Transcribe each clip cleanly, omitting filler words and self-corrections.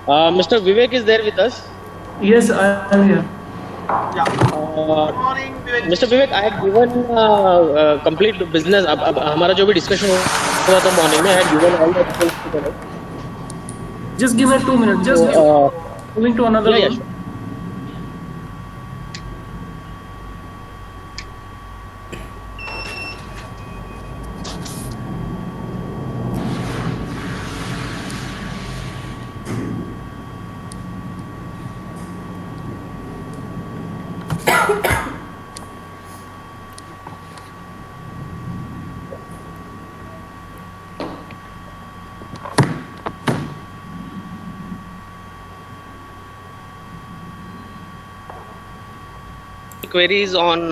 Mr. Vivek is there with us. Yes, I am here. Yeah. Good morning, Vivek. Mr. Vivek, I had given complete business. अब हमारा जो भी discussion हुआ था morning में, I had given all the details to the. Just give me 2 minutes. Just moving to another yeah, room. sure. Queries on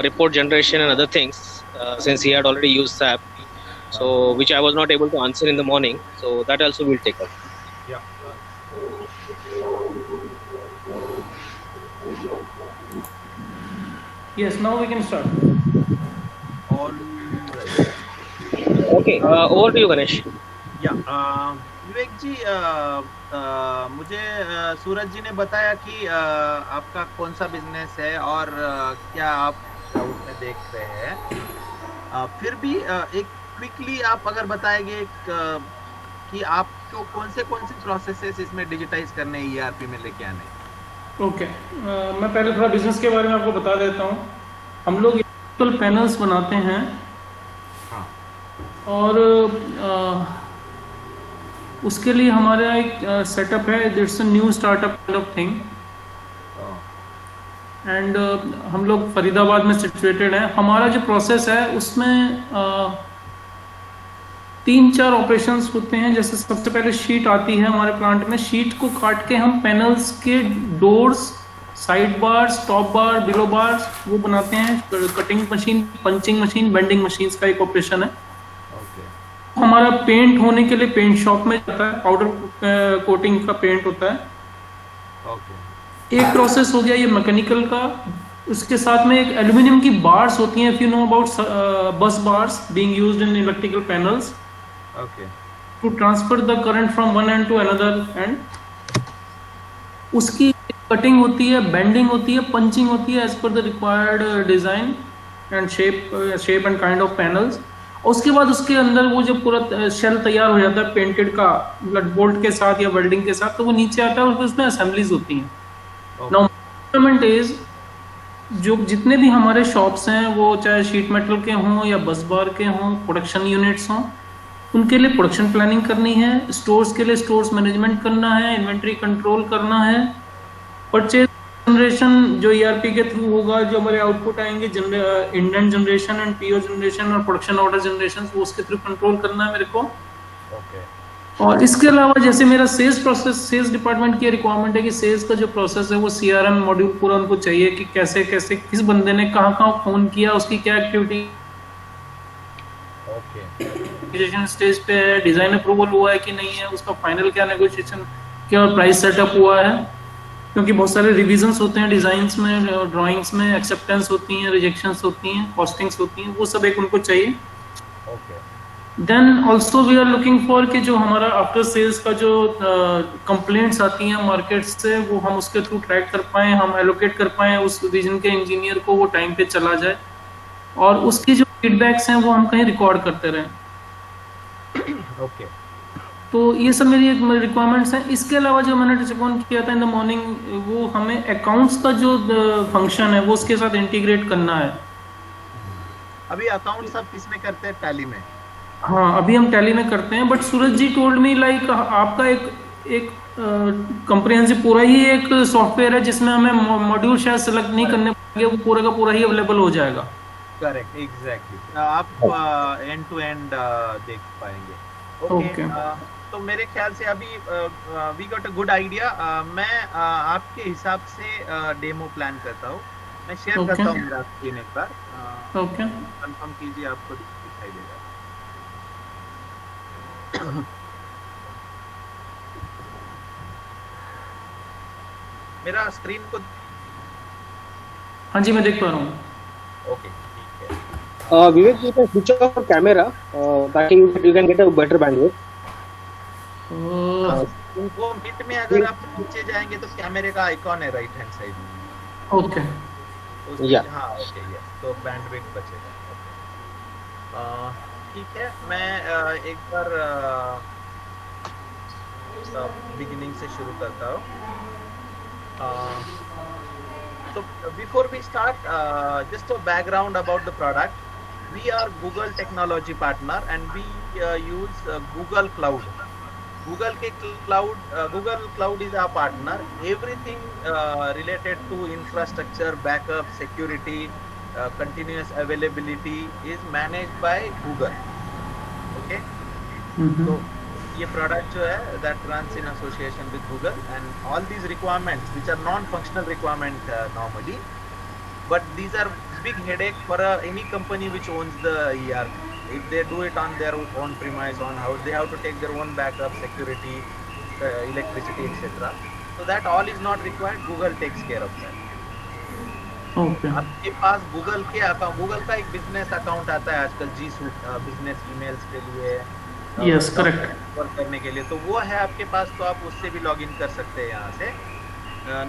report generation and other things since he had already used SAP, so which I was not able to answer in the morning, so that also will take up. Yeah. Yes, now we can start. All right. Okay, over to you, Ganesh. Yeah. विवेक जी, मुझे सूरज जी ने बताया कि आपका कौन सा business है और क्या आप उसमें देख रहे हैं। फिर भी एक क्विकली आप अगर बताएंगे कि आपको कौन से प्रोसेसेस इसमें डिजिटाइज करने ईआरपी में लेके आने। ओके, मैं पहले थोड़ा बिजनेस के बारे में आपको बता देता हूँ। हम लोग इलेक्ट्रिकल पैनल्स बनाते हैं। हाँ। और उसके लिए हमारा एक सेटअप है। It's a new startup kind of thing, and हम लोग फरीदाबाद में सिचुएटेड है। हमारा जो प्रोसेस है उसमें 3-4 ऑपरेशंस होते हैं। जैसे सबसे पहले शीट आती है हमारे प्लांट में। शीट को काट के हम पैनल्स के डोर्स, साइड बार्स, टॉप बार, बिलो बार्स वो बनाते हैं। Cutting machine, punching machine, bending machine का एक ऑपरेशन है। हमारा पेंट होने के लिए पेंट शॉप में जाता है। पाउडर कोटिंग का पेंट होता है। एक प्रोसेस हो गया ये मैकेनिकल का। उसके साथ में एक एल्यूमिनियम की बार्स होती हैं, if you know about bus bars being used in electrical panels to transfer the current from one end to another end. उसकी कटिंग होती है, बेंडिंग होती है, पंचिंग होती है एज पर the required design and shape and kind of panels. उसके बाद उसके अंदर वो जो पूरा शेल तैयार हो जाता है पेंटेड का, नट बोल्ट के साथ या वेल्डिंग के साथ, तो वो नीचे आता है और फिर उसमें असेंबलीज होती हैं। नाउ मेजरमेंट इज, जो जितने भी हमारे शॉप्स हैं वो चाहे शीट मेटल के हों या बस बार के हों, प्रोडक्शन यूनिट्स हों, उनके लिए प्रोडक्शन प्लानिंग करनी है। स्टोर्स के लिए स्टोर्स मैनेजमेंट करना है, इन्वेंट्री कंट्रोल करना है, परचेज जनरेशन जो ईआरपी के थ्रू होगा, जो हमारे आउटपुट आएंगे, indent generation and PO generation और प्रोडक्शन ऑर्डर जनरेशन, वो उसके थ्रू कंट्रोल करना है मेरे को। और इसके अलावा जैसे मेरा सेल्स प्रोसेस, सेल्स डिपार्टमेंट की रिक्वायरमेंट है कि सेल्स का जो प्रोसेस है वो सीआरएम मॉड्यूल पूरा उनको चाहिए कि कैसे कैसे किस बंदे ने कहाँ फोन किया, उसकी क्या एक्टिविटी स्टेज पे है, डिजाइन अप्रूवल हुआ है कि नहीं है, उसका फाइनल क्या नेगोशिएशन, क्या प्राइस सेटअप हुआ है। क्योंकि बहुत सारे रिविजन्स होते हैं डिजाइन्स में, ड्राइंग्स में, एक्सेप्टेंस होती हैं, रिजेक्शंस होती हैं, कॉस्टिंग्स होती हैं, वो सब एक उनको चाहिए। Then also we are looking for कि जो हमारा आफ्टर सेल्स का जो कंप्लेंट्स आती हैं मार्केट से, वो हम उसके थ्रू ट्रैक कर पाएँ, हम एलोकेट कर पाएँ उस रीजन के इंजीनियर को, वो टाइम पे चला जाए और उसकी जो फीडबैक्स हैं वो हम कहीं रिकॉर्ड करते रहें। तो ये सब मेरी एक रिक्वायरमेंट्स हैं। इसके अलावा जो मैंने डिस्कॉन किया था इन द मॉर्निंग, वो हमें अकाउंट्स का जो फंक्शन है वो उसके साथ इंटीग्रेट करना है। अभी अकाउंट्स आप किस में करते हैं? टैली में? हाँ, अभी हम टैली में करते हैं, but Suraj ji told me like आपका एक कंप्रिहेंसिव पूरा ही एक सॉफ्टवेयर है जिसमें हमें मॉड्यूल शायद सेलेक्ट नहीं करने पड़ेंगे, वो पूरा का पूरा ही अवेलेबल हो जाएगा। Correct, exactly. आप एंड टू एंड देख पाएंगे। ओके। तो मेरे ख्याल से अभी we got a good idea. मैं आपके हिसाब से डेमो प्लान करता हूँ, मैं शेयर करता हूँ मेरा स्क्रीन एक बार। ओके, कंफर्म कीजिए, आपको दिखाई देगा। मेरा स्क्रीन को, हाँ जी मैं देख पा रहा हूँ। ओके, ठीक है। Vivek, you can switch off your camera, ताकि you can get a better bandwidth. वो मिट में अगर आप नीचे जाएंगे तो कैमरे का आइकॉन है राइट हैंड साइड में, ओके उसके Yeah. हाँ ओके यस, तो बैंडविड्थ बचेगा। ठीक है, मैं एक बार बिगिनिंग से शुरू करता हूँ। So before we start, just a background about the product. We are Google technology partner and we use Google Cloud. Google Cloud is our partner. Everything related to infrastructure, backup, security, continuous availability is managed by Google. Okay. So ये product जो है that runs in association with Google, and all these requirements which are non-functional requirement normally, but these are big headache for any company which owns the ERP. If they do it on their own premise, on house, they have to take their own backup, security, electricity, etc. So that all is not required. Google takes care of that. Okay आपके पास Google के account, Google का एक business account आता है आजकल, जी suit business emails के लिए, yes correct work करने के लिए, तो वो है आपके पास, तो आप उससे भी लॉग इन कर सकते हैं यहाँ से।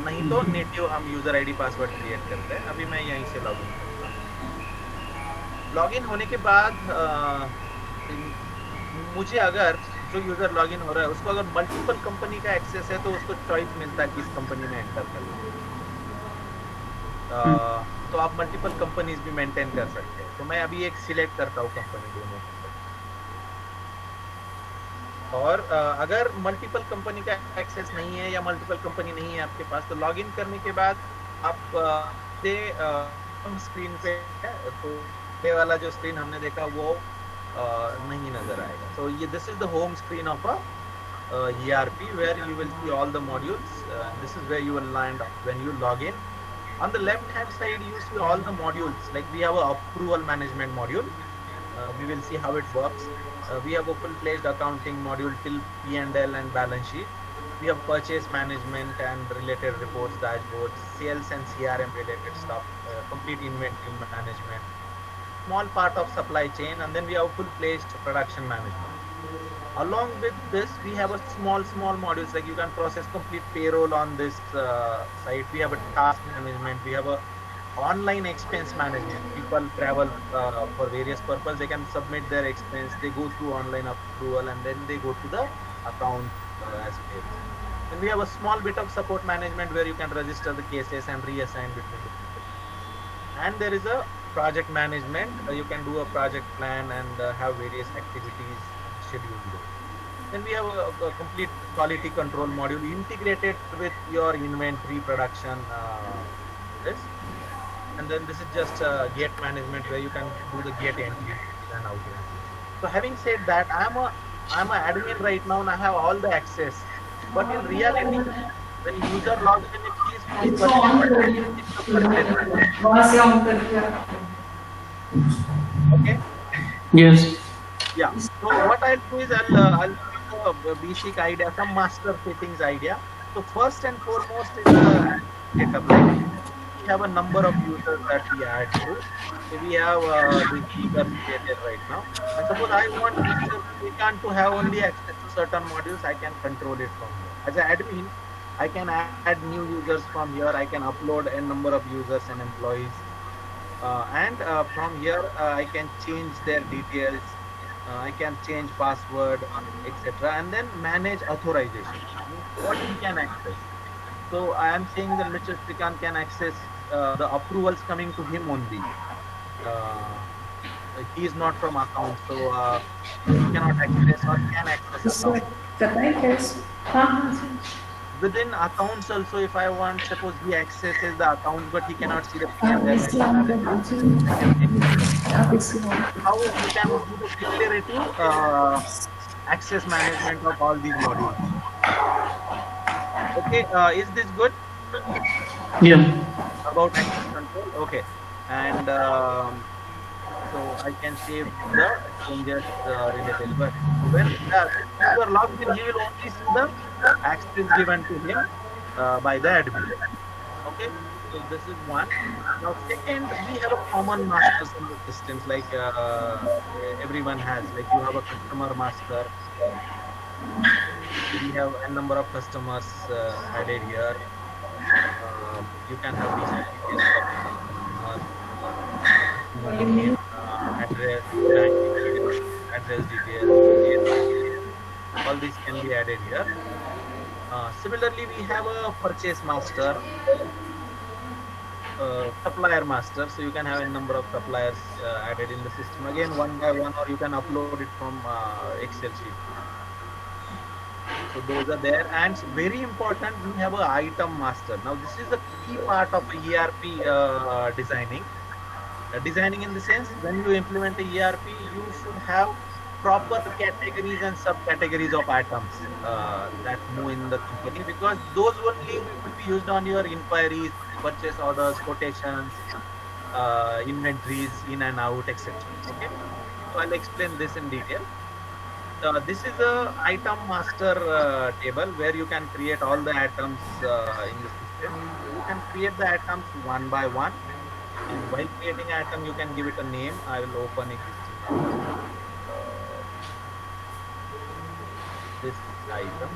नहीं तो नेटिव हम यूजर आईडी पासवर्ड क्रिएट करते हैं। अभी मैं यहीं से लॉग इन करता हूँ। लॉग इन होने के बाद मुझे अगर जो यूजर लॉग इन हो रहा है उसको अगर मल्टीपल कंपनी का एक्सेस है तो उसको चॉइस मिलता है किस कंपनी में एंटर करना है। तो आप मल्टीपल कंपनीज भी मेंटेन कर सकते हैं। तो मैं अभी एक सिलेक्ट करता हूँ कंपनी दोनों। और अगर मल्टीपल कंपनी का एक्सेस नहीं है या मल्टीपल कंपनी नहीं है आपके पास, तो लॉगिन करने के बाद आप स्क्रीन पे है, तो ये वाला जो स्क्रीन हमने देखा वो नहीं नजर आएगा। So this is the home screen of a ERP where you will see all the modules. This is where you will land when you log in. On the left hand side you see all the modules, like we have a approval management module. We will see how it works. We have a full-fledged accounting module till P&L and balance sheet. We have purchase management and related reports, dashboards, sales and CRM related stuff, complete inventory management, small part of supply chain, and then we have full-fledged production management. Along with this, we have a small modules, like you can process complete payroll on this site. We have a task management. We have a online expense management. People travel for various purposes. They can submit their expense. They go through online approval and then they go to the account as paid. Then we have a small bit of support management where you can register the cases and reassign between the people. And there is a project management. You can do a project plan and have various activities scheduled. Then we have a complete quality control module integrated with your inventory production. This. And then this is just gate management where you can do the gate entry and out. So having said that, I'm a admin right now and I have all the access. But in reality, when user logs in, if he is okay. Yes. Yeah. So what I'll do is I'll give you a basic idea, some master settings idea. So first and foremost is the setup. Like we have a number of users that we add to. So we have this user created right now. And suppose I want we can to have only access to certain modules, I can control it from here. As an admin, I can add new users from here. I can upload a number of users and employees. And from here, I can change their details. I can change password, etc. And then manage authorization. What he can access. So I am saying that Mr. Srikanth can access the approvals coming to him only. He is not from account, so he cannot access or can access account. Within accounts also, if I want, suppose he accesses the account, but he cannot see the P&L. How he can do the declarative access management of all these modules. Okay, is this good? Yeah. About access control. Okay, and so I can save the changes related. But when user logs in, he will only see the access given to him by the admin. Okay, so this is one. Now second, we have a common masters in the systems, like everyone has. Like you have a customer master, We have a number of customers added here. You can have these details of customer, name, address, bank details, address details, all these can be added here. Similarly, we have a purchase master, supplier master. So you can have a number of suppliers added in the system again one by one, or you can upload it from Excel sheet. So those are there, and very important, we have a item master. Now this is the key part of ERP designing. Designing in the sense, when you implement a ERP, you should have proper categories and subcategories of items that move in the company, because those only will be used on your inquiries, purchase orders, quotations, inventories, in and out, etc. Okay, so I'll explain this in detail. This is a item master table where you can create all the items in the system. You can create the items one by one, and while creating item, you can give it a name. I will open existing item. This item.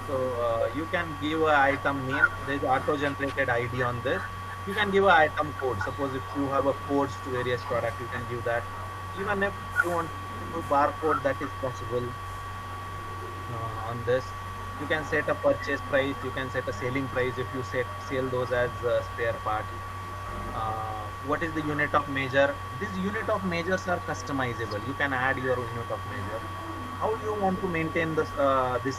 So you can give a item name. There is auto-generated ID on this. You can give a item code. Suppose if you have a codes to various products, you can give that. Even if you want to barcode, that is possible on this. You can set a purchase price. You can set a selling price if you sell those as spare part. What is the unit of measure? These unit of measures are customizable. You can add your unit of measure. How do you want to maintain this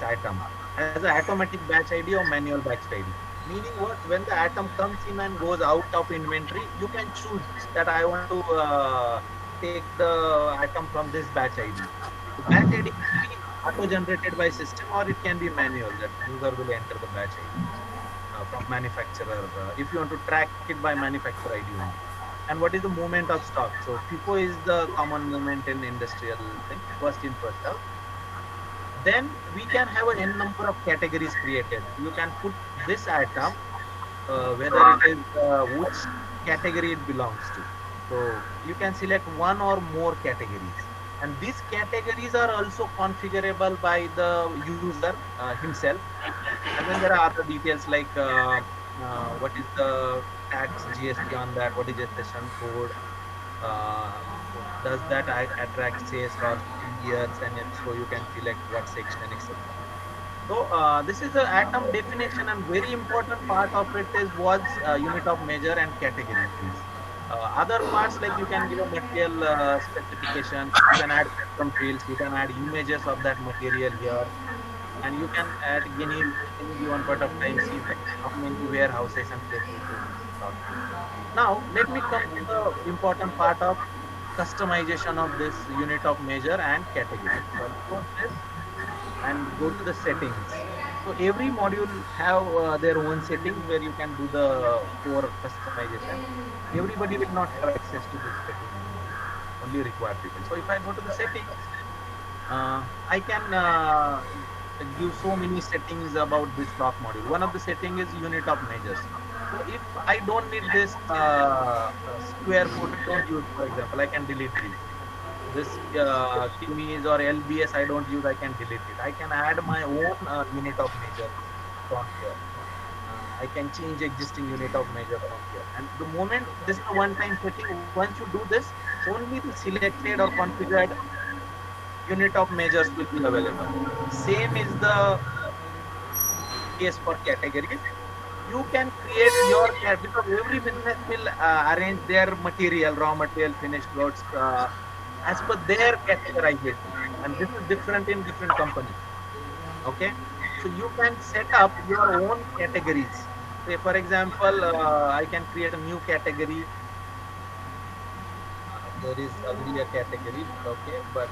item? As an automatic batch ID or manual batch ID? Meaning what? When the item comes in and goes out of inventory, you can choose that I want to take the item from this batch ID. The batch ID can be auto-generated by system, or it can be manual, that user will enter the batch ID from manufacturer. If you want to track it by manufacturer ID only. And what is the movement of stock? So FIFO is the common movement in industrial thing, first in, first out. Then we can have a n number of categories created. You can put this item, whether it is which category it belongs to. So you can select one or more categories. And these categories are also configurable by the user himself. And then there are other details like what is the tax GST on that, what is gestation code, uh, does that attract sales for 2 years, and if so you can select what section, etc. So this is the atom definition, and very important part of it was unit of measure and categories. Other parts, like you can give a material specification, you can add custom fields, you can add images of that material here, and you can add any given point of time, see how many warehouses and places. Now let me come to the important part of customization of this unit of measure and category. So I'll close this and go to the settings. So every module have their own settings where you can do the core customization. Everybody will not have access to this setting, only required people. So if I go to the settings, I can give so many settings about this stock module. One of the setting is unit of measures. So if I don't need this square foot, don't use, for example, I can delete it. This Kimis or LBS I don't use, I can delete it. I can add my own unit of measure from here. I can change existing unit of measure from here. And the moment this is a one-time setting, once you do this, only the selected or configured unit of measures will be available. Same is the case for categories. You can create your category, because every business will arrange their material, raw material, finished goods as per their categorization, and this is different in different companies. Okay, so you can set up your own categories. Say for example, I can create a new category. There is already a category, okay, but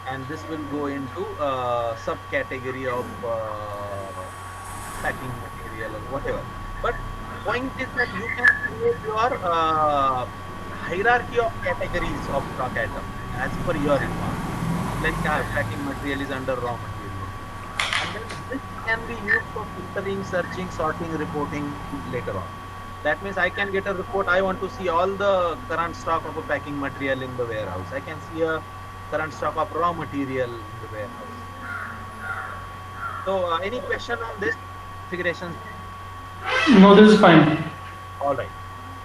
and this will go into subcategory of packing material or whatever. But point is that you can create your hierarchy of categories of stock item as per your requirement. Like packing material is under raw material, and then this can be used for filtering, searching, sorting, reporting later on. That means I can get a report. I want to see all the current stock of a packing material in the warehouse. I can see a current stock of raw material in the warehouse. So any question on this configuration? No, this is fine. All right.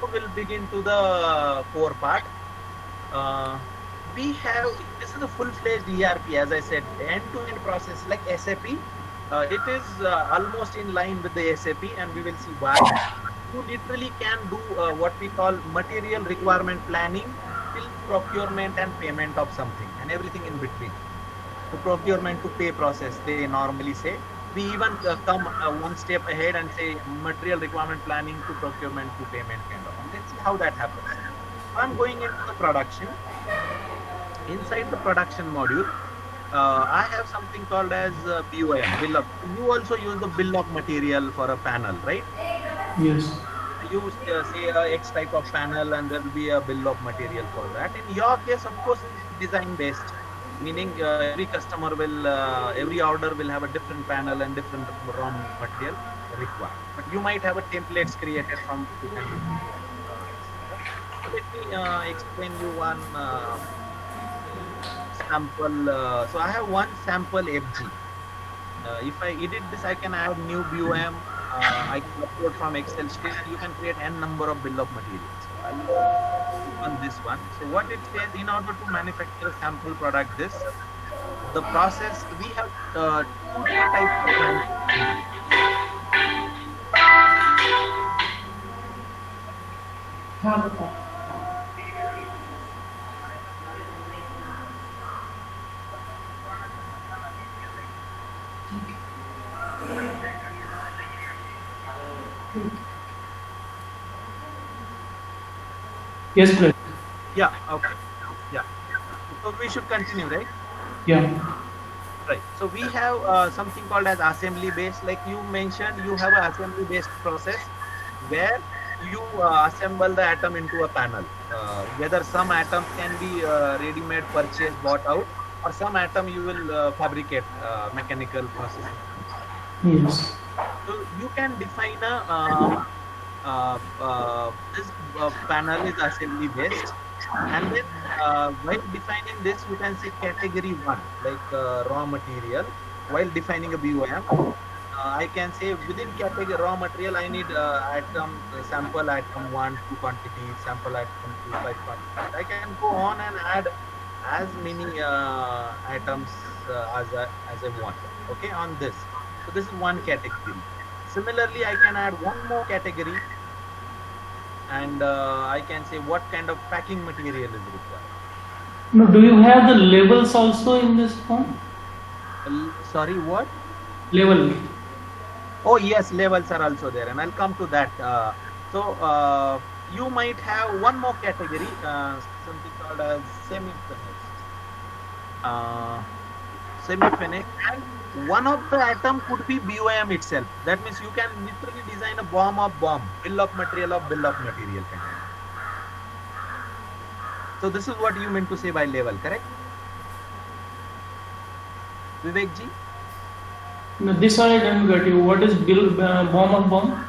So we'll begin to the core part. We have, this is a full-fledged ERP, as I said, end-to-end process like SAP. It is almost in line with the SAP, and we will see why. You literally can do what we call material requirement planning till procurement and payment of something and everything in between. The procurement to pay process, they normally say. We even come one step ahead and say material requirement planning to procurement to payment kind of. And let's see how that happens. I'm going into the production. Inside the production module, I have something called as BOM, bill of. You also use the bill of material for a panel, right? Yes. You say X type of panel, and there will be a bill of material for that. In your case, of course, it's design based, meaning every customer will, every order will have a different panel and different raw material required. But you might have a templates created from different. Let me explain you one sample. So I have one sample FG. If I edit this, I can add new BOM. I can upload from Excel sheet, and you can create n number of bill of materials. So I'll on this one. So what it says, in order to manufacture a sample product, the process, we have two types of manufacturing. Yes, please. Yeah, okay. Yeah. So we should continue, right? Yeah. Right. So we have something called as assembly based. Like you mentioned, you have an assembly based process where you assemble the atom into a panel. Whether some atoms can be ready-made, purchased, bought out, or some atom you will fabricate mechanical process. Yes. So you can define this panel is assembly based, and then while defining this, you can say category 1, like raw material. While defining a BOM, I can say within category raw material, I need atom sample atom 1 2 quantity, sample atom 2 5 quantity. I can go on and add as many items as I want. Okay, on this. So this is one category. Similarly, I can add one more category, and I can say what kind of packing material is required. No, do you have the labels also in this form? Sorry, what? Label. Oh yes, labels are also there, and I'll come to that. So you might have one more category, something called as semi-finished. Semi-finished, and one of the item could be BOM itself. That means you can literally design a BOM of BOM, bill of material kind of. So this is what you meant to say by level, correct? Vivek ji? No, this I didn't get you. What is bomb of bomb?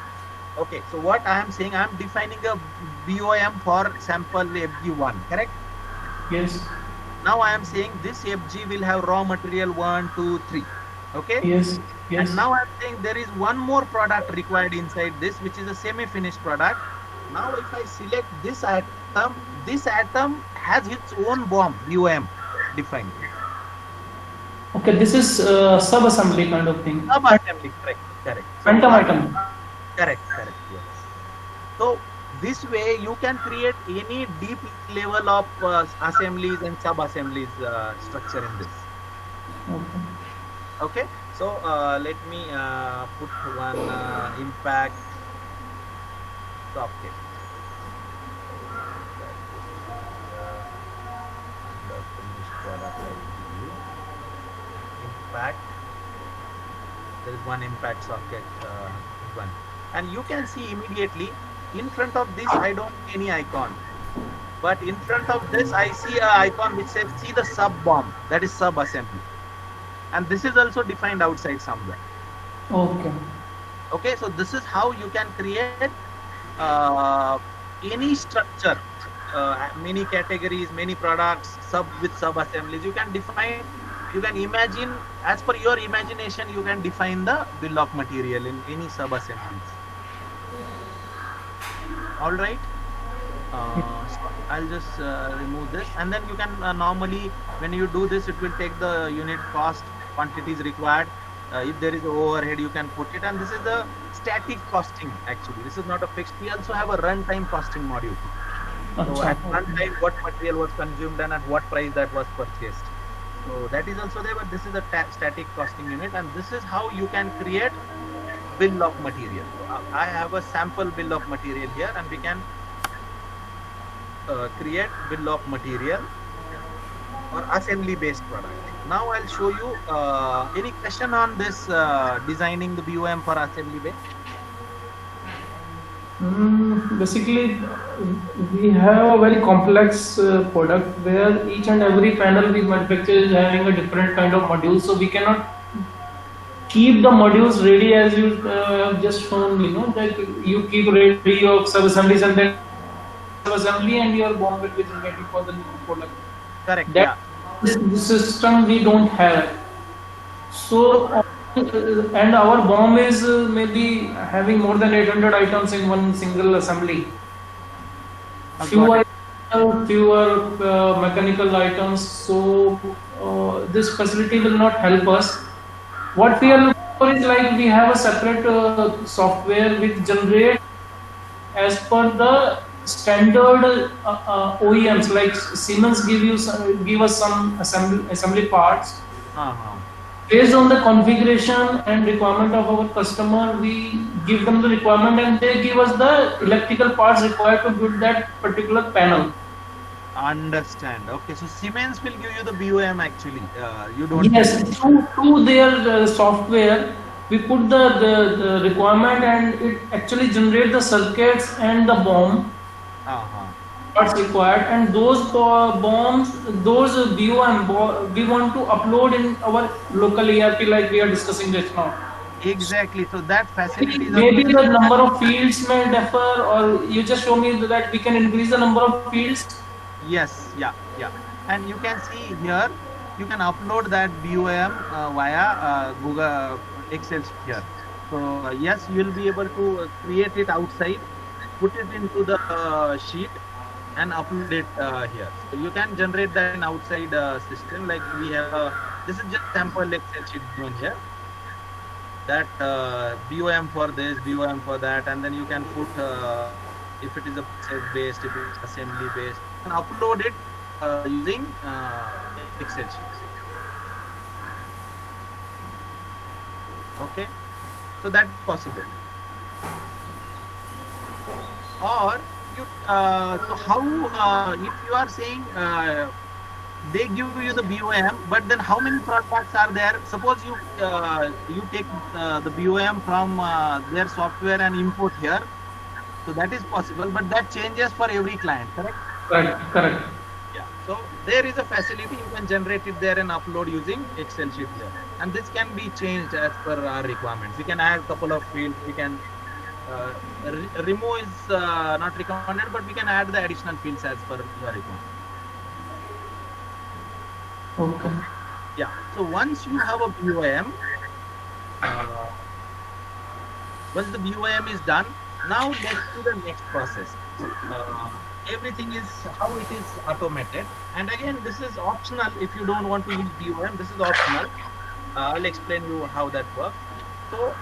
Okay, so what I am saying, I am defining a BOM for sample FG1, correct? Yes. Now I am saying this FG will have raw material 1, 2, 3. Okay? Yes. Yes. And now I am saying there is one more product required inside this, which is a semi-finished product. Now if I select this atom has its own BOM defined. Okay, this is sub-assembly kind of thing. Sub-assembly, correct. Phantom item. Correct, yes. So this way you can create any deep level of assemblies and sub-assemblies structure in this. Okay, so let me put one impact socket. Impact. There is one impact socket, one, and you can see immediately in front of this I don't see any icon, but in front of this I see an icon which says see the sub BOM, that is sub assembly, and this is also defined outside somewhere. Okay, so this is how you can create any structure many categories, many products, sub with sub assemblies. You can define, you can imagine as per your imagination. You can define the bill of material in any sub assemblies. All right. So I'll just remove this, and then you can normally, when you do this, it will take the unit cost, quantities required. If there is overhead, you can put it, and this is the static costing. Actually, this is not a fixed. We also have a runtime costing module. So अच्छा, at runtime, what material was consumed and at what price that was purchased. So that is also there, but this is a static costing unit, and this is how you can create bill of material. So I have a sample bill of material here, and we can create bill of material or assembly based product. Now I'll show you any question on this designing the BOM for assembly based. Basically, we have a very complex product where each and every panel we manufacture is having a different kind of module, so we cannot keep the modules ready as you have just shown. You know that you keep ready your sub assemblies and then sub assembly, and your bomb will be generated for the new product. Correct. That Yeah. this system we don't have. So, and our bomb is maybe having more than 800 items in one single assembly. Got it. Fewer mechanical items. So, this facility will not help us. What we are looking for is like we have a separate software which generate as per the standard OEMs. Like Siemens give us some assembly parts. Uh-huh. Based on the configuration and requirement of our customer, we give them the requirement and they give us the electrical parts required to build that particular panel. Understand. Okay, so Siemens will give you the BOM actually. You don't. Yes, to their software, we put the requirement and it actually generate the circuits and the bomb Uh-huh. parts required, and those bombs, those we want to upload in our local ERP like we are discussing just now. Exactly. So that facility is Maybe also. the number of fields may differ, or you just show me that we can increase the number of fields. Yes. Yeah. Yeah. And you can see here, you can upload that BOM via Google Excel sheet here. So yes, you will be able to create it outside, put it into the sheet, and upload it here. So you can generate that in outside system. Like we have this is just sample Excel sheet given here. That BOM for this, BOM for that, and then you can put if it is a process based, if it is assembly based, and upload it using Excel sheets. Okay, so that's possible. Or you so how if you are saying they give you the BOM, but then how many products are there? Suppose you take the BOM from their software and import here, so that is possible, but that changes for every client, correct? Correct. Yeah. So there is a facility you can generate it there and upload using Excel sheet here, and this can be changed as per our requirements. We can add couple of fields. We can remove is not recommended, but we can add the additional fields as per your requirement. Okay. Yeah. So once you have a BOM, once the BOM is done, now let's do the next process. Everything is how it is automated, and again, this is optional. If you don't want to use BOM, this is optional. I'll explain you how that works. So,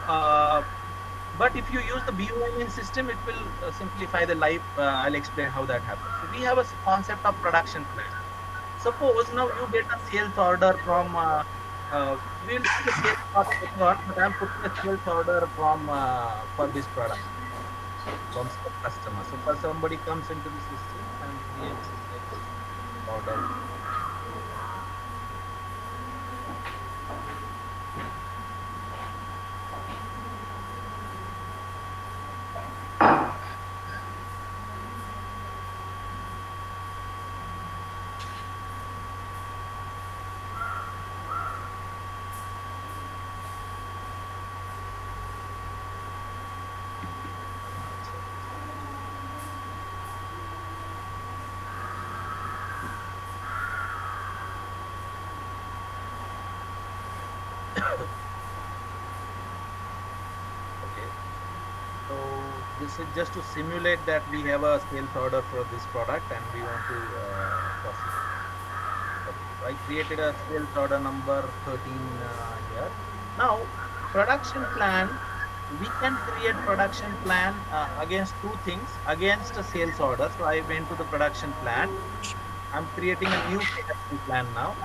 but if you use the BOM system, it will simplify the life. I'll explain how that happens. So we have a concept of production plan. Suppose now you get a sales order from, we'll see the sales order, but I'm putting a sales order from for this product from some customer. So for somebody comes into the system and creates a sales order. Okay. So this is just to simulate that we have a sales order for this product and we want to proceed. Okay. So I created a sales order number 13 here. Now, production plan, we can create production plan against two things, against a sales order. So I went to the production plan. I'm creating a new production plan now.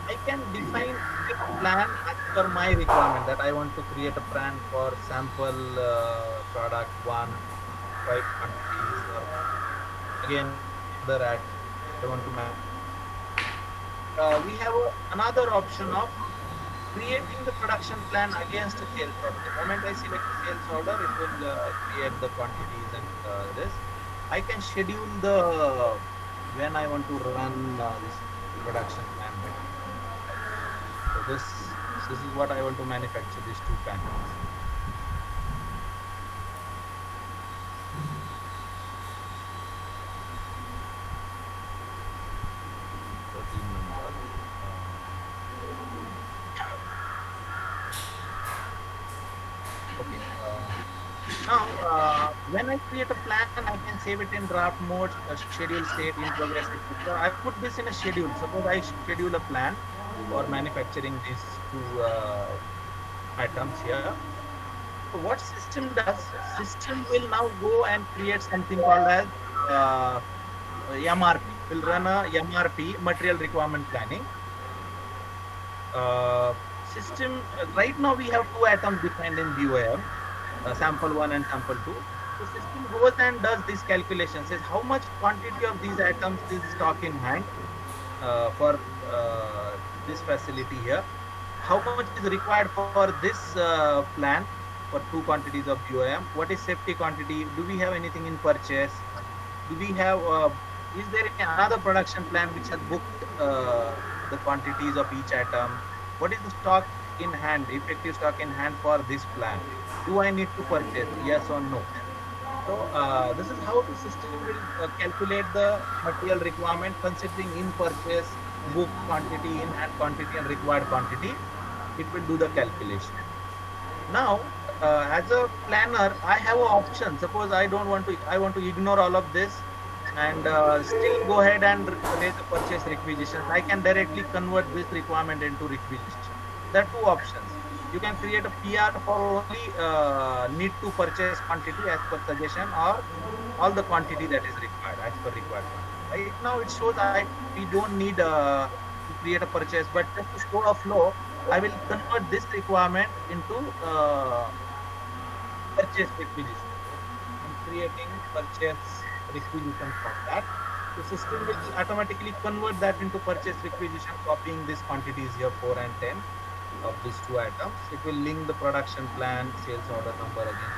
I can define a plan as per my requirement that I want to create a plan for sample product one, 5 quantities, or again other at I want to manage. We have another option of creating the production plan against a sales order. The moment I select the sales order, it will create the quantities and this. I can schedule the when I want to run this production plan. So this is what I want to manufacture, these two panels. Okay. Now, when I create a plan, I can save it in draft mode, schedule state, in progress, etc. I put this in a schedule. Suppose I schedule a plan for manufacturing these two items here. So what system does? System will now go and create something called as MRP. Will run a MRP, material requirement planning. System right now we have two items defined in BOM, sample 1 and sample 2. So system goes and does this calculation, says how much quantity of these items is stock in hand for this facility here, how much is required for this plan for two quantities of BOM, what is safety quantity, do we have anything in purchase, do we have is there another production plan which has booked the quantities of each item, what is the stock in hand, effective stock in hand for this plan, do I need to purchase, yes or no. So this is how the system will calculate the material requirement considering in purchase, book quantity, in hand quantity and required quantity. It will do the calculation. Now, as a planner, I have an option. Suppose I want to ignore all of this and still go ahead and raise the purchase requisitions. I can directly convert this requirement into requisition. There are two options. You can create a PR for only need to purchase quantity as per suggestion, or all the quantity that is required as per required quantity. Right now it shows we don't need to create a purchase, but just to show a flow, I will convert this requirement into purchase requisition. I'm creating purchase requisition from that. The system will automatically convert that into purchase requisition, copying these quantities here 4 and 10 of these two items. It will link the production plan, sales order number again.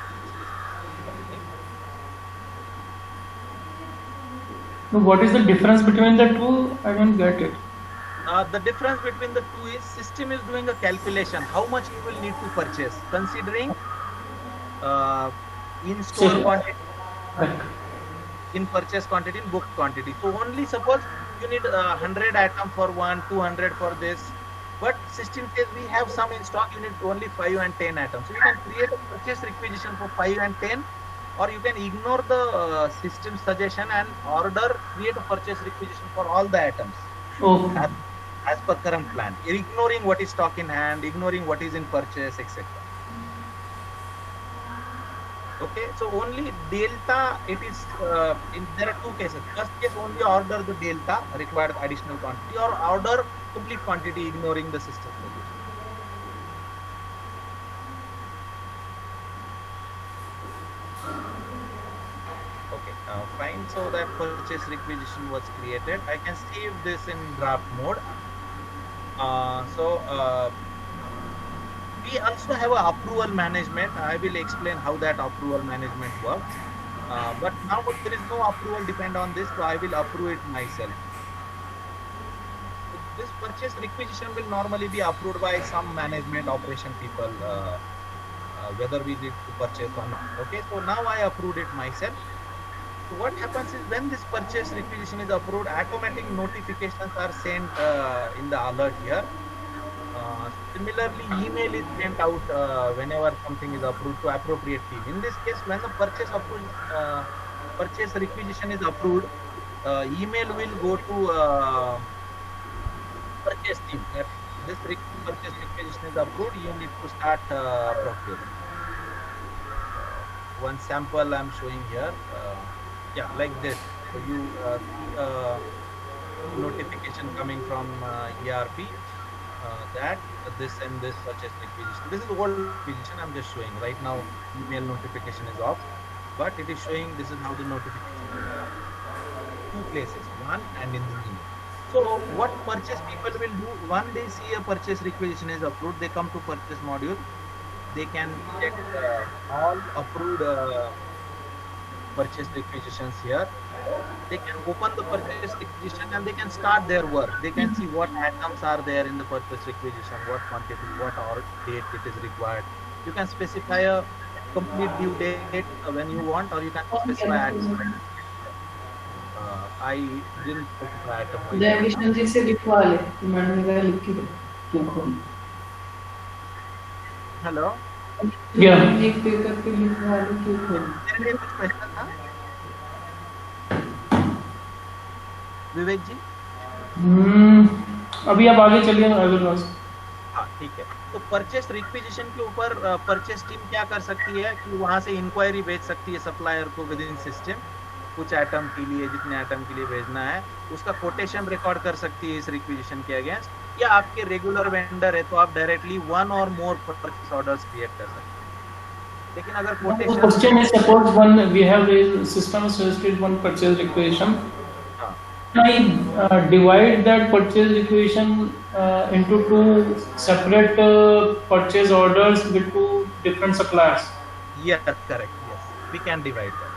So what is the difference between the two? I don't get it. The difference between the two is system is doing a calculation how much you will need to purchase considering in store quantity, in purchase quantity, in book quantity. So only suppose you need 100 items for one, 200 for this, but system says we have some in stock, you need only 5 and 10 items. So you can create a purchase requisition for 5 and 10, or you can ignore the system suggestion and create a purchase requisition for all the items. Okay. As per current plan, ignoring what is stock in hand, ignoring what is in purchase, etc. Okay, so only delta, it is there are two cases. First case, only order the delta required additional quantity, or order complete quantity ignoring the system. Okay, fine. So that purchase requisition was created. I can save this in draft mode. We also have a approval management. I will explain how that approval management works. But now there is no approval depend on this, so I will approve it myself. This purchase requisition will normally be approved by some management operation people, whether we need to purchase or not. Okay, so now I approved it myself. So what happens is when this purchase requisition is approved, automatic notifications are sent in the alert here. Similarly, email is sent out whenever something is approved to appropriate team. In this case, when the purchase requisition is approved, email will go to purchase team. That this purchase requisition is approved, you need to start procuring. One sample I'm showing here. Yeah, like this. So you see notification coming from ERP that this and this purchase requisition. This is old requisition I'm just showing. Right now, email notification is off, but it is showing this is how the notification is. Two places, one and in the email. So what purchase people will do, one they see a purchase requisition is approved, they come to purchase module, they can check all approved purchase requisitions here. They can open the purchase requisition and they can start their work. They can see what items are there in the purchase requisition, what quantity, what or date it is required. You can specify a complete due date when you want, or you can specify item. I didn't specify item wise. Jaikishan जी से लिखवा ले कि madam ने लिख के लिखो hello Yeah. एक पे करके लिखवा ले क्यों खोल मेरे लिए कुछ क्वेश्चन था विवेक जी? अभी आप आगे चलिए ना, I will ask. हाँ ठीक है। तो परचेस रिक्विजिशन के ऊपर परचेस टीम क्या कर सकती है कि वहां से इंक्वायरी भेज सकती है सप्लायर को विद इन सिस्टम, कुछ आइटम के लिए, जितने आइटम के लिए भेजना है उसका कोटेशन रिकॉर्ड कर सकती है इस रिक्विजिशन के अगेंस्ट, या आपके रेगुलर वेंडर है तो आप डायरेक्टली वन और मोर परचेस ऑर्डर्स क्रिएट कर सकते हैं। लेकिन अगर The quotation question is, suppose one we have a system is suggested one purchase requisition. Can I divide that purchase requisition into two separate purchase orders with two different suppliers? yes, correct, yes, we can divide that.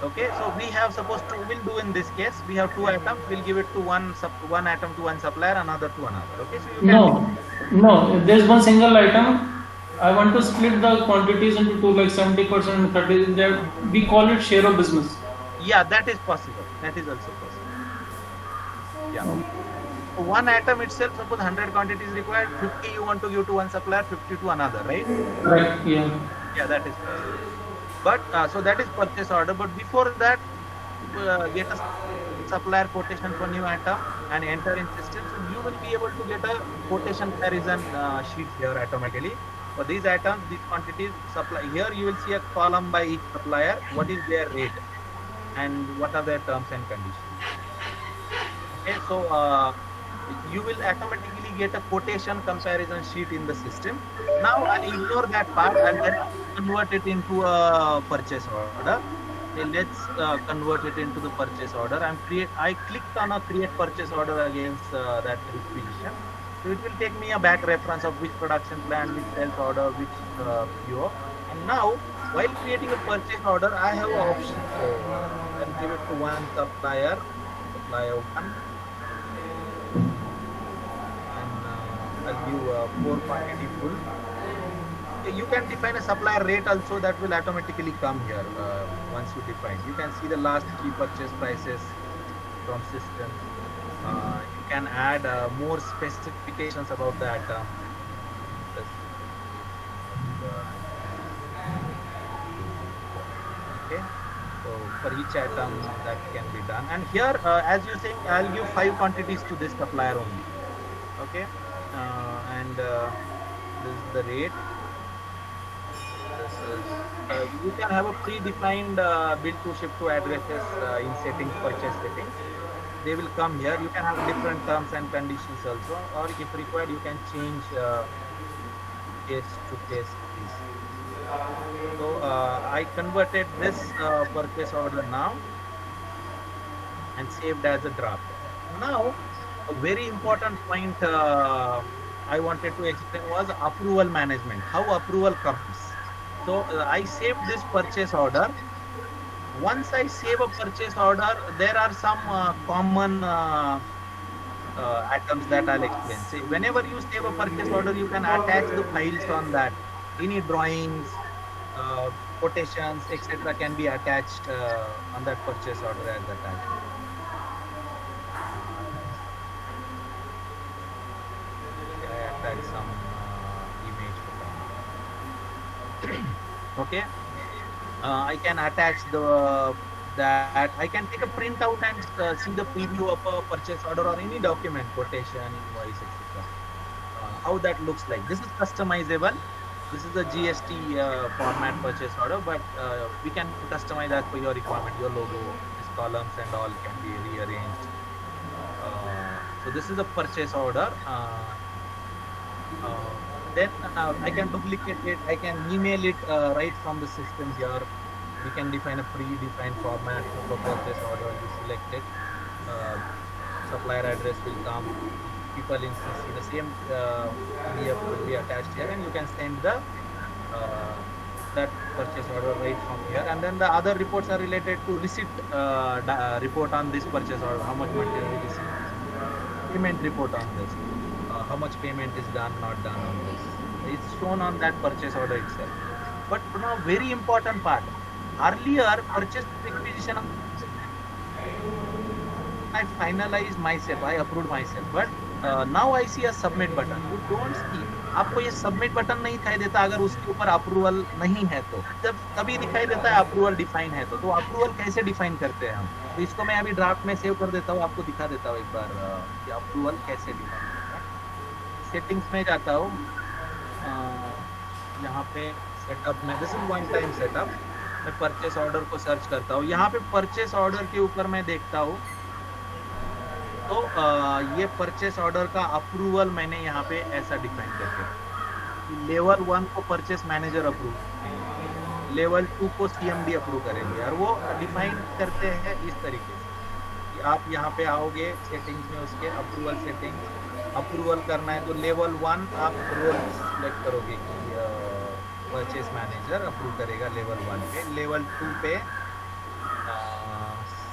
Okay, so we have supposed to, we'll do in this case, we have two items, we'll give it to one item to one supplier, another to another. Okay, so you can No, there's one single item. I want to split the quantities into two, like 70% and 30%. That we call it share of business. yeah, that is possible, that is also possible. Yeah, one item itself, suppose 100 quantities required, 50 you want to give to one supplier, 50 to another, right? Right. Yeah. Yeah, that is possible. But so that is purchase order, but before that get a supplier quotation for new item and enter in system, so you will be able to get a quotation comparison sheet here automatically for these items, these quantities supply. Here you will see a column by each supplier, what is their rate and what are their terms and conditions. Okay, so you will automatically get a quotation comparison sheet in the system. Now I'll ignore that part and then convert it into a purchase order. Okay, let's convert it into the purchase order. I clicked on a create purchase order against that requisition. So it will take me a back reference of which production plan, which sales order, which PO. And now, while creating a purchase order, I have an option. So I'll give it to one supplier, supplier one, and I'll give 4 quantity full. You can define a supplier rate also, that will automatically come here once you define. You can see the last 3 purchase prices from system. You can add more specifications about the item. Okay, so for each item that can be done. And here, as you saying, I'll give 5 quantities to this supplier only. Okay, and this is the rate. You can have a predefined bill to ship to addresses in settings, purchase settings. They will come here. You can have different terms and conditions also, or if required, you can change case to case. So I converted this purchase order now and saved as a draft. Now, a very important point I wanted to explain was approval management. How approval comes. So I saved this purchase order. Once I save a purchase order, there are some common items that I'll explain. See, whenever you save a purchase order, you can attach the files on that. Any drawings, quotations, etc. can be attached on that purchase order at that time. I add some image. Okay, I can attach that. I can take a print out and see the preview of a purchase order or any document, quotation, invoice, etc. How that looks like. This is customizable. This is the GST format purchase order, but we can customize as per your requirement. Your logo, these columns and all can be rearranged. So this is a purchase order. Then I can duplicate it. I can email it right from the system here. We can define a pre-defined format for purchase order. You select it. Supplier address will come. People in CC, the same PDF will be attached here, and you can send the that purchase order right from here. And then the other reports are related to receipt report on this purchase order. How much material we received. Payment report on this. How much payment is done, not done on this. It's shown on that purchase order itself. But now, very important part. Earlier, purchase requisition, I finalized myself, I approved myself. But now I see a submit button. You don't see. आपको ये submit button नहीं दिखाई देता अगर उसके ऊपर approval नहीं है तो, जब तभी दिखाई देता है अप्रूवल डिफाइन है तो अप्रूवल कैसे डिफाइन करते हैं हम, तो इसको मैं अभी ड्राफ्ट में सेव कर देता हूँ, आपको दिखा देता हूँ एक बार कि अप्रूवल कैसे डिफाइन करता है। सेटिंग्स में जाता हूँ, यहाँ पे सेटअप में, this is one time setup, मैं परचेस ऑर्डर को सर्च करता हूँ। यहाँ पे परचेस ऑर्डर के ऊपर मैं देखता हूँ तो ये परचेस ऑर्डर का अप्रूवल मैंने यहाँ पे ऐसा डिफाइन करके, लेवल 1 को परचेस मैनेजर अप्रूव, लेवल 2 को CMD अप्रूव करेंगे, और वो डिफाइन करते हैं इस तरीके से कि आप यहाँ पे आओगे सेटिंग्स में, उसके अप्रूवल सेटिंग्स, अप्रूवल करना है तो लेवल 1 आप रोल सिलेक्ट करोगे कि परचेस मैनेजर अप्रूव करेगा लेवल 1 पे, लेवल 2 पे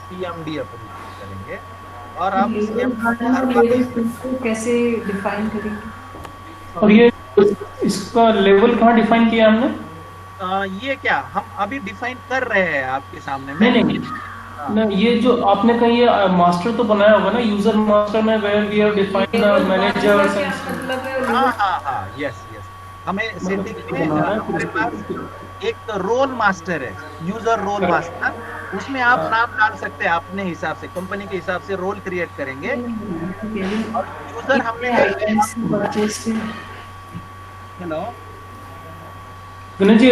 CMD अप्रूव करेंगे, और आप कैसे डिफाइन करेंगे? और ये इसका लेवल कहाँ डिफाइन किया हमने? ये क्या हम अभी डिफाइन कर रहे हैं आपके सामने। नहीं, ये जो आपने कहीं ये मास्टर तो बनाया होगा ना, यूजर मास्टर में, where we have defined manager. हाँ, यस, हमें सेटिंग में हमारे पास एक रोल मास्टर है, यूजर रोल मास्टर, उसमें आप नाम डाल सकते हैं अपने हिसाब से, कंपनी के हिसाब से रोल क्रिएट करेंगे, और यूजर हमने hello Vinay ji,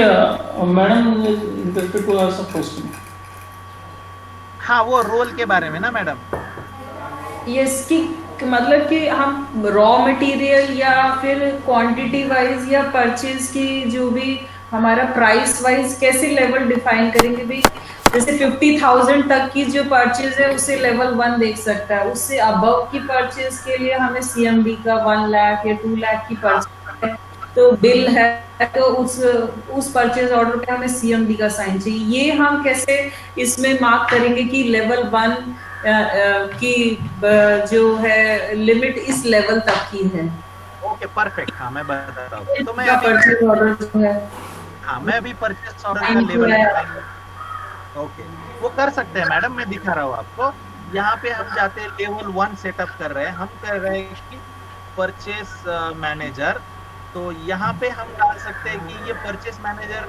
madam interested to ask a question. हाँ, वो रोल के बारे में ना मैडम। यस, कि मतलब कि हम रॉ मटेरियल या फिर क्वांटिटी वाइज या परचेज की जो भी हमारा प्राइस वाइज कैसे लेवल डिफाइन करेंगे भाई, जैसे 50,000 तक की जो परचेज है उसे लेवल 1 देख सकता है, उससे अबव की परचेज के लिए हमें CMD का 1 लाख या 2 लाख की परचेज है तो बिल है तो उस परचेज ऑर्डर पे हमें CMD का साइन चाहिए। ये हम कैसे इसमें मार्क करेंगे कि लेवल 1 की जो है लिमिट इस लेवल तक की है? Okay, perfect. हाँ, मैं बताता हूँ। तो मैं परचेज ऑर्डर जो है, हाँ, मैं अभी परचेज ऑर्डर का लेवल, ओके, वो कर सकते हैं मैडम, मैं दिखा रहा हूँ आपको। यहाँ पे हम जाते हैं, लेवल 1 सेटअप कर रहे हैं, हम कर रहे हैं कि परचेस मैनेजर, तो यहाँ पे हम डाल सकते हैं कि ये परचेस मैनेजर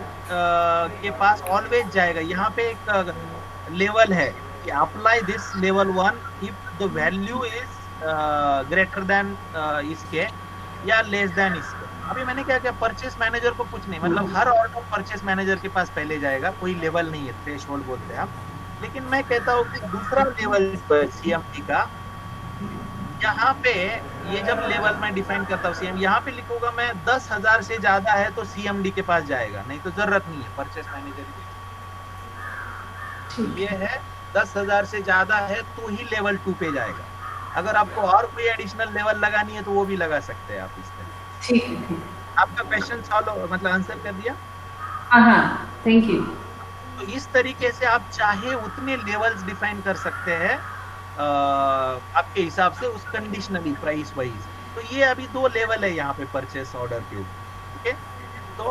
के पास ऑलवेज जाएगा। यहाँ पे एक लेवल है कि apply this level 1 if the value is greater than इसके या लेस देन इसके। अभी मैंने क्या किया, परचेस मैनेजर को कुछ नहीं, मतलब हर ऑर्डर परचेस मैनेजर के पास पहले जाएगा, कोई लेवल नहीं है, थ्रेशोल्ड बोलते हैं हम। लेकिन मैं कहता हूँ कि दूसरा लेवल CMD का, यहाँ पे ये जब लेवल मैं डिफाइन करता हूँ CMD, यहाँ पे लिखूंगा मैं 10,000 से ज्यादा है तो CMD के पास जाएगा, नहीं तो जरूरत नहीं है परचेस मैनेजर की। ये है 10,000 से ज्यादा है तो ही लेवल 2 पे जाएगा। अगर आपको और कोई एडिशनल लेवल लगानी है तो वो भी लगा सकते हैं आप इस तरह। ठीक है। आपका क्वेश्चन सॉल्व, मतलब आंसर कर दिया? हाँ, थैंक यू। तो इस तरीके से आप चाहे उतने लेवल्स डिफाइन कर सकते हैं आपके हिसाब से, उस कंडीशनली प्राइस वाइज। तो ये अभी 2 लेवल है यहाँ पे परचेस ऑर्डर के ऊपर। ठीक है, तो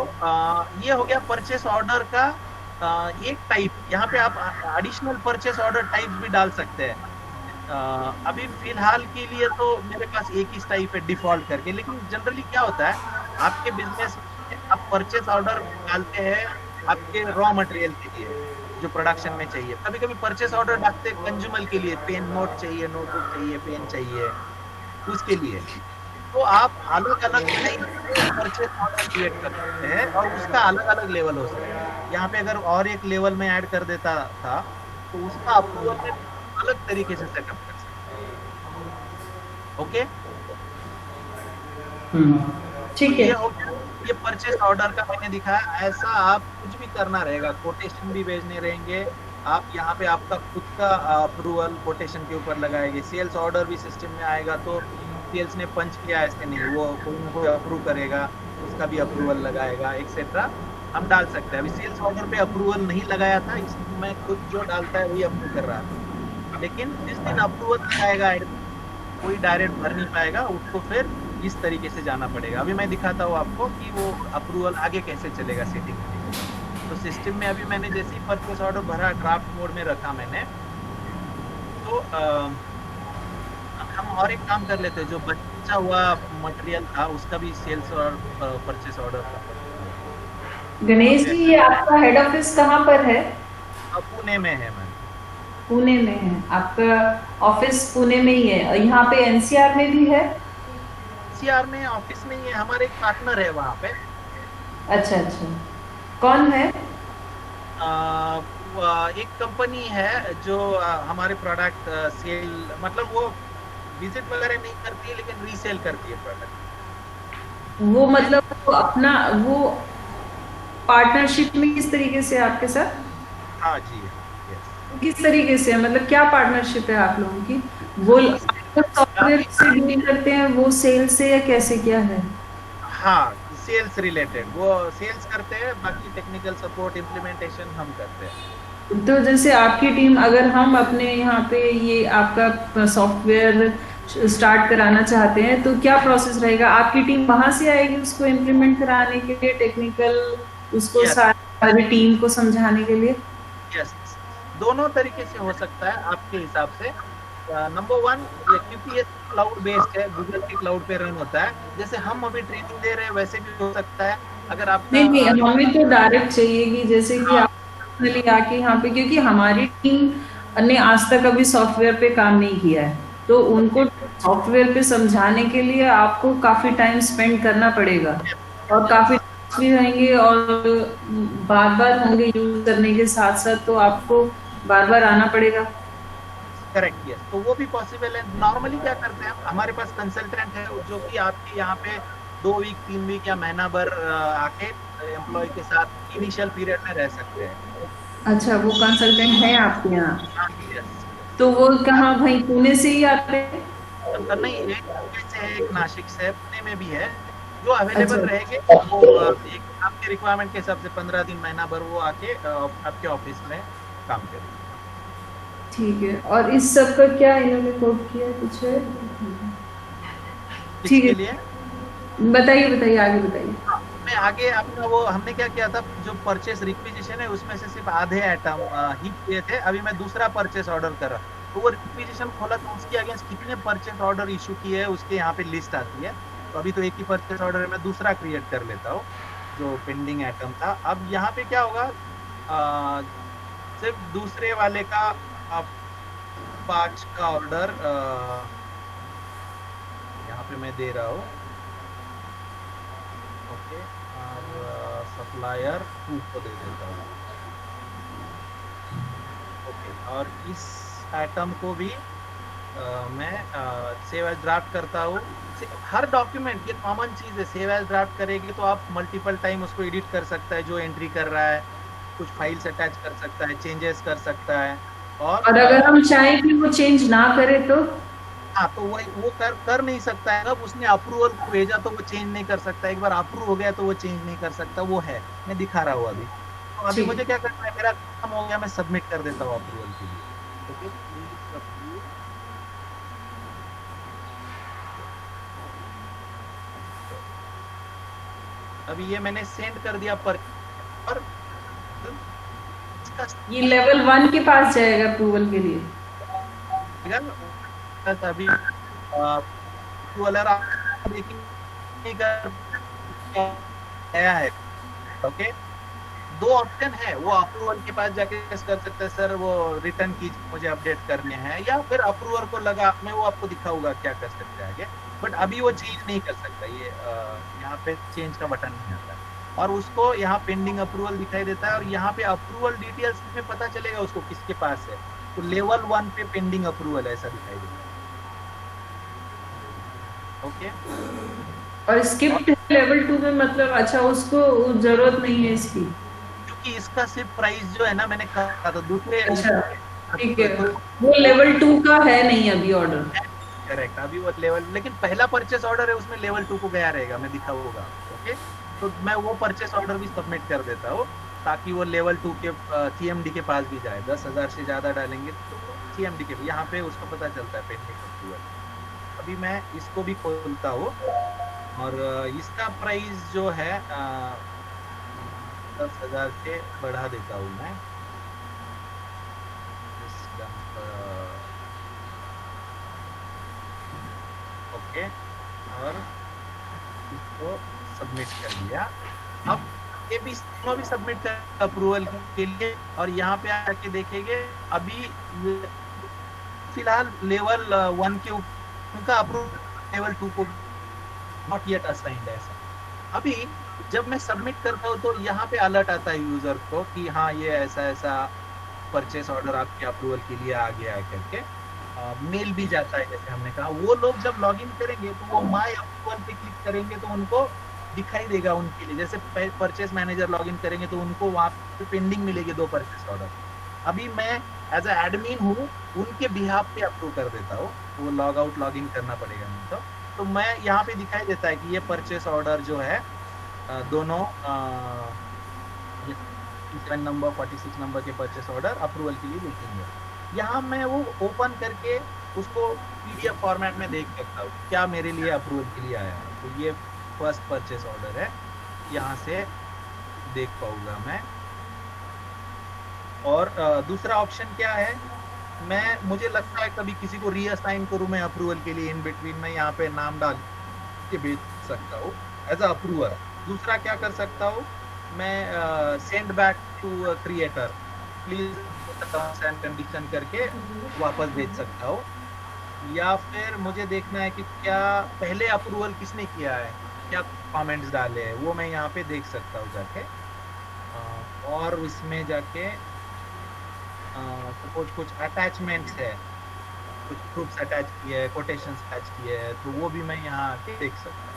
ये हो गया परचेस ऑर्डर का एक टाइप। यहाँ पे आप एडिशनल परचेस ऑर्डर टाइप भी डाल सकते हैं। अभी फिलहाल के लिए तो मेरे पास एक ही टाइप है डिफॉल्ट करके, लेकिन जनरली क्या होता है आपके बिजनेस में आप परचेस ऑर्डर डालते हैं आपके रॉ मटेरियल के लिए जो प्रोडक्शन में चाहिए। कभी कभी परचेस ऑर्डर डालते हैं कंज्यूमर के लिए, पेन नोट चाहिए, नोटबुक चाहिए, पेन चाहिए, उसके लिए। तो आप अलग अलग टाइप के परचेस ऑर्डर क्रिएट कर सकते हैं और उसका अलग अलग लेवल हो सकता है। यहाँ पे अगर और एक लेवल में ऐड कर देता था तो उसका अप्रूवल में अलग तरीके से सेटअप कर सकते हैं। ओके, ठीक ये है। हो गया। ये परचेस ऑर्डर का मैंने दिखाया। ऐसा आप कुछ भी करना रहेगा, कोटेशन भी भेजने रहेंगे आप। यहाँ पे आपका खुद का अप्रूवल कोटेशन के ऊपर लगाएंगे। सेल्स ऑर्डर भी सिस्टम में आएगा तो सेल्स ने पंच किया ऐसे नहीं, वो कोई ना कोई अप्रूव करेगा, उसका भी अप्रूवल लगाएगा एक्सेट्रा। हम डाल सकते हैं। अभी सेल्स ऑर्डर पे अप्रूवल नहीं लगाया था, इसलिए मैं खुद जो डालता है वही अप्रूव कर रहा था। लेकिन जिस दिन अप्रूवल आएगा कोई डायरेक्ट भर नहीं पाएगा, उसको फिर इस तरीके से जाना पड़ेगा। अभी मैं दिखाता हूँ आपको कि वो अप्रूवल आगे कैसे चलेगा सेटिंग में। तो सिस्टम में अभी मैंने जैसे ही परचेस ऑर्डर भरा, ड्राफ्ट मोड में रखा मैंने, तो हम और एक काम कर लेते हैं। जो बचा हुआ मटेरियल था उसका भी सेल्स और परचेस ऑर्डर था। गणेश जी, ये आपका हेड ऑफिस कहाँ पर है? अब पुणे में है मैम। पुणे में है आपका ऑफिस? पुणे में ही है और यहाँ पे एनसीआर में भी है? एनसीआर में ऑफिस नहीं है, हमारे एक पार्टनर है वहाँ पे। अच्छा अच्छा, कौन है? एक कंपनी है जो हमारे प्रोडक्ट सेल, मतलब वो विजिट वगैरह नहीं करती है लेकिन रीसेल करती है प्रोडक्ट। वो मतलब वो अपना वो पार्टनरशिप में किस तरीके से आपके साथ? हाँ जी, यस। किस तरीके से, मतलब क्या पार्टनरशिप है आप लोगों की? वो सॉफ्टवेयर से डील करते हैं, वो सेल्स से, या कैसे क्या है? हाँ, सेल्स रिलेटेड वो सेल्स करते हैं, बाकी टेक्निकल सपोर्ट इम्प्लीमेंटेशन हम करते हैं। तो जैसे आपकी टीम, अगर हम अपने यहाँ पे ये आपका सॉफ्टवेयर स्टार्ट कराना चाहते हैं तो क्या प्रोसेस रहेगा? आपकी टीम वहां से आएगी उसको इम्प्लीमेंट कराने के लिए, टेक्निकल उसको Yes. सारी टीम को समझाने के लिए? यस, दोनों तरीके से हो सकता है आपके हिसाब से। नंबर वन, क्योंकि ये क्लाउड बेस्ड है, गूगल के क्लाउड पे रन होता है, जैसे हम अभी ट्रेनिंग दे रहे हैं वैसे भी हो सकता है। अगर आपका नहीं नहीं, हमें तो डायरेक्ट चाहिए कि जैसे कि आप पर्सनली आके यहाँ पे, क्योंकि हमारी टीम ने आज तक अभी सॉफ्टवेयर पे काम नहीं किया है, तो उनको सॉफ्टवेयर पे समझाने के लिए आपको काफी टाइम स्पेंड करना पड़ेगा और काफी भी रहेंगे और बार बार होंगे यूज करने के साथ साथ, तो आपको बार बार आना पड़ेगा। करेक्ट, यस, तो वो भी पॉसिबल है। नॉर्मली क्या करते हैं, हमारे पास कंसल्टेंट है जो कि आपके यहाँ पे 2 वीक 3 वीक या महीना भर आके एम्प्लॉय के साथ इनिशियल पीरियड में रह सकते हैं। अच्छा, वो कंसल्टेंट है आपके यहाँ? हाँ, yes. तो वो कहाँ, भाई पुणे से ही आते हैं? नहीं, एक मुंबई से है, एक नासिक से है, पुणे में भी है। जो अवेलेबल अच्छा। रहेंगे वो एक आपके रिक्वायरमेंट के हिसाब से 15 दिन महीना भर वो आके आपके ऑफिस में काम करेंगे। ठीक है। और इस सब का क्या इन्होंने कोड किया, कुछ है? ठीक इसके है, लिए बताइए बताइए, आगे बताइए। मैं आगे अपना वो हमने क्या किया था, जो परचेस रिक्विजिशन है उसमें से सिर्फ आधे आइटम ही किए थे। अभी मैं दूसरा परचेस ऑर्डर कर रहा, तो वो रिक्विजिशन खोला तो उसके अगेंस्ट कितने परचेस ऑर्डर इशू किए है उसके यहाँ पे लिस्ट आती है। तो अभी तो एक ही परचेस ऑर्डर है, मैं दूसरा क्रिएट कर लेता हूँ जो पेंडिंग आइटम था। अब यहाँ पे क्या होगा, सिर्फ दूसरे वाले का आप 5 का ऑर्डर यहाँ पे मैं दे रहा हूँ। ओके, और सप्लायर 2 को दे देता हूँ। ओके, और इस आइटम को भी मैं सेव एज ड्राफ्ट करता हूँ। हर डॉक्यूमेंट, ये कॉमन चीज़ है, सेव एज ड्राफ्ट करेगी तो आप मल्टीपल टाइम उसको एडिट कर सकता है, जो एंट्री कर रहा है, कुछ फाइल्स अटैच कर सकता है, चेंजेस कर सकता है। और अगर हम चाहें कि वो चेंज ना करे तो? हाँ, तो वो कर नहीं सकता है। अब उसने अप्रूवल को भेजा तो वो चेंज नहीं कर सकता। एक बार अप्रूव हो गया तो वो चेंज नहीं कर सकता। वो है, मैं दिखा रहा हूँ अभी। तो अभी मुझे क्या करना है, मेरा खत्म हो गया, मैं सबमिट कर देता हूँ अप्रूवल के लिए। Okay, please approve. अभी ये मैंने सेंड कर दिया पर ये लेवल 1 के पास जाएगा अप्रूवल के लिए? पास अभी अप्रूवल नहीं कर गया है। ओके, दो ऑप्शन है, वो अप्रूवल के पास जाके कर सकते हैं, सर वो रिटर्न कीजिए मुझे अपडेट करने हैं, या फिर अप्रूवल को लगा, मैं वो आपको दिखाऊंगा क्या कर सकते हैं आगे। बट अभी वो चेंज नहीं कर सकता, ये यहाँ पे चेंज का बटन नहीं आता, और उसको यहाँ पेंडिंग अप्रूवल दिखाई देता है, और यहाँ पे अप्रूवल डिटेल्स में पता चलेगा उसको किसके पास है, तो लेवल 1 पे पेंडिंग अप्रूवल ऐसा दिखाई देता है। ओके, और स्किप्ड लेवल 2 में मतलब अच्छा उसको जरूरत नहीं है इसकी। क्योंकि इसका सिर्फ प्राइस जो है ना, मैंने कहा था दूसरे अच्छा ठीक है, तो वो लेवल 2 का है नहीं अभी ऑर्डर। करेक्ट, अभी वो लेवल, लेकिन पहला परचेस ऑर्डर है उसमें लेवल 2 को गया रहेगा, मैं दिखाऊंगा। ओके, तो मैं वो परचेस ऑर्डर भी सबमिट कर देता हूँ, ताकि वो लेवल 2 के सीएमडी के पास भी जाए। 10,000 से ज्यादा डालेंगे तो सीएमडी के, यहाँ पे उसको पता चलता है पेंडिंग अप्रूवल। अभी मैं इसको भी खोलता हूँ, और इसका प्राइस जो है 10,000 से बढ़ा देता हूँ मैं। ओके, और इसको सबमिट कर दिया। अब ये भी दोनों भी सबमिट कर अप्रूवल के लिए, और यहाँ पे आके देखेंगे अभी फिलहाल लेवल 1 के उनका अप्रूवल, लेवल 2 को नॉट येट असाइंड है। ऐसा अभी जब मैं सबमिट करता हूँ तो यहाँ पे अलर्ट आता है यूजर को कि हाँ ये ऐसा ऐसा परचेस ऑर्डर आपके अप्रूवल के लिए आ गया है करके। मेल भी जाता है, जैसे हमने कहा। वो लोग जब लॉगिन करेंगे तो वो माय अप्रूवल पे क्लिक करेंगे तो उनको दिखाई देगा उनके लिए। जैसे परचेस मैनेजर लॉगिन करेंगे तो उनको वहाँ पे पेंडिंग मिलेगी 2 परचेस ऑर्डर। अभी मैं एज ए एडमिन हूँ, उनके बिहाफ पे अप्रूव कर देता हूँ, वो लॉग आउट लॉग इन करना पड़ेगा नहीं तो मैं यहाँ पे दिखाई देता है कि ये परचेस ऑर्डर जो है दोनों 7 नंबर 46 नंबर के परचेस ऑर्डर अप्रूवल के लिए देखेंगे। यहाँ मैं वो ओपन करके उसको पीडीएफ फॉर्मेट में देख सकता हूँ क्या मेरे लिए अप्रूवल के लिए आया है। तो ये फर्स्ट परचेस ऑर्डर है, यहाँ से देख पाऊंगा मैं। और दूसरा ऑप्शन क्या है, मुझे लगता है कभी किसी को रीअसाइन करूँ मैं अप्रूवल के लिए, इन बिटवीन में यहाँ पे नाम डाल के भेज सकता हूँ एज अ अप्रूवर। दूसरा क्या कर सकता हूँ मैं, send back to creator please terms and condition करके वापस भेज सकता हूँ। या फिर मुझे देखना है कि क्या पहले अप्रूवल किसने किया है, क्या कमेंट्स डाले हैं, वो मैं यहाँ पे देख सकता हूँ जाके। और उसमें जाके सपोज कुछ अटैचमेंट्स है, कुछ प्रूफ्स अटैच किए हैं, कोटेशंस अटैच किए हैं, तो वो भी मैं यहाँ आके देख सकता हूँ।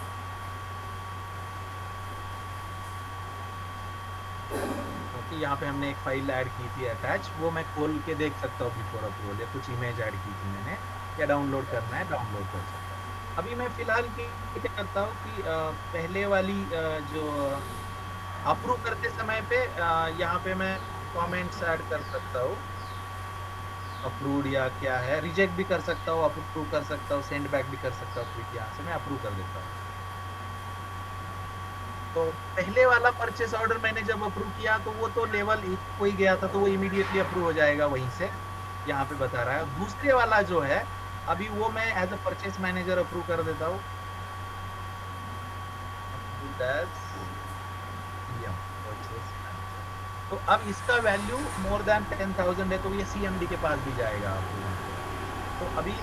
क्योंकि यहाँ पे हमने एक फाइल ऐड की थी अटैच, वो मैं खोल के देख सकता हूँ बिफोर अप्रूवल, या कुछ इमेज ऐड की थी मैंने, या डाउनलोड करना है डाउनलोड कर सकता हूँ। अभी मैं फिलहाल क्या करता हूँ कि पहले वाली जो अप्रूव करते समय पे यहाँ पे मैं कमेंट्स ऐड कर सकता हूँ, अप्रूव या क्या है, रिजेक्ट भी कर सकता हूँ, अप्रूव कर सकता हूँ, सेंड बैक भी कर सकता हूँ। क्विक यहाँ से मैं अप्रूव कर देता हूँ। तो पहले वाला परचेस ऑर्डर मैंने जब अप्रूव किया तो वो तो लेवल 1 को ही गया था, तो वो इमीडिएटली अप्रूव हो जाएगा वहीं से, यहाँ पे बता रहा है। दूसरे वाला जो है अभी वो मैं as a purchase manager approve कर देता हूँ। तो अब इसका वैल्यू मोर देन 10,000 है, तो ये सीएमडी के पास भी जाएगा आपको। तो अभी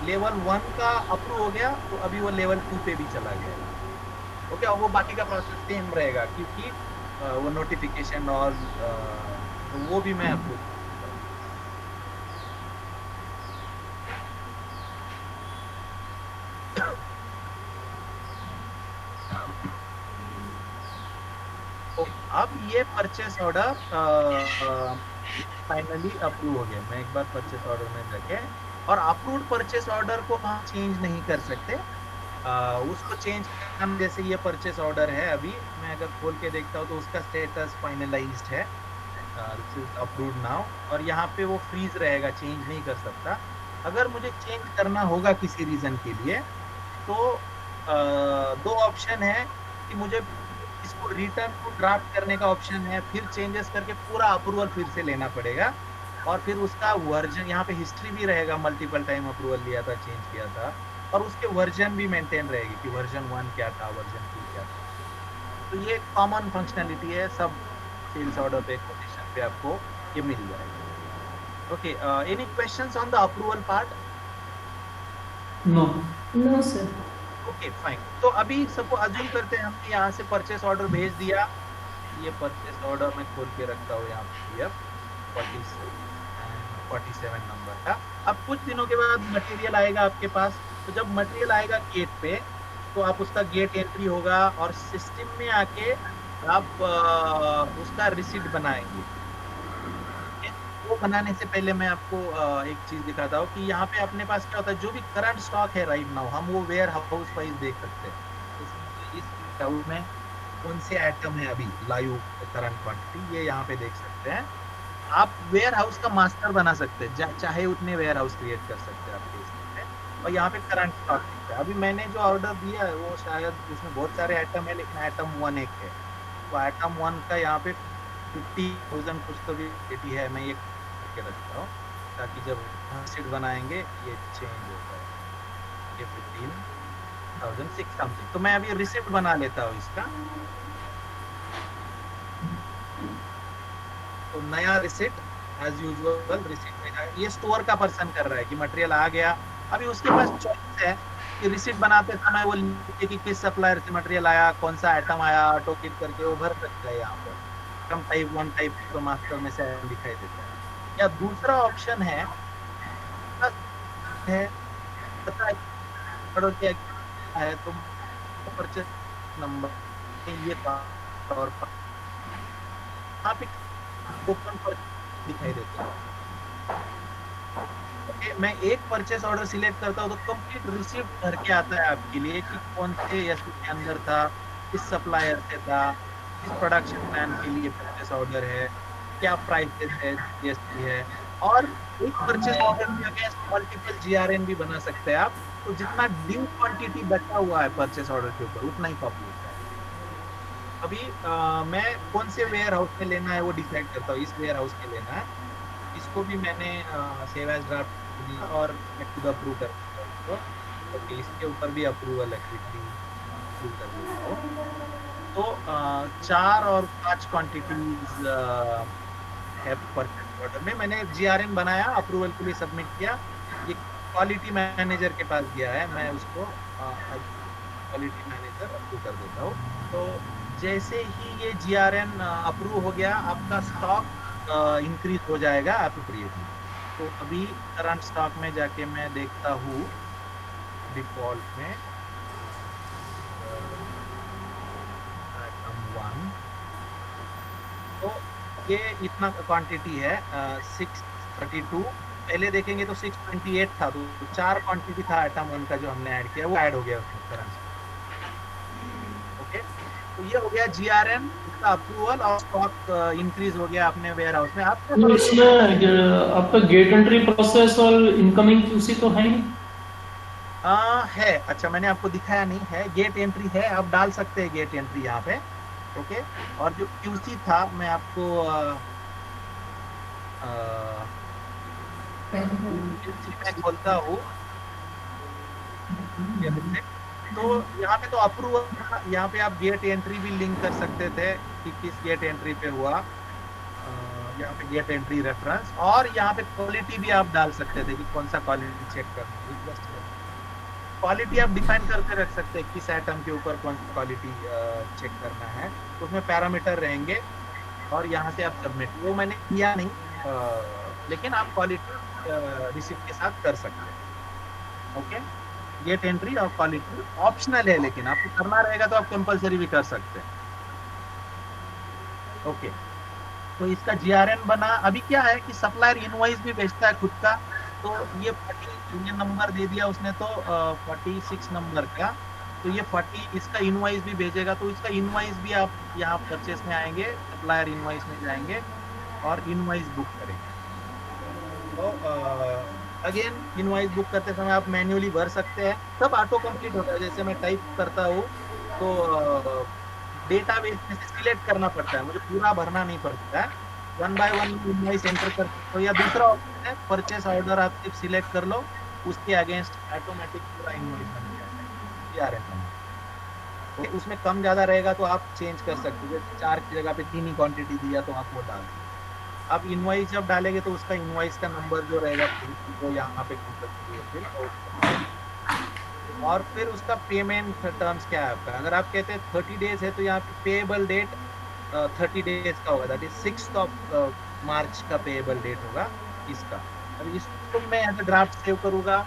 लेवल 1 का अप्रूव हो गया, तो अभी वो लेवल 2 पे भी चला गया। ओके, और वो बाकी का प्रोसेस सेम रहेगा, क्योंकि वो नोटिफिकेशन और तो वो भी मैं अप्रूव। तो अब ये परचेस ऑर्डर फाइनली अप्रूव हो गया। मैं एक बार परचेस ऑर्डर में जाके, और अप्रूव्ड परचेस ऑर्डर को हम चेंज नहीं कर सकते, उसको चेंज करना, जैसे ये परचेस ऑर्डर है, अभी मैं अगर खोल के देखता हूँ तो उसका स्टेटस फाइनलाइज्ड है, दिस इज अप्रूव्ड नाउ, और यहाँ पे वो फ्रीज रहेगा, चेंज नहीं कर सकता। अगर मुझे चेंज करना होगा किसी रीजन के लिए तो 2 ऑप्शन है कि मुझे इसको रिटर्न टू ड्राफ्ट करने का ऑप्शन है, फिर चेंजेस करके पूरा अप्रूवल फिर से लेना पड़ेगा, और फिर उसका वर्जन यहाँ पे हिस्ट्री भी रहेगा, मल्टीपल टाइम अप्रूवल लिया था, चेंज किया था, और उसके वर्जन भी मेंटेन रहेगी कि वर्जन 1 क्या था, वर्जन 2 क्या था। तो ये कॉमन फंक्शनैलिटी है, सब सेल्स ऑर्डर पे, कोटेशन पे आपको ये मिल जाएगा। Okay, any questions on the approval part? No. No sir. Okay fine. तो अभी सबको अज्यूम करते हैं हमने यहाँ से परचेस ऑर्डर भेज दिया। ये परचेस ऑर्डर मैं खोल के रखता हूँ यहाँ पे 47 नंबर का। अब कुछ दिनों के बाद मटेरियल आएगा आपके पास। तो जब मटेरियल आएगा गेट पे, तो आप उसका गेट एंट्री होगा और सिस्टम में आके आप उसका रिसीट बनाएंगे। वो बनाने से पहले मैं आपको एक चीज दिखाता हूँ कि यहाँ पे अपने पास क्या होता है, जो भी करंट स्टॉक है राइट नाउ, हम वो वेयर हाउस वाइज देख सकते हैं। इस हाउस में कौन से आइटम है अभी लाइव करंट क्वांटिटी, ये यहाँ पे देख सकते हैं। आप वेयर हाउस का मास्टर बना सकते हैं, चाहे उतने वेयर हाउस क्रिएट कर सकते हैं आपके इसमें। और यहाँ पे करंट स्टॉक है। अभी मैंने जो ऑर्डर दिया है वो शायद उसमें बहुत सारे आइटम है, लेकिन आइटम 1 एक है। तो आइटम 1 का यहाँ पे 50,000 कुछ तो भी रेटी है, मैं ये के रखता हूँ ताकि जब सीट बनाएंगे ये चेंज होता है। ये 15,006 समथिंग। तो मैं अभी रिसिप्ट बना लेता हूँ इसका। तो नया रिसिप्ट एज यूजुअल रिसिप्ट ये स्टोर का पर्सन कर रहा है कि मटेरियल आ गया। अभी उसके पास चॉइस है कि रिसिप्ट बनाते समय वो लिखे कि किस सप्लायर से मटेरियल आया, कौन सा आइटम आया, ऑटो किट करके वो भर सकता है। यहाँ पर कम टाइप 1 टाइप तो मास्टर में से दिखाई देता है। या दूसरा ऑप्शन है पता क्या है, तो परचेस नंबर ये और आप ओपन पर दिखाई देता है। ओके, मैं एक परचेस ऑर्डर सिलेक्ट करता हूँ तो कंप्लीट रिसिप्ट भर के आता है आपके लिए कि कौन से एसपी के अंदर था, किस सप्लायर से था, किस प्रोडक्शन प्लान के लिए परचेस ऑर्डर है, क्या प्राइसेस है, जीएसटी है। और एक परचेस ऑर्डर में अगेंस्ट मल्टीपल जीआरएन भी बना सकते हैं आप। तो जितना ड्यू क्वांटिटी बचा हुआ है परचेस ऑर्डर के ऊपर उतना ही कॉपी होता है। अभी मैं कौन से वेयर हाउस में लेना है वो डिसाइड करता हूँ। इस वेयर हाउस में लेना है, इसको भी मैंने सेव एज ड्राफ्ट दिया और मैं खुद अप्रूव कर देता हूँ। ओके, इसके ऊपर भी अप्रूवल है, क्विकली अप्रूव कर देता हूँ। तो 4 और 5 क्वांटिटीज है परचेस ऑर्डर में। मैंने जीआरएन बनाया, अप्रूवल के लिए सबमिट किया, ये क्वालिटी मैनेजर के पास गया है, मैं उसको क्वालिटी मैनेजर अप्रूव कर देता हूँ। तो जैसे ही ये जीआरएन अप्रूव हो गया, आपका स्टॉक इंक्रीज हो जाएगा अप्रोप्रिएटली। तो अभी करंट स्टॉक में जाके मैं देखता हूँ डिफॉल्ट में आइटम 1, तो ये इतना क्वांटिटी है 632। पहले देखेंगे तो 628 था, तो 4 क्वांटिटी था आइटम 1 का जो हमने ऐड किया, वो ऐड हो गया उसमें करंट। ओके, तो ये हो गया जीआरएन, इसका अप्रूवल और स्टॉक इंक्रीज हो गया अपने वेयर हाउस में। आपको इसमें आपका गेट एंट्री प्रोसेस और इनकमिंग क्यूसी तो है ही है। अच्छा, मैंने आपको दिखाया नहीं है, गेट एंट्री है, आप डाल सकते हैं गेट एंट्री यहाँ पे। ओके, और जो क्यूसी था मैं आपको मैं बोलता हूँ। तो यहाँ पे तो अप्रूवल था, यहाँ पे आप गेट एंट्री भी लिंक कर सकते थे कि किस गेट एंट्री पे हुआ। यहाँ पे गेट एंट्री रेफरेंस, और यहाँ पे क्वालिटी भी आप डाल सकते थे कि कौन सा क्वालिटी चेक करना है। क्वालिटी आप डिफाइन करके रख सकते हैं किस आइटम के ऊपर कौन सी क्वालिटी चेक करना है, तो उसमें पैरामीटर रहेंगे और यहाँ से आप सबमिट। वो मैंने किया नहीं, लेकिन आप क्वालिटी रिसिप्ट के साथ कर सकते हैं। ओके, गेट एंट्री और क्वालिटी ऑप्शनल है, लेकिन आपको करना रहेगा तो आप कंपलसरी भी कर सकते हैं। ओके, तो इसका जीआरएन बना। अभी क्या है कि सप्लायर इनवॉइस भी बेचता है खुद का, तो ये 40 नंबर दे दिया उसने, तो 46 नंबर का, तो ये 40 इसका इनवॉइस भी भेजेगा। तो इसका इनवॉइस भी आप यहाँ परचेस में आएंगे, सप्लायर इनवॉइस में जाएंगे और इनवॉइस बुक करेंगे। तो अगेन इनवॉइस बुक करते समय आप मैन्युअली भर सकते हैं, सब ऑटो कंप्लीट होता है। जैसे मैं टाइप करता हूँ तो डेटाबेस में से सिलेक्ट करना पड़ता है, मुझे पूरा भरना नहीं पड़ता है। One by one invoice enter कर सकते हो, या दूसरा ऑप्शन है परचेस ऑर्डर आप सिर्फ सिलेक्ट कर लो, उसके अगेंस्ट ऑटोमेटिक पूरा इनवॉइस बन जाएगा CRM में। तो उसमें कम ज़्यादा रहेगा तो आप चेंज कर सकते हो, जैसे 4 की जगह पे 3 ही क्वांटिटी दिया तो आप वो डाल दो। अब इनवॉइस जब डालेंगे तो उसका इनवॉइस का नंबर जो रहेगा वो यहाँ पे और फिर उसका पेमेंट टर्म्स क्या है आपका। अगर आप कहते हैं 30 डेज है तो यहाँ पे पेएबल डेट 30 डेज का होगा, दैट इज 6th ऑफ मार्च का पेएबल डेट होगा इसका। अब इसको मैं एज ड्राफ्ट सेव करूँगा,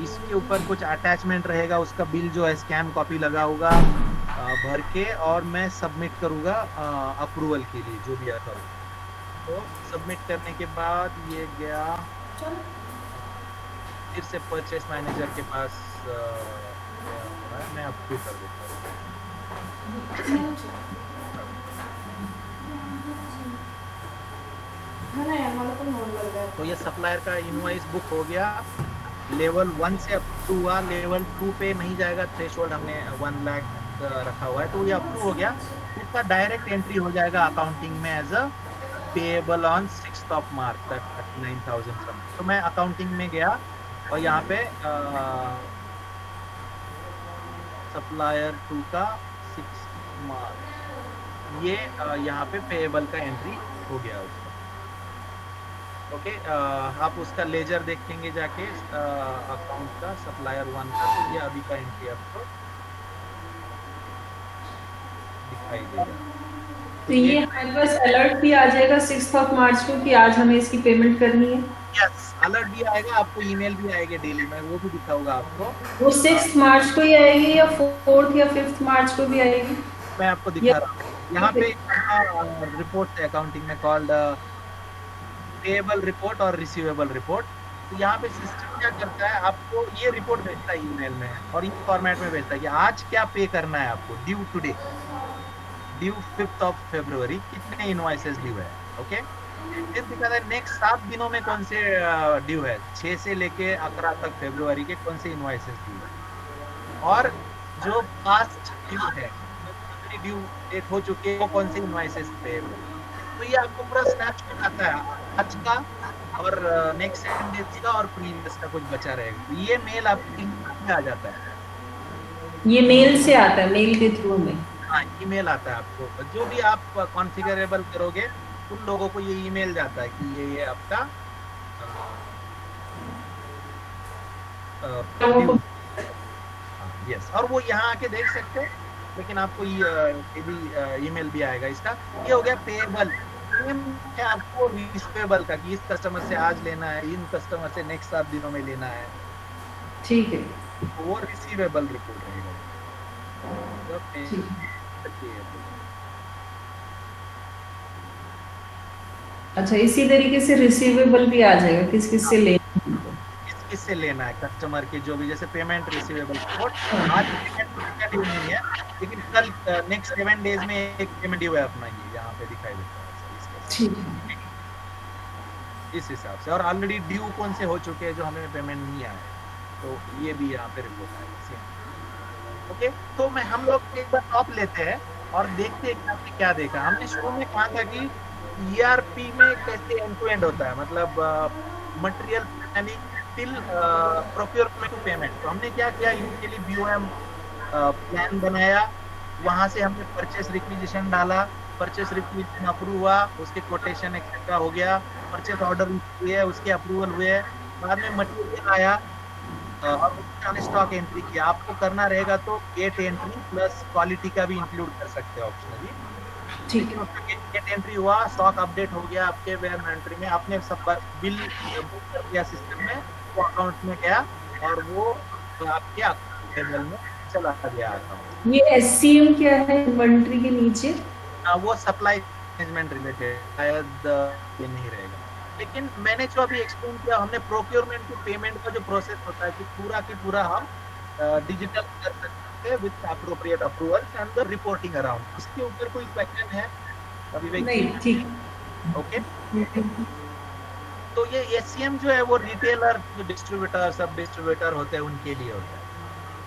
इसके ऊपर कुछ अटैचमेंट रहेगा, उसका बिल जो है स्कैन कॉपी लगा होगा भर के, और मैं सबमिट करूँगा अप्रूवल के लिए जो भी आता होगा। तो सबमिट करने के बाद ये गया फिर से परचेस मैनेजर के पास गया हुआ है, मैं अप्रूव कर देता हूँ। तो ये सप्लायर का इनवॉइस बुक हो गया, लेवल 1 से अप्रूव हुआ, लेवल 2 पे नहीं जाएगा, थ्रेशोल्ड हमने 1 लाख रखा हुआ है, तो ये अप्रूव हो गया। इसका डायरेक्ट एंट्री हो जाएगा अकाउंटिंग में as a payable on 6th of March, that 39,000 something. तो मैं अकाउंटिंग में गया और यहाँ पे सप्लायर 2 का 6 मार्च ये यहाँ पे पेएबल का एंट्री हो गया उसका। ओके, आप उसका लेजर देखेंगे जाके अकाउंट का सप्लायर 1 का, तो ये अभी का एंट्री आपको दिखाई देगा। तो ये हमारे पास अलर्ट भी आ जाएगा 6th ऑफ मार्च को कि आज हमें इसकी पेमेंट करनी है। यस, अलर्ट भी आएगा, आपको ईमेल भी आएगी डेली में, वो भी दिखाऊंगा आपको। वो 6th मार्च को ही आएगी या 4th या 5th मार्च को भी आएगी? मैं आपको दिखा रहा हूँ यहाँ पे रिपोर्ट है अकाउंटिंग में कॉल्ड पेएबल रिपोर्ट और रिसीवेबल रिपोर्ट। तो यहाँ पे सिस्टम क्या करता है, आपको ये रिपोर्ट भेजता है ईमेल में और ये फॉर्मेट में भेजता है कि आज क्या पे करना है आपको, due today, due 5th of February, कितने इनवॉइसेस ड्यू है। ओके, फिर दिखाता है नेक्स्ट 7 दिनों में कौन से ड्यू है, 6 से लेके 11 तक फरवरी के कौन से इनवॉइसेस ड्यू है, और जो पास्ट ड्यू है, ड्यू डेट हो चुकी है, वो कौन से इनवॉइसेस पे। तो ये आपको पूरा स्नैपशॉट आता है आज का और नेक्स्ट 7 डेज का और प्रीवियस का कुछ बचा रहेगा। तो ये मेल आपके में आ जाता है, ये मेल से आता है, मेल के थ्रू में। हाँ, ईमेल आता है आपको, जो भी आप कॉन्फ़िगरेबल करोगे उन लोगों को ये ईमेल जाता है कि ये आपका यस, और वो यहाँ आके देख सकते हो, लेकिन आपको ये भी ईमेल भी आएगा इसका। ये हो गया पेएबल, है आपको रिसीवेबल का कि इस कस्टमर से आज लेना है, इन कस्टमर से नेक्स्ट 7 दिनों में लेना है, ठीक है, तो वो रिसीवेबल रिपोर्ट रहेगा। अच्छा, इसी तरीके से रिसीवेबल भी आ जाएगा, किस किस से लेना किससे लेना है कस्टमर के, जो भी जैसे पेमेंट रिसीवेबल रिपोर्ट, आज पेमेंट ड्यू नहीं है लेकिन कल नेक्स्ट 7 डेज में एक पेमेंट ड्यू है अपना, ये यहाँ पे दिखाई देता है ठीक है। इस हिसाब से, और ऑलरेडी ड्यू कौन से हो चुके हैं जो हमें पेमेंट नहीं आया, तो ये भी यहाँ पे रिपोर्ट आएगा। ओके, तो मैं हम लोग एक बार टॉप लेते हैं और देखते हैं कि आपने क्या देखा। हमने शुरू में कहा था कि ERP में कैसे एंड टू एंड होता है, मतलब material planning till procurement to payment. तो हमने क्या किया, इनिशियली BOM प्लान बनाया, वहाँ से हमने परचेस रिक्विजिशन डाला, परचेस रिक्विजिशन अप्रूव हुआ, उसके कोटेशन एक्सेट्रा हो गया, परचेस ऑर्डर हुए, उसके अप्रूवल हुए, बाद में मटेरियल आया और उसका स्टॉक एंट्री किया। आपको करना रहेगा तो गेट एंट्री प्लस क्वालिटी का भी इंक्लूड कर सकते हैं ऑप्शनली, ठीक है। उसका गेट एंट्री हुआ, स्टॉक अपडेट हो गया आपके वेयर एंट्री में, आपने सब बिल बुक कर दिया सिस्टम में, वो अकाउंट में गया और वो आपके टेबल में चला गया अकाउंट। ये SCM क्या है इन्वेंटरी के नीचे? वो सप्लाई मैनेजमेंट रिलेटेड शायद ये नहीं रहेगा, लेकिन मैंने जो अभी एक्सप्लेन किया, हमने प्रोक्योरमेंट टू पेमेंट का जो प्रोसेस होता है कि पूरा की पूरा हम डिजिटल कर सकते हैं with appropriate approvals and the reporting around. इसके ऊपर कोई क्वेश्चन है अभी? नहीं, ठीक। ओके, तो ये SCM जो है वो रिटेलर, जो डिस्ट्रीब्यूटर, सब डिस्ट्रीब्यूटर होते हैं उनके लिए होता है,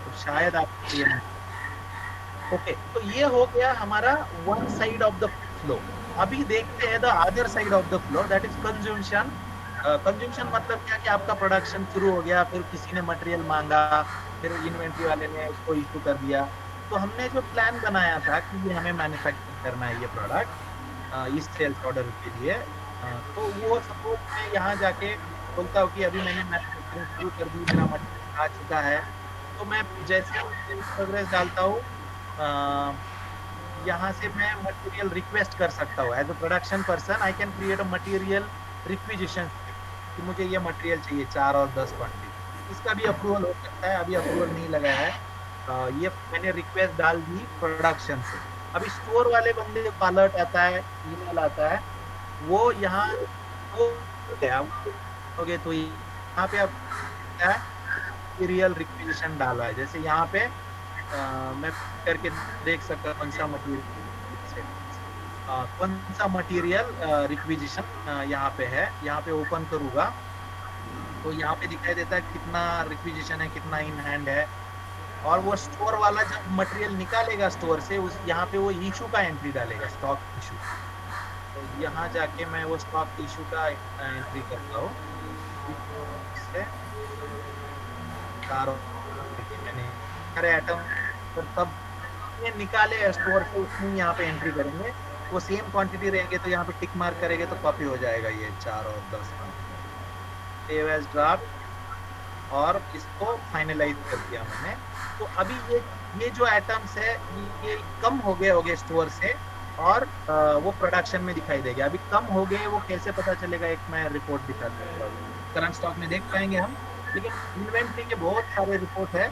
तो शायद आपको ये ओके। तो ये हो गया हमारा one side of the flow. अभी देखते हैं the other side of the flow, that is consumption. Consumption मतलब क्या कि आपका प्रोडक्शन शुरू हो गया, फिर किसी ने मटेरियल मांगा, फिर इन्वेंट्री वाले ने उसको इशू कर दिया। तो हमने जो प्लान बनाया था कि ये हमें मैन्युफैक्चर करना है ये प्रोडक्ट इस सेल्स ऑर्डर के लिए, तो वो सपोज मैं यहाँ जाके बोलता हूँ कि अभी मैंने मैन्युफैक्चरिंग शुरू कर दी, मेरा मटेरियल आ चुका है, तो मैं जैसे प्रोग्रेस डालता हूँ यहाँ से मैं मटेरियल रिक्वेस्ट कर सकता हूँ। As a production person I can create a material requisition कि मुझे ये मटेरियल चाहिए 4 और 10 क्वांटिटी। इसका भी अप्रूवल हो सकता है, अभी अप्रूवल नहीं लगा है। ये मैंने रिक्वेस्ट डाल दी प्रोडक्शन से। अभी स्टोर वाले बंदे को अलर्ट आता है, ईमेल आता है, वो यहाँ हो गए, तो यहाँ पे अब क्या है मटेरियल रिक्विजिशन डाला है। जैसे यहाँ पे मैं करके देख सकता कौन सा मटेरियल रिक्विजिशन यहाँ पे है। यहाँ पे ओपन करूँगा तो यहाँ पे दिखाई देता है कितना रिक्विजिशन है, कितना इन हैंड है। और वो स्टोर वाला जब मटेरियल निकालेगा स्टोर से, उस यहाँ पे वो इशू का एंट्री डालेगा, स्टॉक इशू। तो यहाँ जाके मैं वो स्टॉक इशू का एंट्री करता हूँ। मैंने सारे आइटम तो तब ये निकाले स्टोर से, उसमें यहाँ पे एंट्री करेंगे, वो सेम क्वांटिटी रहेंगे तो यहाँ पे टिक मार्क करेंगे तो कॉपी हो जाएगा ये 4 और 10 सेव एज ड्राफ्ट, और इसको फाइनलाइज कर दिया मैंने। तो अभी ये जो आइटम्स है ये कम हो गए स्टोर से, और वो प्रोडक्शन में दिखाई देगा। अभी कम हो गए, वो कैसे पता चलेगा, एक मैं रिपोर्ट दिखाता हूँ, करंट स्टॉक में देख पाएंगे हम। लेकिन इन्वेंट्री के बहुत सारे रिपोर्ट है,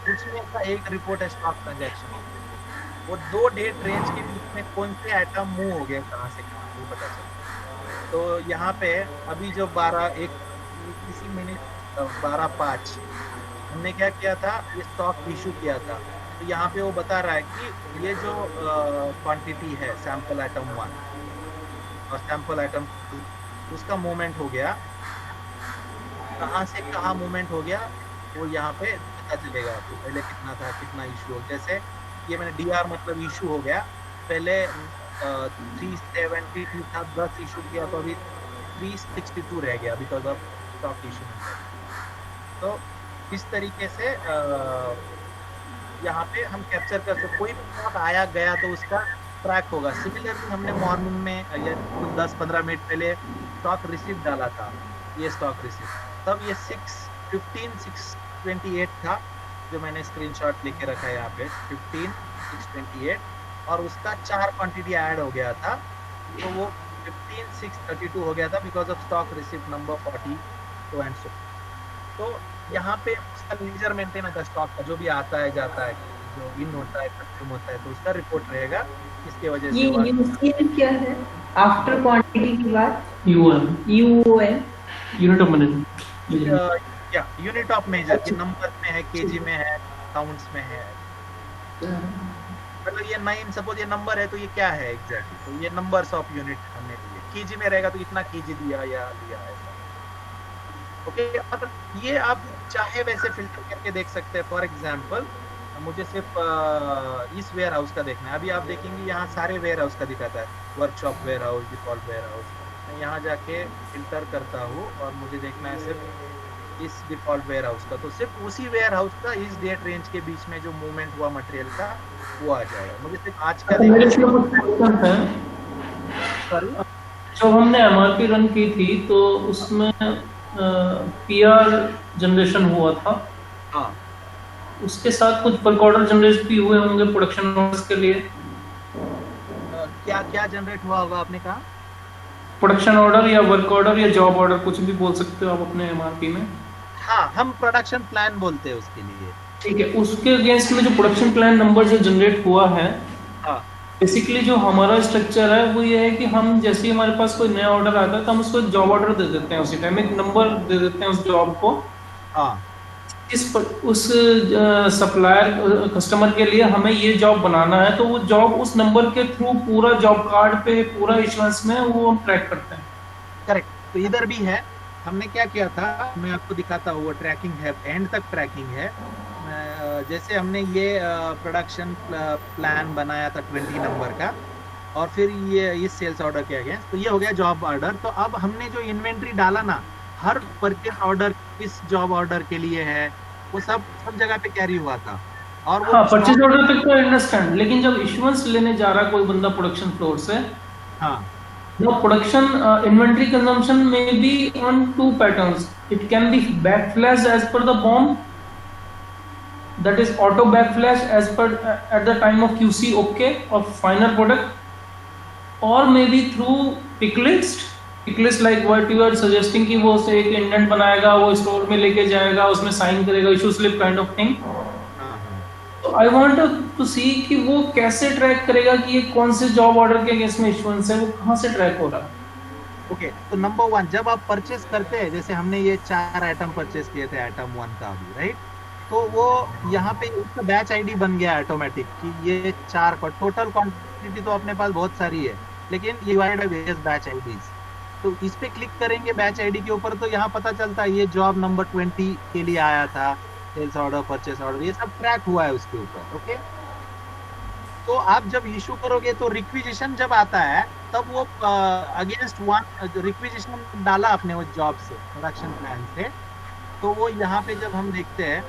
उसमें का एक रिपोर्ट है स्टॉक ट्रांजैक्शन। वो 2 डेट रेंज के बीच में कौन से आइटम मूव हो गए, कहाँ से कहाँ, वो पता चलता। तो यहाँ पे अभी जो 12/5 हमने क्या किया था, ये स्टॉक इशू किया था। तो यहाँ पे वो बता रहा है कि ये जो क्वांटिटी है सैंपल आइटम 1 और सैंपल आइटम 2, उसका मूवमेंट हो गया, कहाँ से कहाँ मूवमेंट हो गया वो यहाँ पे पता चलेगा आपको। पहले कितना था, कितना इशू हो। जैसे ये मैंने DR मतलब इशू हो गया, पहले 372 था, 10 इशू किया तो अभी 362 रह गया बिकॉज ऑफ स्टॉक इशू। तो इस तरीके से यहाँ पे हम कैप्चर कर सकते, कोई भी स्टॉक आया गया तो उसका ट्रैक होगा। सिमिलरली हमने मॉर्निंग में या 10-15 मिनट पहले स्टॉक रिसीव डाला था, ये स्टॉक रिसीव, तब ये 6:28 था जो मैंने स्क्रीनशॉट लेके रखा है यहाँ पे, 15:28, और उसका 4 क्वांटिटी ऐड हो गया था, तो वो 15:32 हो गया था because of stock receive number 40 तो एंड सो। तो यहाँ पे उसका लीजर मेंटेन होता है स्टॉक का, जो भी आता है जाता है, जो इन होता है कंज्यूम होता है, तो उसका रिपोर्ट रहेगा। इसके वजह से ये यूसीएल क्या है आफ्टर क्वांटिटी के बाद? यूएम, यूओएम, यूनिट ऑफ मैनेजमेंट, या यूनिट ऑफ मेजर, कि नंबर में है, केजी में है, काउंट्स में है। मतलब ये 9 सपोज ये नंबर है तो ये क्या है एग्जैक्टली, तो ये नंबर्स ऑफ यूनिट हमने लिए। केजी में रहेगा तो इतना केजी दिया या लिया ऐसा। ओके, मतलब ये आप चाहे वैसे फिल्टर करके देख सकते हैं। फॉर एग्जांपल मुझे सिर्फ इस वेयर हाउस का देखना है। अभी आप देखेंगे यहाँ सारे वेयर हाउस का दिखाता है, workshop warehouse, default warehouse. मैं यहाँ जाके फिल्टर करता हूँ और मुझे देखना है सिर्फ इस डिफॉल्ट वेयर हाउस का, तो सिर्फ उसी वेयर हाउस का इस डेट रेंज के बीच में जो मूवमेंट हुआ मटेरियल का वो आ जाएगा। मुझे सिर्फ आज का देखना है। सॉरी, जो हमने MRP रन की थी तो उसमें PR जनरेशन हुआ था, हाँ, उसके साथ कुछ वर्क ऑर्डर जनरेट भी हुए होंगे प्रोडक्शन ऑर्डर्स के लिए। क्या क्या जनरेट हुआ होगा आपने कहा? प्रोडक्शन ऑर्डर या वर्क ऑर्डर या जॉब ऑर्डर, कुछ भी बोल सकते हो आप अपने MRP में। हाँ, हम प्रोडक्शन प्लान बोलते हैं उसके लिए। ठीक है, उसके अगेंस्ट में जो प्रोडक्शन प्लान नंबर जो जनरेट हुआ है, हाँ, बेसिकली जो हमारा स्ट्रक्चर है वो ये है कि हम जैसे ही हमारे पास कोई नया ऑर्डर आता है तो हम उसको एक जॉब ऑर्डर दे देते हैं, उसी टाइम एक नंबर दे देते हैं उस जॉब को। हाँ, उस सप्लायर कस्टमर के लिए हमें ये जॉब बनाना है, तो वो जॉब उस नंबर के थ्रू पूरा जॉब कार्ड पे पूरा इश्योरेंस में वो हम ट्रैक करते हैं। करेक्ट। तो इधर भी है, हमने क्या किया था, मैं आपको दिखाता हूँ। वो ट्रैकिंग है, एंड तक ट्रैकिंग है। जैसे हमने ये प्रोडक्शन प्लान बनाया था 20 नंबर का, और फिर ये इस सेल्स ऑर्डर के अगेंस्ट, तो ये हो गया जॉब ऑर्डर। तो अब हमने जो इन्वेंट्री डाला ना, हर परचेज ऑर्डर इस जॉब ऑर्डर के लिए है, वो सब जगह पे कैरी हुआ था। और वो हाँ, परचेज ऑर्डर तक तो अंडरस्टैंड, लेकिन जब इश्यूएंस लेने जा रहा है कोई बंदा प्रोडक्शन फ्लोर से, हाँ the production inventory consumption may be on two patterns. It can be backflash as per the BOM, that is auto backflash as per at the time of QC okay of final product, or maybe through pick list like what you are suggesting कि वो से एक indent बनाएगा, वो store में लेके जाएगा, उसमें साइन करेगा, issue slip kind of thing. तो आई वांट टू सी कि वो कैसे ट्रैक करेगा कि ये कौन से जॉब ऑर्डर के अगेंस्ट में इश्यूएंस है, वो कहाँ से ट्रैक हो रहा है। ओके, तो नंबर 1, जब आप परचेस करते हैं, जैसे हमने ये 4 आइटम परचेस किए थे आइटम 1 का अभी, राइट, तो वो यहाँ पे उसका बैच आईडी बन गया ऑटोमेटिक कि ये 4 का टोटल क्वांटिटी तो अपने पास बहुत सारी है, लेकिन ये divide by various batch IDs. तो इस पे क्लिक करेंगे बैच आईडी के ऊपर, तो यहाँ पता चलता है ये जॉब नंबर 20 के लिए आया था, सेल्स ऑर्डर, परचेस ऑर्डर, ये सब ट्रैक हुआ है उसके ऊपर। ओके, तो आप जब इशू करोगे तो रिक्विजिशन जब आता है, तब वो अगेंस्ट वन रिक्विजिशन डाला आपने वो जॉब से, प्रोडक्शन प्लान से, तो वो यहाँ पे जब हम देखते हैं,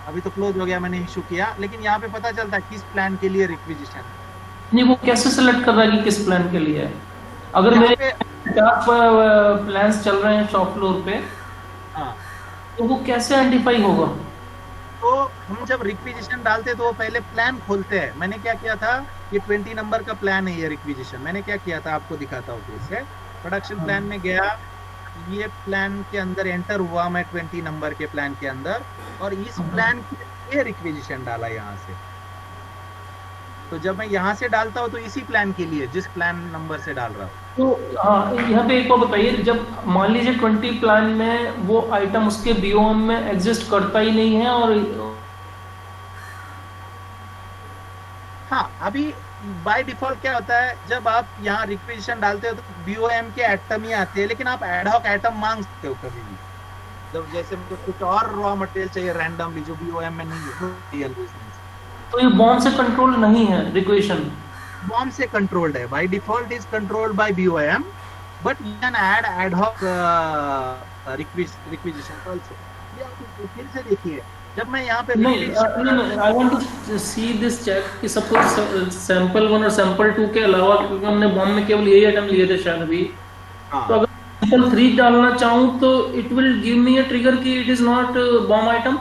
अभी तो क्लोज हो गया, मैंने इशू किया, लेकिन यहाँ पे पता चलता है किस प्लान के लिए रिक्विजिशन। नहीं, वो कैसे सेलेक्ट कर रहा है कि किस प्लान के लिए है? अगर मेरे 4 प्लान्स चल रहे हैं शॉप फ्लोर पे, हाँ, तो वो कैसे आइडेंटिफाई होगा? तो हम जब रिक्विजिशन डालते तो वो पहले प्लान खोलते हैं। मैंने क्या किया था, ये 20 नंबर का प्लान है ये रिक्विजिशन, मैंने क्या किया था आपको दिखाता हूँ फिर से। प्रोडक्शन प्लान में गया, ये प्लान के अंदर एंटर हुआ मैं 20 नंबर के प्लान के अंदर, और इस प्लान के लिए रिक्विजिशन डाला यहाँ से। तो जब मैं यहाँ से डालता हूँ तो इसी प्लान के लिए जिस प्लान नंबर से डाल रहा हूँ। तो हाँ, यहाँ पे एक बार बताइए, जब मान लीजिए 20 प्लान में वो आइटम उसके बीओएम में एग्जिस्ट करता ही नहीं है, और हाँ, अभी बाय डिफॉल्ट क्या होता है, जब आप यहाँ रिक्विजिशन डालते हो तो बीओएम के आइटम ही आते हैं, लेकिन आप एडहॉक आइटम मांग सकते हो कभी भी। जब जैसे मुझे कुछ और रॉ मटेरियल चाहिए रैंडमली जो बीओएम में नहीं है, तो ये बॉम से कंट्रोल नहीं है रिक्वेशन। BOM से कंट्रोल्ड है, by default is controlled by BOM, but you can add ad hoc requisition also. ये आप फिर से देखिए, जब मैं यहाँ पे नहीं, I want to see this check कि सपोज सैंपल 1 और सैंपल 2 के अलावा, क्योंकि हमने बॉम में केवल यही आइटम लिए थे शायद अभी, तो अगर सैंपल 3 डालना चाहूँ तो it will give me a trigger कि it is not BOM item.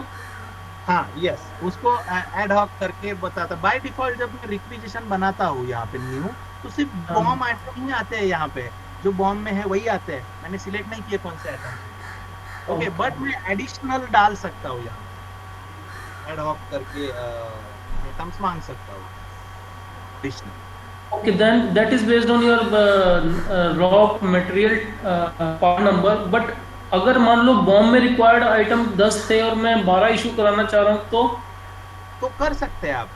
हाँ, यस, उसको एड हॉक करके बताता। बाय डिफॉल्ट जब मैं रिक्विजिशन बनाता हूँ यहाँ पे न्यू, तो सिर्फ बॉम आइटम ही आते हैं यहाँ पे, जो बॉम में है वही आते हैं, मैंने सिलेक्ट नहीं किए कौन से आइटम। ओके, बट मैं एडिशनल डाल सकता हूँ यहाँ, एड हॉक करके आइटम्स मांग सकता हूँ additional. Okay, then that is based on your raw material part number. But अगर मान लो बॉम में रिक्वायर्ड आइटम 10 थे और मैं 12 इशू कराना चाह रहा हूँ, तो कर सकते हैं आप।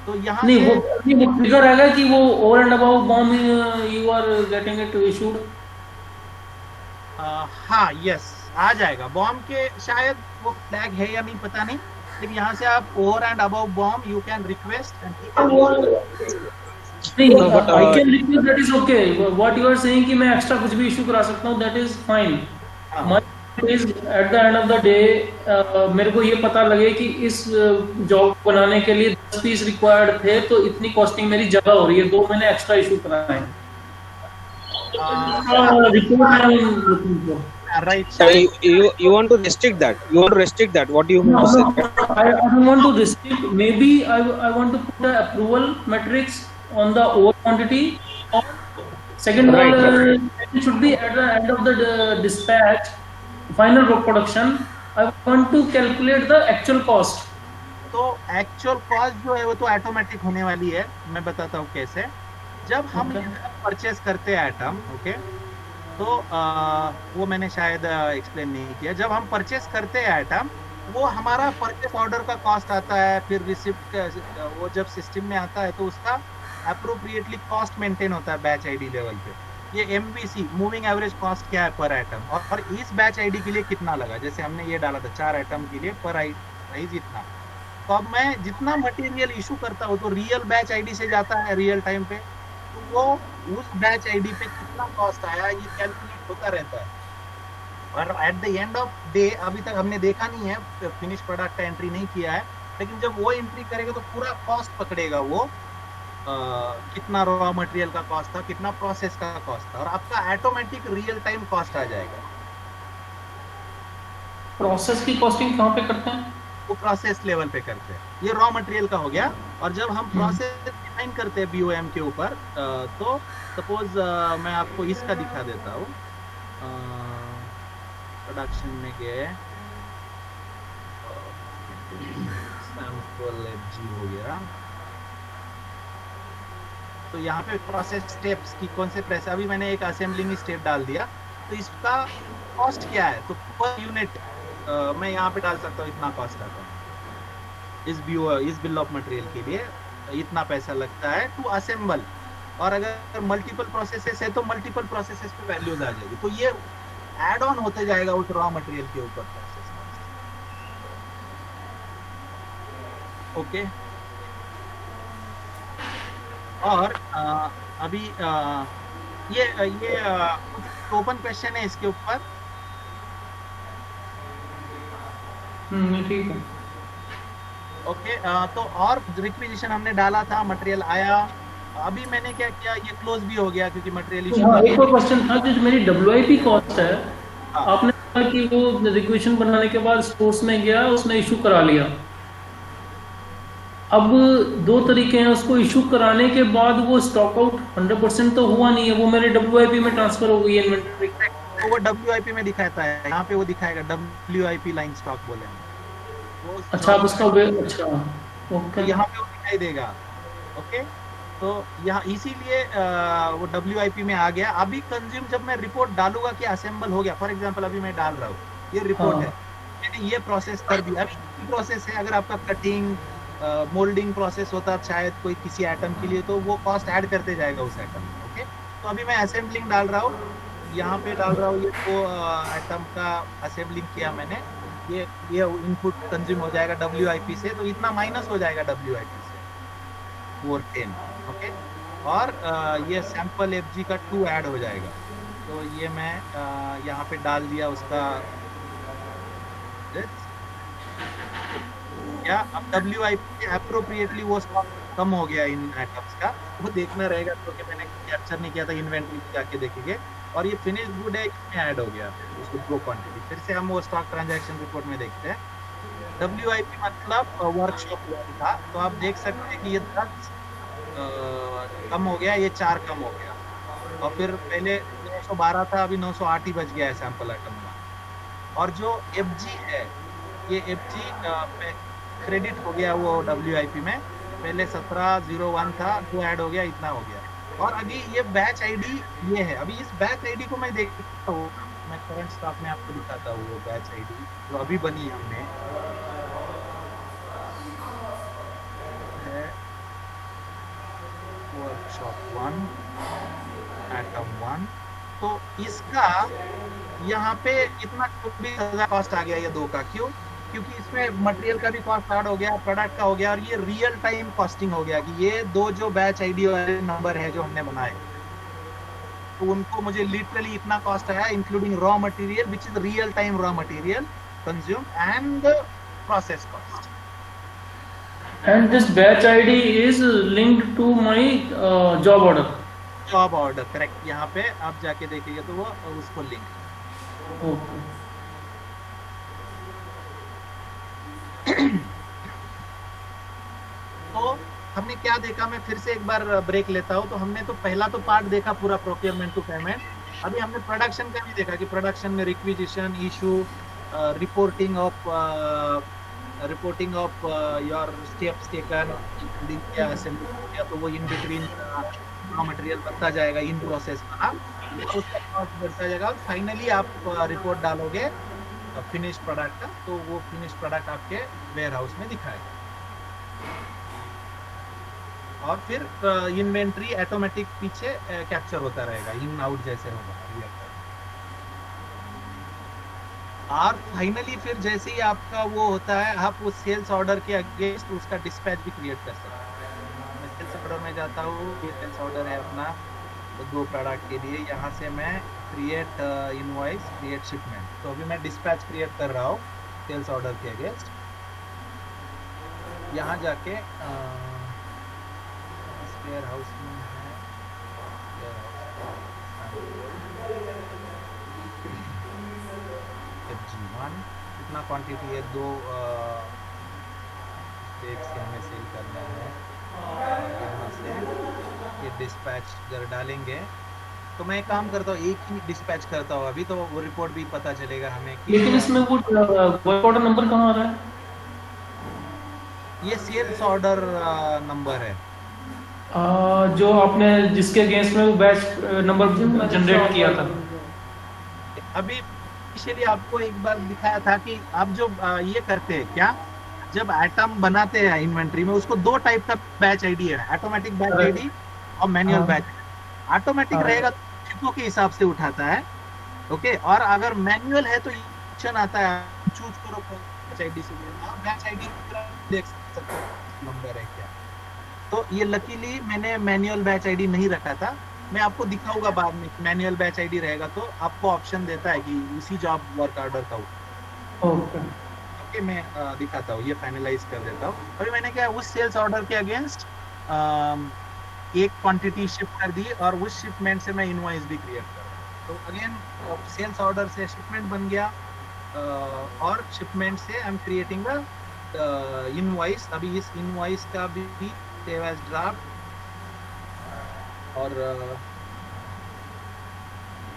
तो यहाँ नहीं, वो ट्रिगर आएगा कि वो over and above BOM you are getting it issued. हाँ, यस, आ जाएगा बॉम के, शायद वो फ्लैग है या नहीं पता नहीं, लेकिन यहाँ से आप over and above BOM you can request I can request, that is okay. What you are saying कि मैं एक्स्ट्रा कुछ भी इशू करा सकता हूँ, that is fine. My is at the end of the day मेरे को ये पता लगे कि इस जॉब बनाने के लिए 10 पीस रिक्वायर्ड थे, तो इतनी कॉस्टिंग मेरी ज्यादा हो रही है, 2 मैंने एक्स्ट्रा इशू कराए हैं। right. You want to restrict that? You want to restrict that? What do you mean to say? I don't want to restrict. Maybe I want to put the approval metrics on the over quantity. Or second one, it should be at the end of the dispatch, final production. I want to calculate the actual cost. तो actual cost जो है वो तो automatic होने वाली है, मैं बताता हूँ कैसे। जब हम परचेस करते हैं आइटम, ओके, तो वो मैंने शायद एक्सप्लेन नहीं किया। जब हम परचेस करते हैं आइटम, वो हमारा परचेस ऑर्डर का कॉस्ट आता है, फिर रिसिप्ट वो जब सिस्टम में आता है तो उसका अप्रोप्रिएटली कॉस्ट मेंटेन होता है बैच आईडी लेवल पे। ये MVC मूविंग एवरेज कॉस्ट क्या है पर आइटम, और इस बैच आईडी के लिए कितना लगा। जैसे हमने ये डाला था 4 आइटम के लिए पर प्राइस इतना, तो अब मैं जितना मटेरियल इशू करता हूँ तो रियल बैच आईडी से जाता है रियल टाइम पे, तो वो उस बैच आईडी पे कितना कॉस्ट आया ये कैलकुलेट होता रहता है। और at the end of day अभी तक हमने देखा नहीं है, फिनिश प्रोडक्ट का एंट्री नहीं किया है, लेकिन जब वो एंट्री करेगा तो पूरा कॉस्ट पकड़ेगा वो, कितना रॉ मटेरियल का कॉस्ट था, कितना प्रोसेस का कॉस्ट था, और आपका ऑटोमेटिक रियल टाइम कॉस्ट आ जाएगा। प्रोसेस की कॉस्टिंग कहाँ पे करते हैं? वो प्रोसेस लेवल पे करते हैं, ये रॉ मटेरियल का हो गया। और जब हम प्रोसेस डिफाइन करते हैं बीओएम के ऊपर, तो सपोज मैं आपको इसका दिखा देता हूँ, प्रोडक्शन में गए, सैंपल एफजी हो गया, तो यहाँ पे प्रोसेस स्टेप्स की कौन से प्रेस, अभी मैंने एक असेंबलिंग स्टेप डाल दिया, तो इसका कॉस्ट क्या है, तो पर यूनिट मैं यहाँ पे डाल सकता हूँ इतना कॉस्ट आता है इस बिल ऑफ मटेरियल के लिए, इतना पैसा लगता है टू असेंबल। और अगर मल्टीपल प्रोसेसेस है तो मल्टीपल प्रोसेसेस पे वैल्यूज आ जाएगी, तो ये एड ऑन होते जाएगा उस रॉ मटेरियल के ऊपर प्रोसेस। ओके, और अभी ये कुछ ओपन क्वेश्चन है इसके ऊपर? ठीक है। ओके, तो और रिक्विजिशन हमने डाला था, मटेरियल आया, अभी मैंने क्या किया, ये क्लोज भी हो गया क्योंकि मटेरियल इशू। हाँ, एक और क्वेश्चन था, जो मेरी WIP कॉस्ट है, हाँ। आपने कहा कि वो रिक्वेशन बनाने के बाद स्टोर्स में गया, उसने इशू करा लिया। अब दो तरीके हैं, उसको इशू कराने के बाद वो स्टॉक आउट 100% तो हुआ नहीं है, वो मेरे WIP में ट्रांसफर हो गई है इन्वेंटरी, तो वो WIP में दिखाता है, यहाँ पे वो दिखाएगा WIP लाइन स्टॉक बोलेंगे। अच्छा, आप उसका अच्छा, तो यहाँ पे वो दिखाई देगा। ओके, तो यहाँ इसीलिए वो WIP में आ गया। अभी कंज्यूम जब मैं रिपोर्ट डालूंगा कि असेंबल हो गया, फॉर एग्जांपल अभी मैं डाल रहा हूँ, ये रिपोर्ट है, मैंने ये प्रोसेस कर दिया। अभी प्रोसेस है, अगर आपका कटिंग मोल्डिंग प्रोसेस होता शायद कोई किसी आइटम के लिए, तो वो कॉस्ट ऐड करते जाएगा उस आइटम में। ओके, तो अभी मैं असेंबलिंग डाल रहा हूँ, यहाँ पे डाल रहा हूँ, ये तो आइटम का असेंबलिंग किया मैंने, ये इनपुट कंज्यूम हो जाएगा WIP से, तो इतना माइनस हो जाएगा WIP से 410। ओके, और ये सैंपल FG का 2 ऐड हो जाएगा, तो ये मैं यहाँ पे डाल दिया उसका क्या। अब WIP अप्रोप्रिएटली वो स्टॉक कम हो गया इन आइटम्स का, वो देखना रहेगा, क्योंकि मैंने कैप्चर नहीं किया था, इन्वेंटरी जाके देखेंगे। और ये फिनिश गुड है, इसमें ऐड हो गया उसको प्रो क्वांटिटी, फिर से हम वो स्टॉक ट्रांजैक्शन रिपोर्ट में देखते हैं। WIP मतलब वर्कशॉप था, तो आप देख सकते हैं कि ये 10 कम हो गया, ये 4 कम हो गया, और फिर पहले 912 था, अभी 908 ही बच गया है सैंपल आइटम का। और जो FG है, ये FG क्रेडिट हो गया वो WIP में, पहले 1701 था, 2 ऐड हो गया, इतना हो गया। और अभी ये बैच आईडी ये है, अभी इस बैच आईडी को मैं देखता हूँ, मैं करंट स्टॉक में आपको दिखाता हूँ वो बैच आईडी जो अभी बनी हमने है, वर्कशॉप 1 आइटम 1, तो इसका यहाँ पे इतना 24,000 कॉस्ट आ गया ये 2 का। क्यों? क्योंकि इसमें मटेरियल का भी कॉस्ट ऐड हो गया, प्रोडक्ट का हो गया, और ये रियल टाइम कॉस्टिंग हो गया कि ये 2 जो बैच आईडी वाले नंबर है जो हमने बनाए, तो उनको मुझे लिटरली इतना कॉस्ट आया, including raw material which is real time raw material consume and process cost. and this batch ID is linked to my job order. Job order, correct, यहाँ पे आप जाके देखिएगा तो वो उसको लिंक। Okay. तो हमने क्या देखा, मैं फिर से एक बार ब्रेक लेता हूँ। तो हमने तो पहला तो पार्ट देखा पूरा प्रोक्योरमेंट टू पेमेंट, अभी हमने प्रोडक्शन का भी देखा कि प्रोडक्शन में requisition issue, reporting of your steps taken, क्या असेंबली किया, तो वो इन बिटवीन रॉ मटेरियल बनता जाएगा, इन प्रोसेस का उसका कॉस्ट बढ़ता जाएगा, और फाइनली आप रिपोर्ट डालोगे फिनिश प्रोडक्ट का, तो वो फिनिश प्रोडक्ट आपके वेयर हाउस में दिखाएगा। और फिर इन्वेंट्री ऑटोमेटिक पीछे कैप्चर होता रहेगा, इन आउट जैसे होगा। और फाइनली फिर जैसे ही आपका वो होता है, आप उस सेल्स ऑर्डर के अगेंस्ट उसका डिस्पैच भी क्रिएट कर सकते हैं। मैं सेल्स ऑर्डर में में जाता हूँ, ये सेल्स ऑर्डर है अपना, तो 2 प्रोडक्ट के लिए। यहाँ से मैं क्रिएट इनवॉइस, क्रिएट शिपमेंट, तो अभी मैं डिस्पैच क्रिएट कर रहा हूँ सेल्स ऑर्डर के अगेंस्ट। यहाँ जाके वेयर हाउस में है, FG1 कितना क्वांटिटी है, 2 स्टेक्स हमें सेल करना है। और यहाँ से ये डिस्पैच अगर डालेंगे तो मैं एक काम करता हूँ, एक ही डिस्पैच करता हूँ अभी, तो वो रिपोर्ट भी पता चलेगा हमें कि लेकिन इसमें वो वर्क ऑर्डर नंबर कहाँ आ रहा है? ये सेल्स ऑर्डर नंबर है। जो आपने जिसके अगेंस्ट में वो बैच नंबर जनरेट किया था। अभी इनिशियली आपको एक बार दिखाया था कि आप जो ये करते हैं क्या, जब आइटम बनाते हैं इन्वेंट्री में, उसको 2 टाइप का बैच आईडी है, ऑटोमेटिक बैच आईडी और मैनुअल हाँ। बैच। ऑटोमेटिक हाँ। रहेगा तो शिपों के हिसाब से उठाता है, ओके। और अगर मैनुअल है तो ये ऑप्शन आता है, चूज करो बैच आईडी से, आप बैच आईडी देख सकते हो नंबर है क्या। तो ये लकीली मैंने मैनुअल बैच आईडी नहीं रखा था, मैं आपको दिखाऊंगा बाद में। मैनुअल बैच आईडी रहेगा तो आपको ऑप्शन देता है कि उसी जॉब वर्क ऑर्डर का ओके। ओके। मैं दिखाता हूँ, ये फाइनलाइज कर देता हूँ। अभी मैंने क्या उस सेल्स ऑर्डर के अगेंस्ट एक क्वांटिटी शिफ्ट कर दी और उस शिपमेंट से मैं इनवॉइस भी क्रिएट कर रहा हूँ। तो अगेन सेल्स ऑर्डर से शिपमेंट बन गया और शिपमेंट से I am creating the invoice. अभी इस इनवॉइस का भी सेव एज ड्राफ्ट, और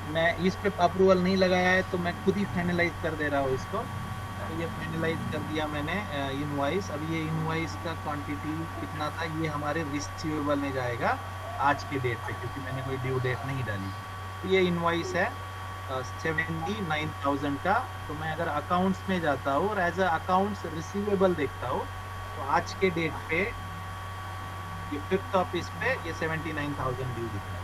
मैं इस पे अप्रूवल नहीं लगाया है तो मैं खुद ही फाइनलाइज कर दे रहा हूँ इसको। तो ये फाइनलाइज कर दिया मैंने इनवॉइस। अभी ये इनवॉइस का क्वांटिटी कितना था, ये हमारे रिसीवेबल में जाएगा आज के डेट पे, क्योंकि मैंने कोई ड्यू डेट नहीं डाली। तो ये इनवॉइस है 79,000 का। तो मैं अगर अकाउंट्स में जाता हूँ और एज अ अकाउंट्स रिसीवेबल देखता हूँ, तो आज के डेट पे ये 5th ऑफ इस पे ये 79,000 ड्यू दिख रहा है।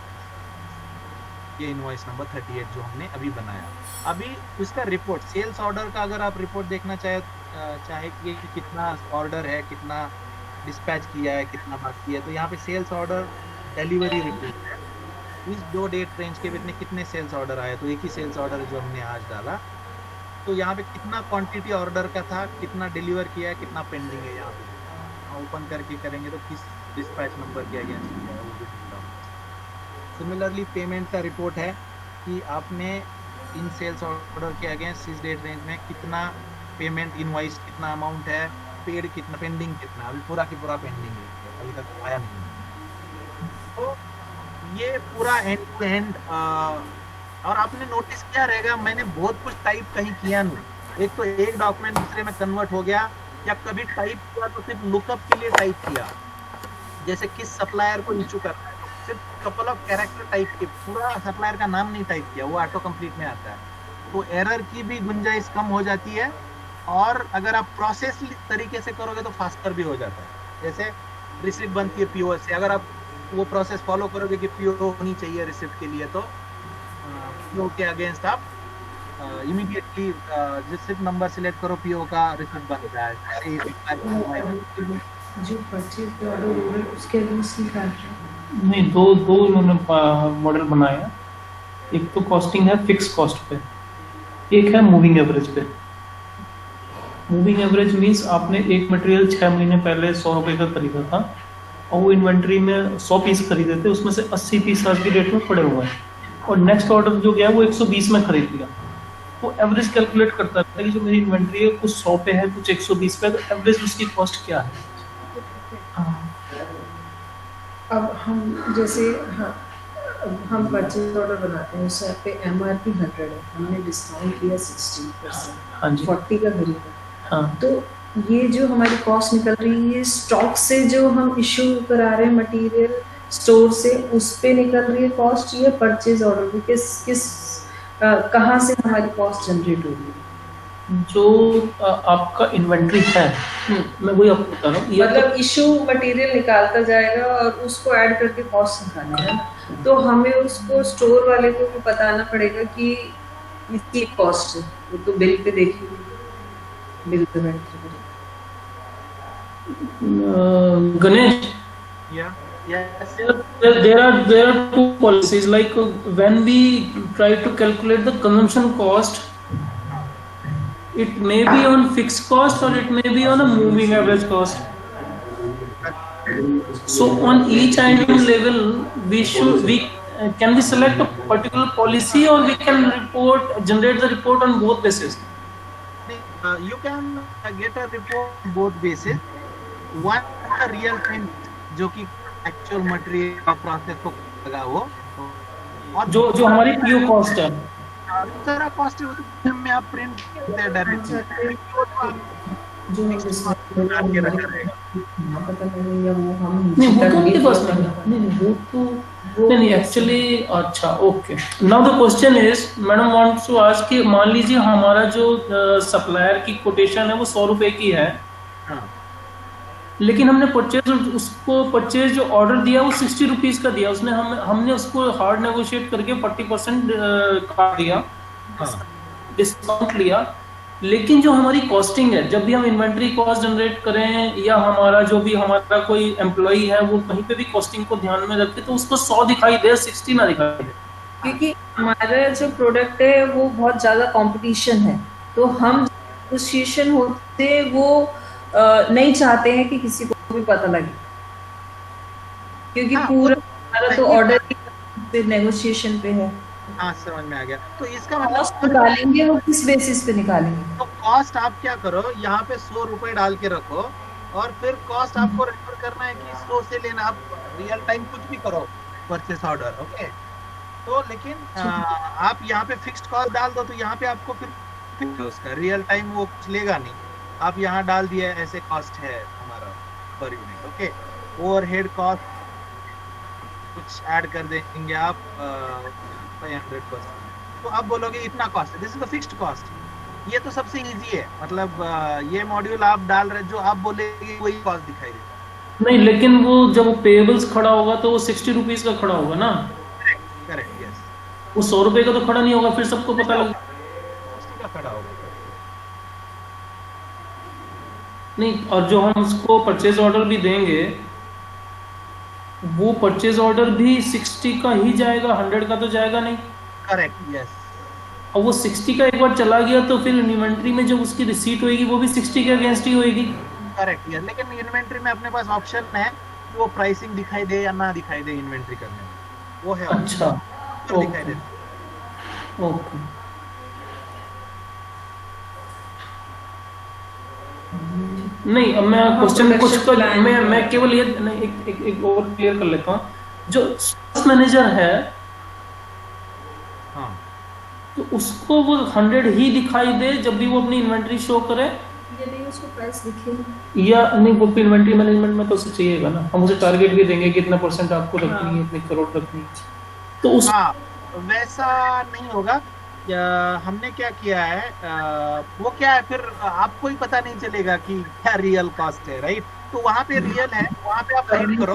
ये इनवॉइस नंबर 38 जो हमने अभी बनाया। अभी उसका रिपोर्ट, सेल्स ऑर्डर का अगर आप रिपोर्ट देखना चाहे कि कितना ऑर्डर है, कितना डिस्पैच किया है, कितना बाकी है, तो यहाँ पे सेल्स ऑर्डर डिलीवरी रिपोर्ट है। इस 2 डेट रेंज के बीच में कितने सेल्स ऑर्डर आए, तो एक ही सेल्स ऑर्डर जो हमने आज डाला। तो यहाँ पे कितना क्वांटिटी ऑर्डर का था, कितना डिलीवर किया है, कितना पेंडिंग है, यहाँ पे ओपन करके करेंगे तो किस डिस्पैच नंबर के अगेंस्ट है वो भी दिख रहा है। सिमिलरली पेमेंट का रिपोर्ट है कि आपने इन सेल्स ऑर्डर के अगेंस्ट इस डेट रेंज में कितना पेमेंट, इनवॉइस कितना अमाउंट है, पेड कितना, पेंडिंग कितना, अभी पूरा की पूरा पेंडिंग है, अभी तक आया नहीं। तो ये पूरा एंड टू एंड। और आपने नोटिस किया रहेगा मैंने बहुत कुछ टाइप कहीं किया नहीं। एक तो एक डॉक्यूमेंट दूसरे में कन्वर्ट हो गया, या कभी टाइप किया तो सिर्फ लुकअप के लिए टाइप किया, जैसे किस सप्लायर को इशू करना है, सिर्फ कपल ऑफ कैरेक्टर टाइप के, पूरा सप्लायर का नाम नहीं टाइप किया, वो ऑटो कंप्लीट में आता है। तो एरर की भी गुंजाइश कम हो जाती है, और अगर आप प्रोसेस तरीके से करोगे तो फास्टर भी हो जाता है। जैसे रिसिप्ट बनती है पीओ से, अगर आप वो प्रोसेस फॉलो करोगे कि पीओ होनी चाहिए रिसिप्ट के लिए, तो पीओ के अगेंस्ट आप इमीडिएटली रिसिप्ट नंबर सिलेक्ट करो, पीओ का रिसिप्ट बन जाए। जो परचेज पे ऑर्डर हो रहा है उसके अगेंस्ट ही काट रहे हैं। नहीं, दो इन्होंने मॉडल बनाया। एक तो कॉस्टिंग है फिक्स कॉस्ट पे, एक है मूविंग एवरेज पे। मूविंग एवरेज मींस आपने एक मटेरियल 6 महीने पहले 100 रुपए का खरीदा था और वो इन्वेंट्री में 100 पीस खरीदे थे, उसमें से 80 पीस आज की डेट में पड़े हुए हैं, और नेक्स्ट ऑर्डर जो गया वो 120 में खरीद लिया। तो एवरेज कैलकुलेट करता है कि जो मेरी इन्वेंट्री है कुछ 100 पे है, कुछ 120 पे है, तो एवरेज उसकी कॉस्ट क्या है। अब हम जैसे हम परचेज ऑर्डर बनाते हैं, उस पे एमआरपी 100 है, हमने डिस्काउंट किया 60%, हाँ जी। 40 का खरीदा, हाँ, तो ये जो हमारी कॉस्ट निकल रही है स्टॉक से, जो हम इशू करा रहे हैं मटेरियल स्टोर से, उस पे निकल रही है कॉस्ट, या परचेज ऑर्डर पे किस कहाँ से हमारी कॉस्ट जनरेट हो रही है? जो आपका इन्वेंट्री है, मैं वही आपको बता रहा हूँ, मतलब इशू मटेरियल निकालता जाएगा और उसको ऐड करके कॉस्ट निकालेगा, तो हमें उसको स्टोर वाले को भी बताना पड़ेगा कि इसकी कॉस्ट है, वो तो बिल पे देखेंगे, बिल पे एंटर करेंगे। Ganesh, Yeah. Yes. There are two policies. Like when we try to calculate the consumption cost, it may be on fixed cost or it may be on a moving average cost. So on each item level, we can we select a particular policy or we can generate the report on both bases. You can get a report on both bases. One real time जो कि actual material का process को लगा वो, और जो हमारी PO cost है, सारा कॉस्ट है उसमें में आप प्रिंट करते हैं डायरेक्टली जो नहीं वो तो उनके पास नहीं वो तो नहीं एक्चुअली। अच्छा okay, now the question is, madam wants to ask कि मान लीजिए हमारा जो सप्लायर की कोटेशन है वो 100 रुपए की है, लेकिन हमने परचेज जो ऑर्डर दिया वो 60 रुपीज का दिया, उसने हमने उसको हार्ड नेगोशिएट करके 40% काट दिया, डिस्काउंट लिया। लेकिन जो हमारी कॉस्टिंग है, जब भी हम इन्वेंट्री कॉस्ट जनरेट करें या हमारा जो भी हमारा कोई एम्प्लॉई है वो कहीं पे भी कॉस्टिंग को ध्यान में रखे तो उसको 100 दिखाई दे, 60 ना दिखाई दे, क्योंकि हमारा जो प्रोडक्ट है वो बहुत ज्यादा कंपटीशन है, तो हम नेगोशिएशन होते वो नहीं चाहते हैं कि किसी को भी पता लगे, क्योंकि पूरा हमारा तो ऑर्डर पे नेगोशिएशन पे है। हाँ समझ में आ गया। तो इसका कॉस्ट मतलब निकालेंगे वो किस बेसिस पे निकालेंगे? तो कॉस्ट आप क्या करो, यहाँ पे 100 रुपए डाल के रखो और फिर कॉस्ट आपको रेफर करना है कि 100 से लेना, आप रियल टाइम कुछ भी करो परचेस ऑर्डर, ओके। तो लेकिन आप यहाँ पे फिक्स्ड कॉस्ट डाल दो तो यहाँ पे आपको फिर उसका रियल टाइम वो कुछ लेगा नहीं, आप यहाँ डाल दिया ऐसे कॉस्ट है हमारा per unit, okay. Overhead cost कुछ ऐड कर देंगे आप 500%, तो आप बोलोगे इतना कॉस्ट है, this is the fixed cost. ये तो सबसे इजी है, मतलब ये मॉड्यूल आप डाल रहे जो आप बोलेगे वही कॉस्ट दिखाई देगा। नहीं लेकिन वो जब पेबल्स खड़ा होगा तो वो 60 रुपीज का खड़ा होगा ना, करेक्ट यस, वो 100 रुपए का तो खड़ा नहीं होगा, फिर सबको पता लगे का खड़ा होगा। नहीं, और जो हम उसको परचेज ऑर्डर भी देंगे वो परचेज ऑर्डर भी 60 का ही जाएगा, 100 का तो जाएगा नहीं। Correct yes. और वो 60 का एक बार चला गया तो फिर इन्वेंट्री में जो उसकी रिसीट होगी वो भी 60 के अगेंस्ट ही होगी। करेक्ट यस, लेकिन इन्वेंट्री में अपने पास ऑप्शन है कि वो प्राइसिंग दिखाई दे या ना दिखाई दे इन्वेंट्री करने में, वो है अच्छा दिखाई दे। ओके नहीं, अब मैं क्वेश्चन कुछ मैं केवल ये नहीं एक और क्लियर कर लेता हूँ। जो स्टॉक मैनेजर है हाँ, तो उसको वो 100 ही दिखाई दे जब भी वो अपनी इन्वेंट्री शो करे, यदि उसको प्राइस दिखे या नहीं वो इन्वेंट्री मैनेजमेंट में तो उसे चाहिएगा ना, हम उसे टारगेट भी देंगे कि इतना % आपको रखनी है, इतने करोड़ रखनी है, तो उस हाँ वैसा नहीं होगा। हमने क्या किया है, वो क्या है फिर आपको ही पता नहीं चलेगा कि क्या रियल कॉस्ट है, राइट। तो वहाँ पे रियल है, वहाँ पे आप हाइड करो,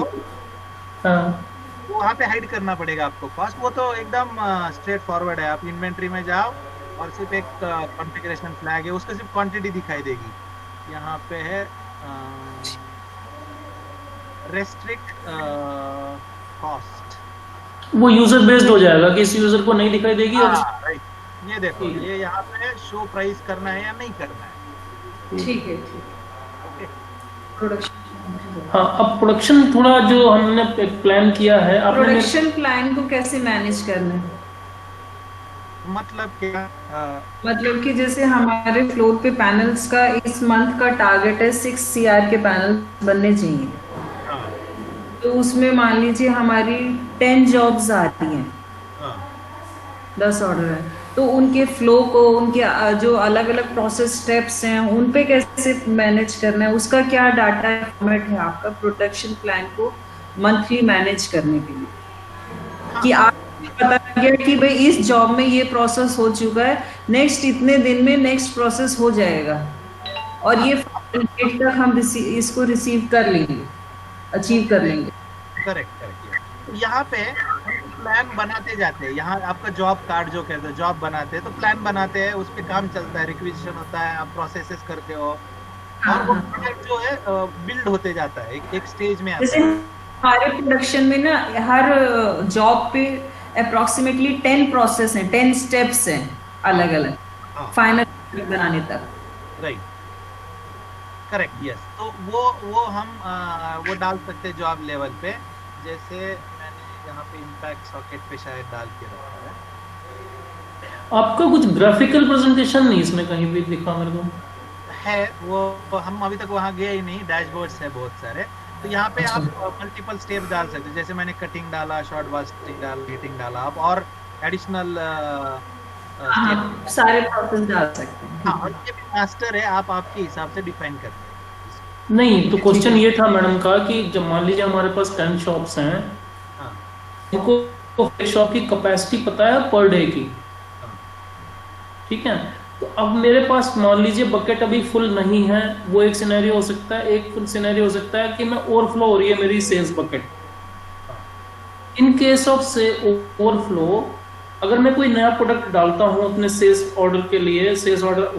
वहाँ पे हाइड करना पड़ेगा आपको कॉस्ट, वो तो एकदम स्ट्रेट फॉरवर्ड है। आप इन्वेंट्री में जाओ और सिर्फ एक कॉन्फ़िगरेशन फ्लैग है, उसको सिर्फ क्वांटिटी दिखाई देगी, यहाँ पे है रेस्ट्रिक्ट कॉस्ट, वो यूजर बेस्ड हो जाएगा कि इस यूजर को नहीं दिखाई देगी। और राइट, ये देखो ये यहाँ पे शो प्राइस करना है या नहीं करना है, ठीक है ओके। प्रोडक्शन, हाँ, अब प्रोडक्शन थोड़ा जो हमने प्लान किया है, आपने प्रोडक्शन प्लान को कैसे मैनेज करना है? मतलब क्या, मतलब कि जैसे हमारे फ्लोर पे पैनल्स का इस मंथ का टारगेट है 6 CR के पैनल बनने चाहिए, हाँ, तो उसमें मान लीजिए हमारी 10 जॉब्स आ रही हैं, हाँ, 10 ऑर्डर है, तो उनके फ्लो को, उनके जो अलग अलग प्रोसेस स्टेप्स हैं उन पे कैसे मैनेज करना है, उसका क्या डाटा फॉर्मेट है आपका प्रोडक्शन प्लान को मंथली मैनेज करने के लिए, कि आप पता गया कि भाई इस जॉब में ये प्रोसेस हो चुका है, नेक्स्ट इतने दिन में नेक्स्ट प्रोसेस हो जाएगा और ये डेट तक हम इसको रिसीव कर लेंगे, अचीव कर लेंगे। Correct correct. तो यहाँ पे प्लान बनाते जाते हैं, यहाँ आपका जॉब कार्ड जो कहते हैं, जॉब बनाते हैं तो प्लान बनाते हैं, उस पर काम चलता है, रिक्विजिशन होता है, आप प्रोसेसेस करते हो और वो प्रोडक्ट जो है बिल्ड होते जाता है, एक स्टेज में आता जैसे है। हमारे प्रोडक्शन में ना हर जॉब पे अप्रोक्सीमेटली 10 प्रोसेस हैं, 10 स्टेप्स हैं अलग अलग हाँ फाइनल बनाने तक। Right correct yes. तो वो हम वो डाल सकते हैं जॉब लेवल पे, जैसे मैंने यहाँ पे इम्पैक्ट सॉकेट पे शायद डाल के रखा है। आपका कुछ ग्राफिकल प्रेजेंटेशन नहीं इसमें कहीं भी दिखा मेरे को। है वो हम अभी तक वहाँ गए ही नहीं, डैशबोर्ड्स है बहुत सारे। तो यहाँ पे अच्छा। आप मल्टीपल स्टेप डाल सकते हैं, जैसे मैंने कटिंग डाला, शॉर्ट बास्टिंग डाला, हीटिंग डाला, आप और एडिशनल हाँ, सारे प्रोसेस डाल सकते हैं। हाँ, और ये भी मास्टर है, आप आपके हिसाब से डिफाइन करते हैं। नहीं तो क्वेश्चन ये था मैडम का कि जब मान लीजिए हमारे पास 10 शॉप्स हैं, हाँ इनको शॉप की कैपेसिटी पता है पर डे की, हाँ ठीक है। तो अब मेरे पास मान लीजिए बकेट अभी फुल नहीं है, वो एक सिनेरियो हो सकता है। एक फुल सिनेरियो हो सकता है कि मैं ओवरफ्लो हो रही है मेरी सेल्स बकेट। हाँ इन केस ऑफ से ओवरफ्लो, अगर मैं कोई नया प्रोडक्ट डालता हूं अपने सेल्स ऑर्डर के लिए, सेल्स ऑर्डर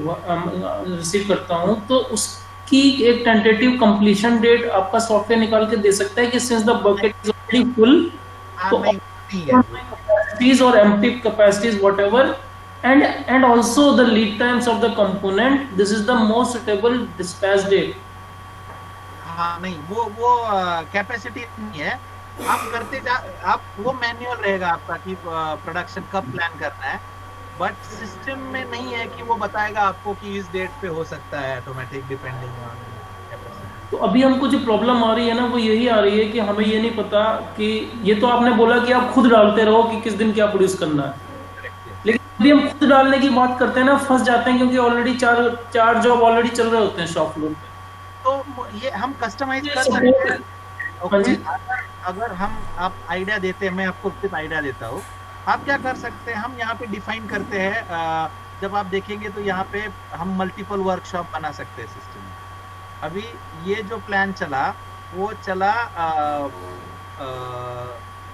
रिसीव करता हूं, तो उसकी एक टेंटेटिव कंप्लीशन डेट आपका सॉफ्टवेयर निकाल के दे सकता है कि since the bucket is already full, हाँ, तो नहीं है capacities or empty capacities whatever, and also the lead times of the component, this is the most suitable dispatch date. हाँ नहीं वो कैपेसिटी नहीं है। आप करते जा, आप वो मैनुअल रहेगा आपका कि प्रोडक्शन कब प्लान करना है, बट सिस्टम में नहीं है कि वो बताएगा आपको कि इस डेट पे हो सकता है ऑटोमेटिक डिपेंडिंग ऑन कैपेसिटी। तो अभी हमको जो प्रॉब्लम आ रही है ना वो यही आ रही है कि हमें ये नहीं पता कि ये तो आपने बोला कि आप खुद डालते रहो कि किस दिन क्या प्रोड्यूस करना है, लेकिन अभी हम खुद डालने की बात करते हैं ना फंस जाते हैं, क्योंकि ऑलरेडी चार जॉब ऑलरेडी चल रहे होते हैं शॉप फ्लोर पे। तो ये हम कस्टमाइज कर Support- सकते हैं। हाँ जी। अगर हम आप आइडिया देते हैं, मैं आपको सिर्फ आइडिया देता हूँ, आप क्या कर सकते हैं, हम यहाँ पे डिफाइन करते हैं, जब आप देखेंगे तो यहाँ पे हम मल्टीपल वर्कशॉप बना सकते हैं सिस्टम में। अभी ये जो प्लान चला वो चला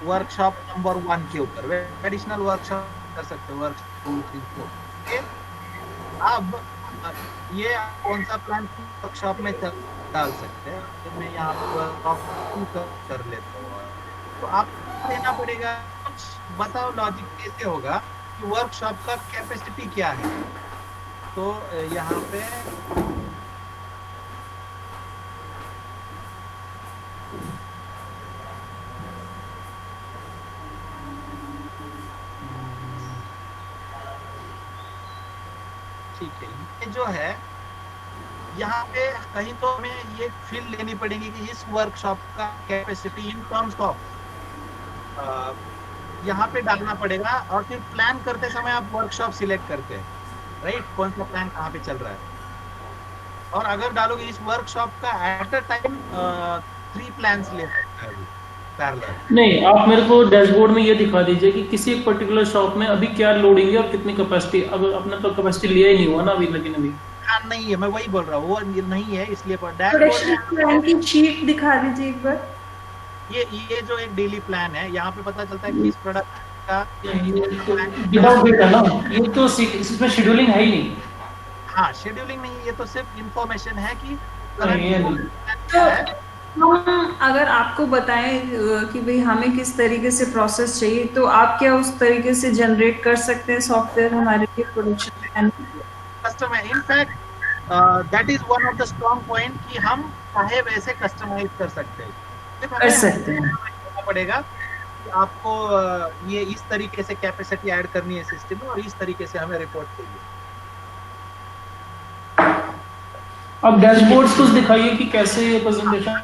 वर्कशॉप नंबर 1 के ऊपर, एडिशनल वर्कशॉप कर सकते हैं, वर्कशॉप 2 3 4। अब ये आप कौन सा प्लान वर्कशॉप में डाल सकते हैं, तो मैं यहाँ पर वर्कशॉप कर लेता हूँ। तो आपको देना पड़ेगा, कुछ बताओ लॉजिक कैसे होगा कि वर्कशॉप का कैपेसिटी क्या है। तो यहाँ पे ठीक है, ये जो है यहाँ पे कहीं तो हमें ये फील लेनी पड़ेगी कि इस वर्कशॉप का कैपेसिटी इन टर्म्स ऑफ यहाँ पे डालना पड़ेगा, और फिर प्लान करते समय आप वर्कशॉप सिलेक्ट करते हैं, राइट, कौन सा प्लान कहाँ पे चल रहा है। और अगर डालोगे इस वर्कशॉप का एट अ टाइम 3 प्लान्स ले सकता है पैरेलल। नहीं, आप मेरे को डैशबोर्ड में ये दिखा दीजिए कि किसी एक पर्टिकुलर शॉप में अभी क्या लोडिंग है और कितनी कैपेसिटी। अगर अपने तो कैपेसिटी लिया ही नहीं हुआ ना अभी, लेकिन अभी हाँ नहीं है, मैं वही बोल रहा हूँ, वो नहीं है, इसलिए प्रोडक्शन डैशबोर्ड प्लान की शीट दिखा दीजिए एक बार। ये जो एक डेली प्लान है, यहाँ पे पता चलता है कि इस प्रोडक्ट का विदाउट डेट है ना, ये तो इसमें शेड्यूलिंग है ही नहीं। हाँ शेड्यूलिंग नहीं, ये तो सिर्फ इंफॉर्मेशन है कि नहीं, ये नहीं। तो हम अगर आपको बताएं कि भाई हमें किस तरीके से प्रोसेस चाहिए, तो आप क्या उस तरीके से जनरेट कर सकते हैं सॉफ्टवेयर हमारे लिए प्रोडक्शन प्लान? कस्टम है, in fact that is one of the strong point कि हम चाहे वैसे कस्टमाइज कर सकते हैं। सिर्फ कर हमें सकते हैं। करना पड़ेगा कि आपको ये इस तरीके से कैपेसिटी ऐड करनी है सिस्टम में, और इस तरीके से हमें रिपोर्ट चाहिए। अब डैशबोर्ड्स कुछ दिखाइए कि कैसे ये प्रेजेंटेशन,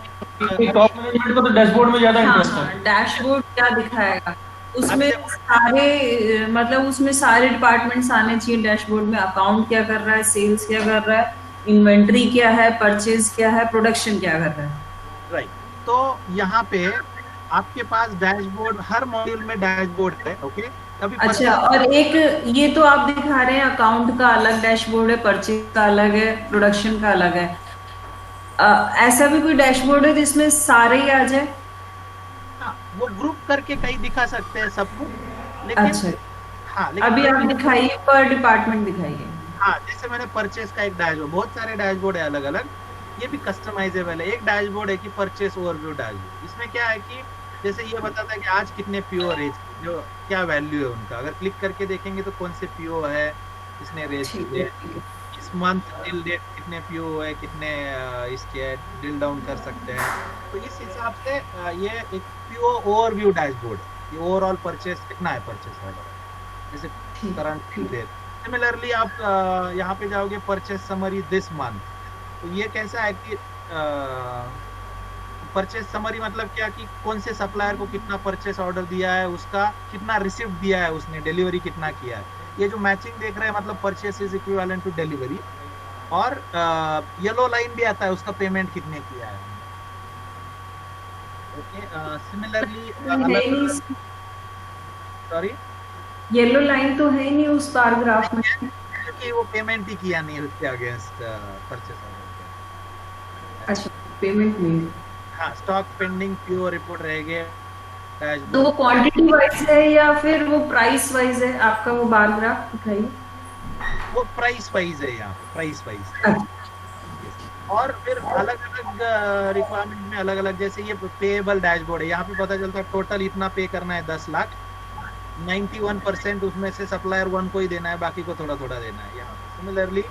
टॉप मैनेजमेंट को तो डैशबोर्ड में ज्यादा इंटरेस्ट है। डैशबोर्ड क्या दिखाएगा उसमें सारे, मतलब उसमें सारे डिपार्टमेंट्स आने चाहिए डैशबोर्ड में। अकाउंट क्या कर रहा है, सेल्स क्या कर रहा है, इन्वेंट्री क्या है, परचेज क्या है, प्रोडक्शन क्या कर रहा है। राइट, तो यहाँ पे आपके पास डैशबोर्ड, हर मॉड्यूल में डैशबोर्ड है, ओके। कभी अच्छा, और एक ये तो आप दिखा रहे हैं अकाउंट का अलग डैशबोर्ड है, परचेज का अलग है, प्रोडक्शन का अलग है। ऐसा भी कोई डैशबोर्ड है जिसमें सारे ही आ जाए? हाँ, वो ग्रुप करके कहीं दिखा सकते हैं सबको, लेकिन अच्छा, हाँ, लेकिन अभी आप दिखाइए, पर डिपार्टमेंट दिखाइए। हाँ, जैसे मैंने परचेज का एक डैशबोर्ड, बहुत सारे डैशबोर्ड है अलग अलग, ये भी कस्टमाइजेबल है। एक डैशबोर्ड है कि परचेस ओवरव्यू डैशबोर्ड। इसमें क्या है कि जैसे ये बताता है कि आज कितने पीओ रेज, जो क्या वैल्यू है उनका, अगर क्लिक करके देखेंगे तो कौन से पीओ है, किसने रेज ठीक किए, है, ठीक है। इस मंथ टिल डेट कितने पीओ है, कितने इसके ड्रिल डाउन कर सकते हैं। तो इस हिसाब से ये एक पीओ ओवरव्यू डैशबोर्ड है। ये ओवरऑल परचेस कितना है, परचेस ऑर्डर जैसे ठीक करंट टिल ठीक डेट। सिमिलरली आप यहाँ पे जाओगे परचेस समरी दिस मंथ, तो ये कैसा है कि परचेस समरी मतलब क्या कि कौन से सप्लायर को कितना परचेस ऑर्डर दिया है, उसका कितना रिसिप्ट दिया है, उसने डिलीवरी कितना किया है। ये जो मैचिंग देख रहे हैं मतलब purchase is equivalent to delivery. और येलो लाइन भी आता है उसका पेमेंट कितने किया है। ओके, सिमिलरली है नहीं, सॉरी, येलो लाइन तो है नहीं उस बार ग्राफ में। क्योंकि वो पेमेंट ही किया नहीं उसके अगेंस्ट परचेस ऑर्डर। अच्छा, पेमेंट नहीं। हाँ, स्टॉक पेंडिंग पीओ रिपोर्ट रहेगा तो डैशबोर्ड। वो क्वांटिटी वाइज है या फिर वो प्राइस वाइज है? आपका वो बार ग्राफ दिखाइए। वो प्राइस वाइज है, यहाँ प्राइस वाइज। अच्छा, और फिर अलग अलग रिक्वायरमेंट में अलग अलग, जैसे ये पेएबल डैशबोर्ड है, यहाँ पे पता चलता है टोटल इतना पे करना है 10 लाख, 91% उसमें से सप्लायर 1 को ही देना है, बाकी को थोड़ा थोड़ा देना है। यहाँ सिमिलरली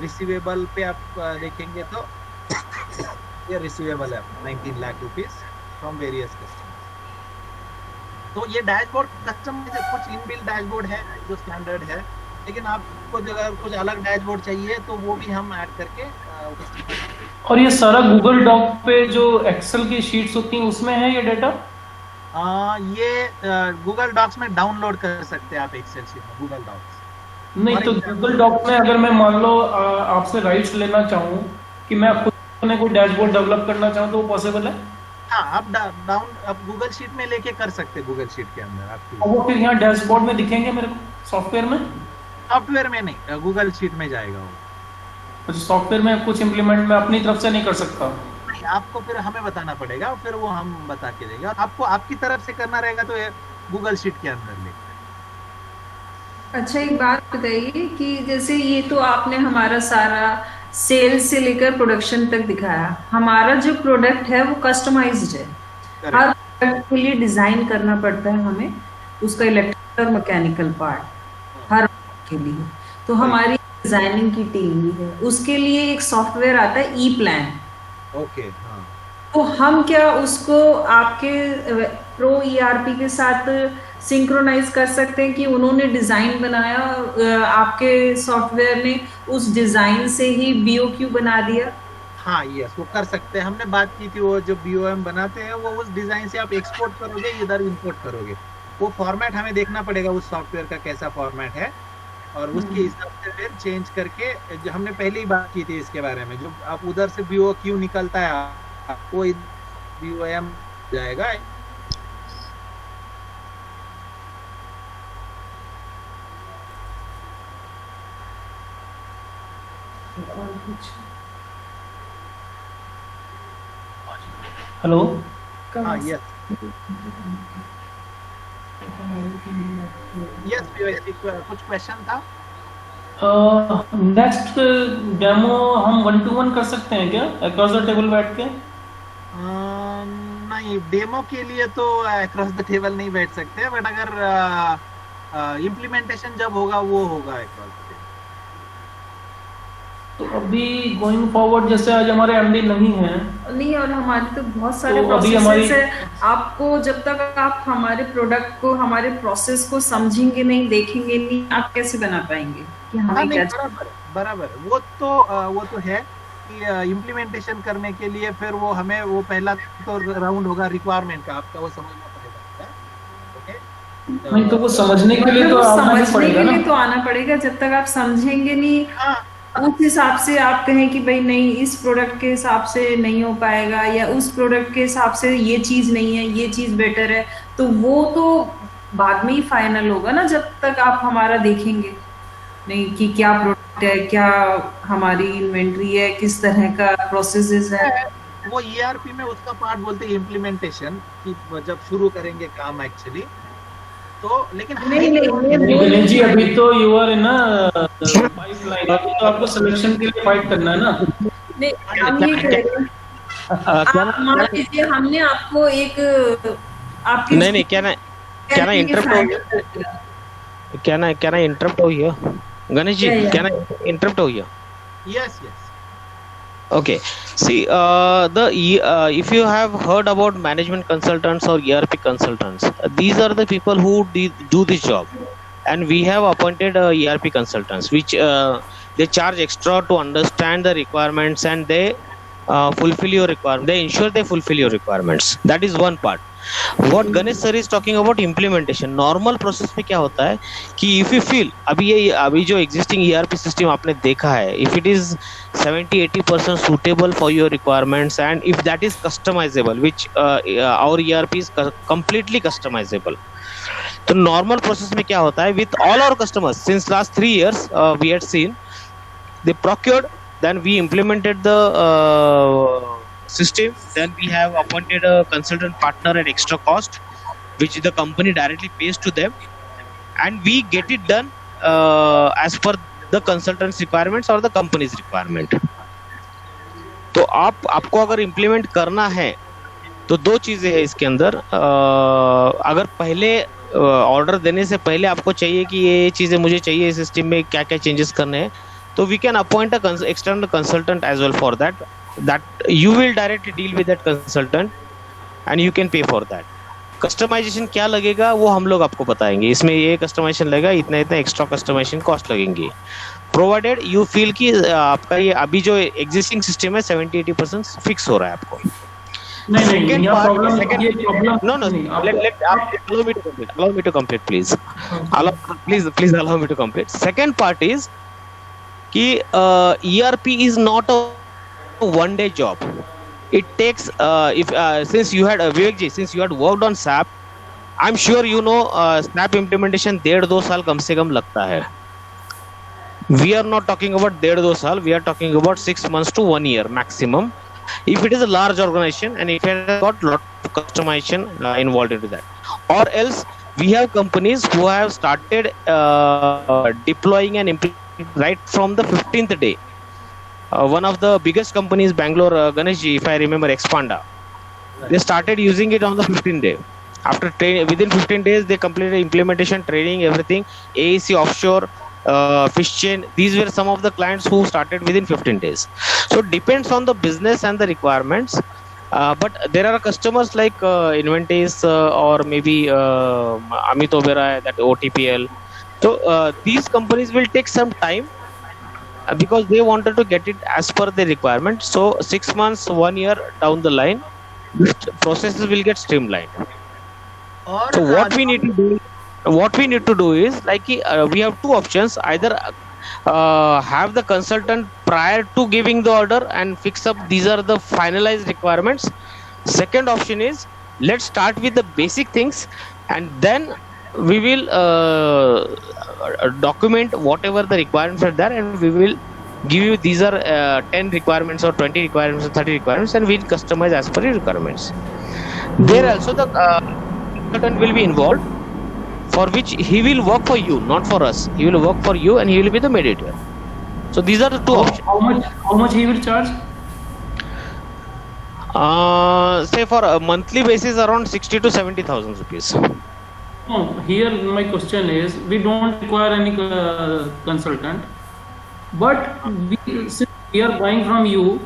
रिसीवेबल पे आप देखेंगे तो ये रिसीवेबल है 19 lakh rupees from various customers. तो ये डैशबोर्ड कस्टमाइज, कुछ इनबिल्ट डैशबोर्ड है जो स्टैंडर्ड है, लेकिन आपको अगर कुछ अलग डैशबोर्ड चाहिए तो वो भी हम ऐड करके और ये सारा गूगल डॉक पे जो एक्सेल की शीट्स होती हैं उसमें है ये डाटा? ये गूगल डॉक्स में डाउनलोड कर सकते हैं आप एक्सेल शीट में, गूगल डॉक्स। नहीं और तो एक- गूगल डॉक में अगर मैं मान लो आपसे राइट्स लेना चाहूँ कि मैं खुद अपने कोई डैशबोर्ड डेवलप करना चाहूँ तो वो पॉसिबल है? हाँ, आप गूगल शीट में लेके कर सकते हैं, गूगल शीट के अंदर आपकी। और वो फिर यहाँ डैशबोर्ड में दिखेंगे मेरे को सॉफ्टवेयर में? सॉफ्टवेयर में नहीं, गूगल शीट में जाएगा वो। अच्छा, सॉफ्टवेयर में कुछ इम्प्लीमेंट मैं अपनी तरफ से नहीं कर सकता? नहीं, आपको फिर हमें बताना पड़ेगा, फिर वो हम बता के देंगे। और आपको आपकी तरफ से करना रहेगा तो गूगल शीट के अंदर ले। अच्छा, एक बात बताइए कि जैसे ये तो आपने हमारा सारा सेल्स से लेकर प्रोडक्शन तक दिखाया, हमारा जो प्रोडक्ट है वो कस्टमाइज्ड है। हर प्रोडक्ट के लिए डिजाइन करना पड़ता है हमें, उसका इलेक्ट्रिकल और मैकेनिकल पार्ट हर के लिए। तो हमारी डिजाइनिंग की टीम भी है, उसके लिए एक सॉफ्टवेयर आता है ई प्लान। ओके, हाँ। तो हम क्या उसको आपके प्रो ईआरपी के साथ सिंक्रोनाइज कर सकते हैं कि उन्होंने डिजाइन बनाया, आपके सॉफ्टवेयर ने उस डिजाइन से ही बीओक्यू बना दिया? हाँ, यस, वो कर सकते हैं। हमने बात की थी, वो जो बीओएम बनाते हैं वो उस डिजाइन से आप एक्सपोर्ट करोगे, इधर इंपोर्ट करोगे। वो फॉर्मेट हमें देखना पड़ेगा उस सॉफ्टवेयर का कैसा फॉर्मेट है, और उसके हिसाब से फिर चेंज करके, जो हमने पहले ही बात की थी इसके बारे में, जो आप उधर से बीओक्यू निकलता है वो बीओएम जाएगा। हेलो? हाँ, यस यस, कुछ क्वेश्चन था? नेक्स्ट डेमो हम 1-to-1 कर सकते हैं क्या अक्रॉस द टेबल बैठ के? नहीं, डेमो के लिए तो अक्रॉस द टेबल नहीं बैठ सकते, बट अगर इम्प्लीमेंटेशन जब होगा वो होगा अक्रॉस द टेबल। तो अभी गोइंग फॉरवर्ड जैसे आज हमारे एमडी नहीं है, नहीं, और हमारे तो बहुत सारे तो अभी प्रोसेसेस है। आपको जब तक आप हमारे प्रोडक्ट को, हमारे प्रोसेस को समझेंगे नहीं, देखेंगे नहीं, आप कैसे बना पाएंगे कि हाँ, हमें नहीं, क्या बराबर वो तो है कि इम्प्लीमेंटेशन करने के लिए फिर वो हमें वो पहला तो राउंड होगा रिक्वायरमेंट का, आपका वो समझना पड़ेगा। ओके, नहीं तो वो समझने के लिए तो वो आना ही समझने पड़ेगा के ना। लिए तो आना पड़ेगा। जब तक आप समझेंगे नहीं, हाँ, उस हिसाब से आप कहें कि भाई नहीं, इस प्रोडक्ट के हिसाब से नहीं हो पाएगा, या उस प्रोडक्ट के हिसाब से ये चीज नहीं है, ये चीज बेटर है, तो वो तो बाद में ही फाइनल होगा ना, जब तक आप हमारा देखेंगे नहीं कि क्या प्रोडक्ट है, क्या हमारी इन्वेंट्री है, किस तरह का प्रोसेसेस है। वो ईआरपी में उसका पार्ट बोलते हैं इम्प्लीमेंटेशन, कि जब शुरू करेंगे काम एक्चुअली तो। लेकिन विनीत जी, अभी तो यू आर इन पाइपलाइन, अभी तो आपको सिलेक्शन के लिए फाइट करना है ना। नहीं, हम ये कह रहे हैं, आप मान लीजिए हमने आपको एक आपके नहीं can I interrupt over here? Can I interrupt over here? Ganesh ji, Yeah. can I interrupt over here? Yes, yes. Okay. See, if you have heard about management consultants or ERP consultants, these are the people who do this job, and we have appointed ERP consultants, which they charge extra to understand the requirements, and they fulfill your requirement. They ensure they fulfill your requirements. That is one part. What Ganesh sir is talking about implementation. Normal process में क्या होता है कि if you feel अभी जो existing ERP system आपने देखा है, if it is 70-80% suitable for your requirements and if that is customizable, which our ERP is completely customizable. तो normal process में क्या होता है with all our customers since last 3 years we had seen they procured, then we implemented the system, then we have appointed a consultant partner at extra cost which the company directly pays to them, and we get it done as per the consultant's requirements or the company's requirement. तो आपको अगर implement करना है तो दो चीजें हैं इसके अंदर. अगर पहले ऑर्डर देने से पहले आपको चाहिए कि ये चीजें मुझे चाहिए इस सिस्टम में क्या क्या चेंजेस करने हैं, तो we can appoint a external consultant as well for that. that you will directly deal with that consultant and you can pay for that. Customisation क्या लगेगा वो हम लोग आपको बताएंगे. इसमें ये कस्टमाइजेशन लगेगा, इतना इतना एक्स्ट्रा कस्टमाइजेशन कॉस्ट लगेंगे, प्रोवाइडेड यू फील कि आपका ये अभी जो एग्जिस्टिंग सिस्टम है 70-80% फिक्स हो रहा है आपको. नहीं, allow me to complete please. Please allow me to complete. Second part is कि ERP is not a one day job. It takes since you had Vivek ji, since you had worked on SAP, I'm sure you know SAP implementation 1.5-2 साल कम से कम लगता है. We are not talking about 1.5-2 साल, we are talking about 6 months to 1 year maximum if it is a large organization and if it has got lot of customization involved into that. Or else we have companies who have started deploying and implementing right from the 15th day. One of the biggest companies, Bangalore, Ganesh ji, if I remember, Expanda, they started using it on the 15th day. After within 15 days, they completed implementation, training, everything. AEC offshore, fish chain. These were some of the clients who started within 15 days. So it depends on the business and the requirements. But there are customers like Inventis or maybe Amit Oberoi, that OTPL. So these companies will take some time, because they wanted to get it as per the requirement. So 6 months, 1 year down the line, processes will get streamlined. So what we need to do is like we have two options: either have the consultant prior to giving the order and fix up these are the finalized requirements. Second option is let's start with the basic things and then we will document whatever the requirements are there, and we will give you these are 10 requirements or 20 requirements or 30 requirements, and we'll customize as per your requirements. There also the consultant will be involved, for which he will work for you, not for us. He will work for you and he will be the mediator. So these are the two options. How much he will charge? Say for a monthly basis around 60 to 70,000 rupees. No, here my question is, we don't require any consultant, but since we are buying from you,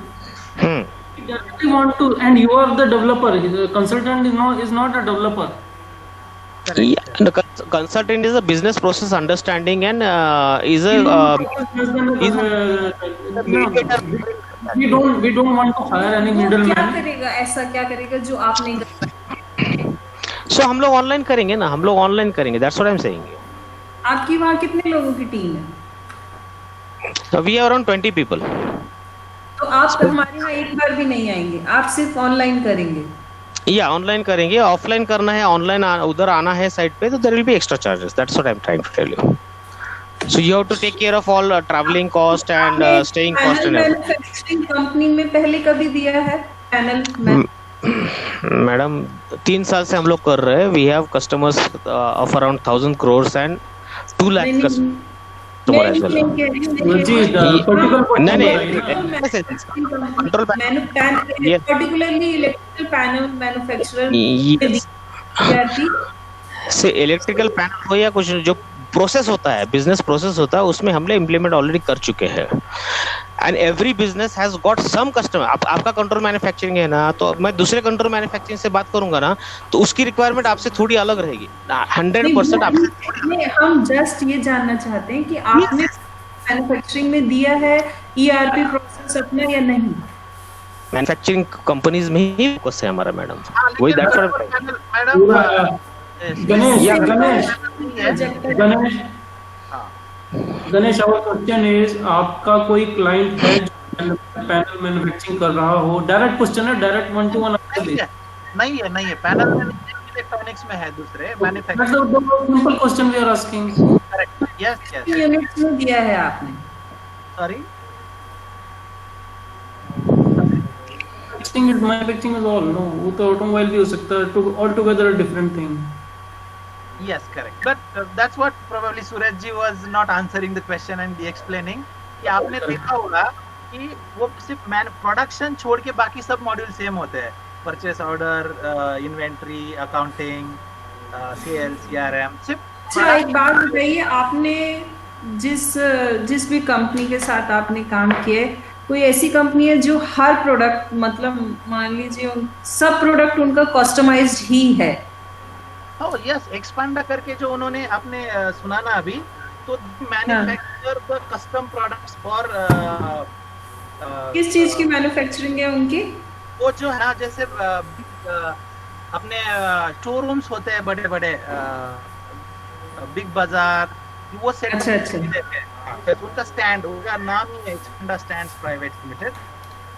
we definitely want to, and you are the developer. The consultant is not a developer. Yeah, the consultant is a business process understanding and is a we don't want to hire any वो क्या middleman. करेगा, ऐसा क्या करेगा जो आप नहीं कर पाए? So हम लोग ऑनलाइन करेंगे ना, हम लोग ऑनलाइन करेंगे. That's what I'm saying. आपकी वहाँ कितने लोगों की टीम है? We are around 20 people. तो आप हमारे यहाँ एक बार भी नहीं आएंगे, आप सिर्फ ऑनलाइन करेंगे. या ऑनलाइन करेंगे. ऑफलाइन करना है, ऑनलाइन उधर आना है साइट पे, तो there will be extra charges. That's what I am trying to tell you. So you have to take care of all traveling cost and staying cost and everything. Manufacturing company में पहले कभी दिया है panel? Madam 3 साल से हम लोग कर रहे हैं. We have customers of around 1000 crores and 2 lakh customers. customer as well. Ji, particular question नहीं control panel. Yes. Particularly electrical panel manufacturer Yes. से इलेक्ट्रिकल पैनल हो या कुछ जो प्रोसेस होता है, बिजनेस प्रोसेस होता है, उसमें हमने इम्प्लीमेंट ऑलरेडी कर चुके हैं. And every business has got some customer. आपका कंट्रोल मैन्युफैक्चरिंग है ना, तो मैं दूसरे कंट्रोल मैन्युफैक्चरिंग से बात करूंगा ना, तो उसकी रिक्वायरमेंट आपसे थोड़ी अलग रहेगी. 100% आपसे. नहीं, हम जस्ट ये जानना चाहते हैं कि आपने मैन्युफैक्चरिंग में दिया है ईआरपी प्रोसेस अपना या नहीं. मैन्युफैक्चरिंग कंपनीज में ही फोकस है हमारा मैडम. वही that's what madam Ganesh our question is, आपका कोई क्लाइंट है जो पैनल मैन्युफैक्चरिंग कर रहा हो? डायरेक्ट क्वेश्चन है, डायरेक्ट 1 to 1 आंसर दे. नहीं है पैनल में इलेक्ट्रॉनिक्स में है, दूसरे मैन्युफैक्चरिंग. मतलब simple question we are asking. Correct. Yes units में दिया है आपने. Sorry, manufacturing is all, no, वो तो ऑटोमोबाइल भी हो सकता है, all together a different thing. yes, correct, but that's what probably Suraj ji was not answering the question and explaining कि आपने देखा होगा कि वो सिर्फ प्रोडक्शन छोड़ के बाकी सब मॉड्यूल सेम होते हैं. Purchase order, inventory, accounting, sales, CRM, सिर्फ. अच्छा, एक बात बताइए, आपने जिस भी कंपनी के साथ आपने काम किए, कोई ऐसी कंपनी है जो हर प्रोडक्ट, मतलब मान लीजिए सब प्रोडक्ट उनका कस्टमाइज्ड ही है? Oh yes, एक्सपांडा करके जो उन्होंने आपने सुना ना अभी, तो manufacture the custom products for किस चीज की मैन्युफैक्चरिंग है उनकी? वो जो है ना, जैसे अपने शोरूम्स होते हैं बड़े बड़े, बिग बाजार, वो सेट. अच्छा. उनका स्टैंड, उनका नाम ही है एक्सपांडा स्टैंड्स प्राइवेट लिमिटेड.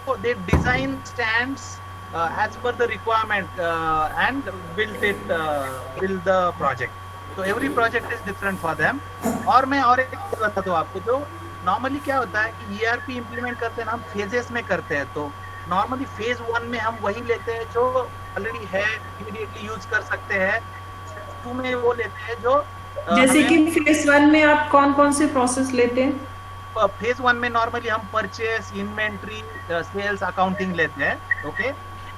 तो they design stands as per the requirement and build the project. So every project is different for them. और मैं और एक बता दूं आपको, जो नॉर्मली क्या होता है कि ERP इम्प्लीमेंट करते हैं ना, हम फेजेस में करते हैं. तो नॉर्मली फेज 1 में हम वही लेते हैं जो ऑलरेडी है, इमीडिएटली यूज कर सकते हैं. 2 में वो लेते हैं जो जैसे कि फेज 1 में आप कौन कौन से प्रोसेस लेते हैं? फेज 1 में नॉर्मली हम परचेस, इन्वेंट्री, सेल्स, अकाउंटिंग लेते हैं. ओके.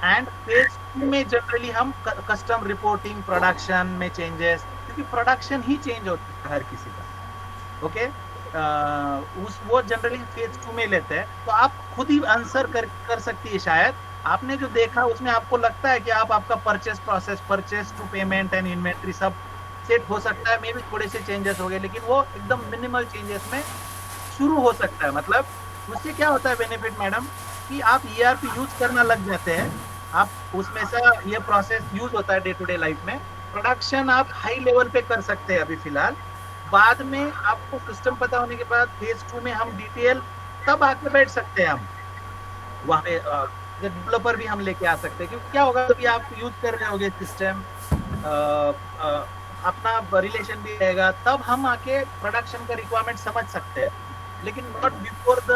एंड फेज 2 में जनरली हम कस्टम रिपोर्टिंग, प्रोडक्शन में चेंजेस, क्योंकि प्रोडक्शन ही चेंज होता है हर किसी का. ओके. वो जनरली फेज 2 में लेते हैं. तो आप खुद ही आंसर कर सकती है. शायद आपने जो देखा उसमें आपको लगता है कि आपका purchase process, purchase to payment and inventory सब सेट हो सकता है. मे भी थोड़े से चेंजेस हो गए, लेकिन वो एकदम मिनिमल चेंजेस में शुरू हो सकता है. मतलब उससे क्या होता है बेनिफिट मैडम, कि आप ERP यूज करना लग जाते हैं, आप उसमें से ये प्रोसेस यूज होता है डे टू डे लाइफ में. प्रोडक्शन आप हाई लेवल पे कर सकते हैं अभी फिलहाल. बाद में आपको सिस्टम पता होने के बाद फेज 2 में हम डिटेल तब आके बैठ सकते हैं. हम वहाँ पे डेवलपर भी हम लेके आ सकते हैं, क्योंकि क्या होगा, अभी आप यूज कर रहे होगे सिस्टम, अपना रिलेशन भी रहेगा, तब हम आके प्रोडक्शन का रिक्वायरमेंट समझ सकते हैं. लेकिन नॉट बिफोर द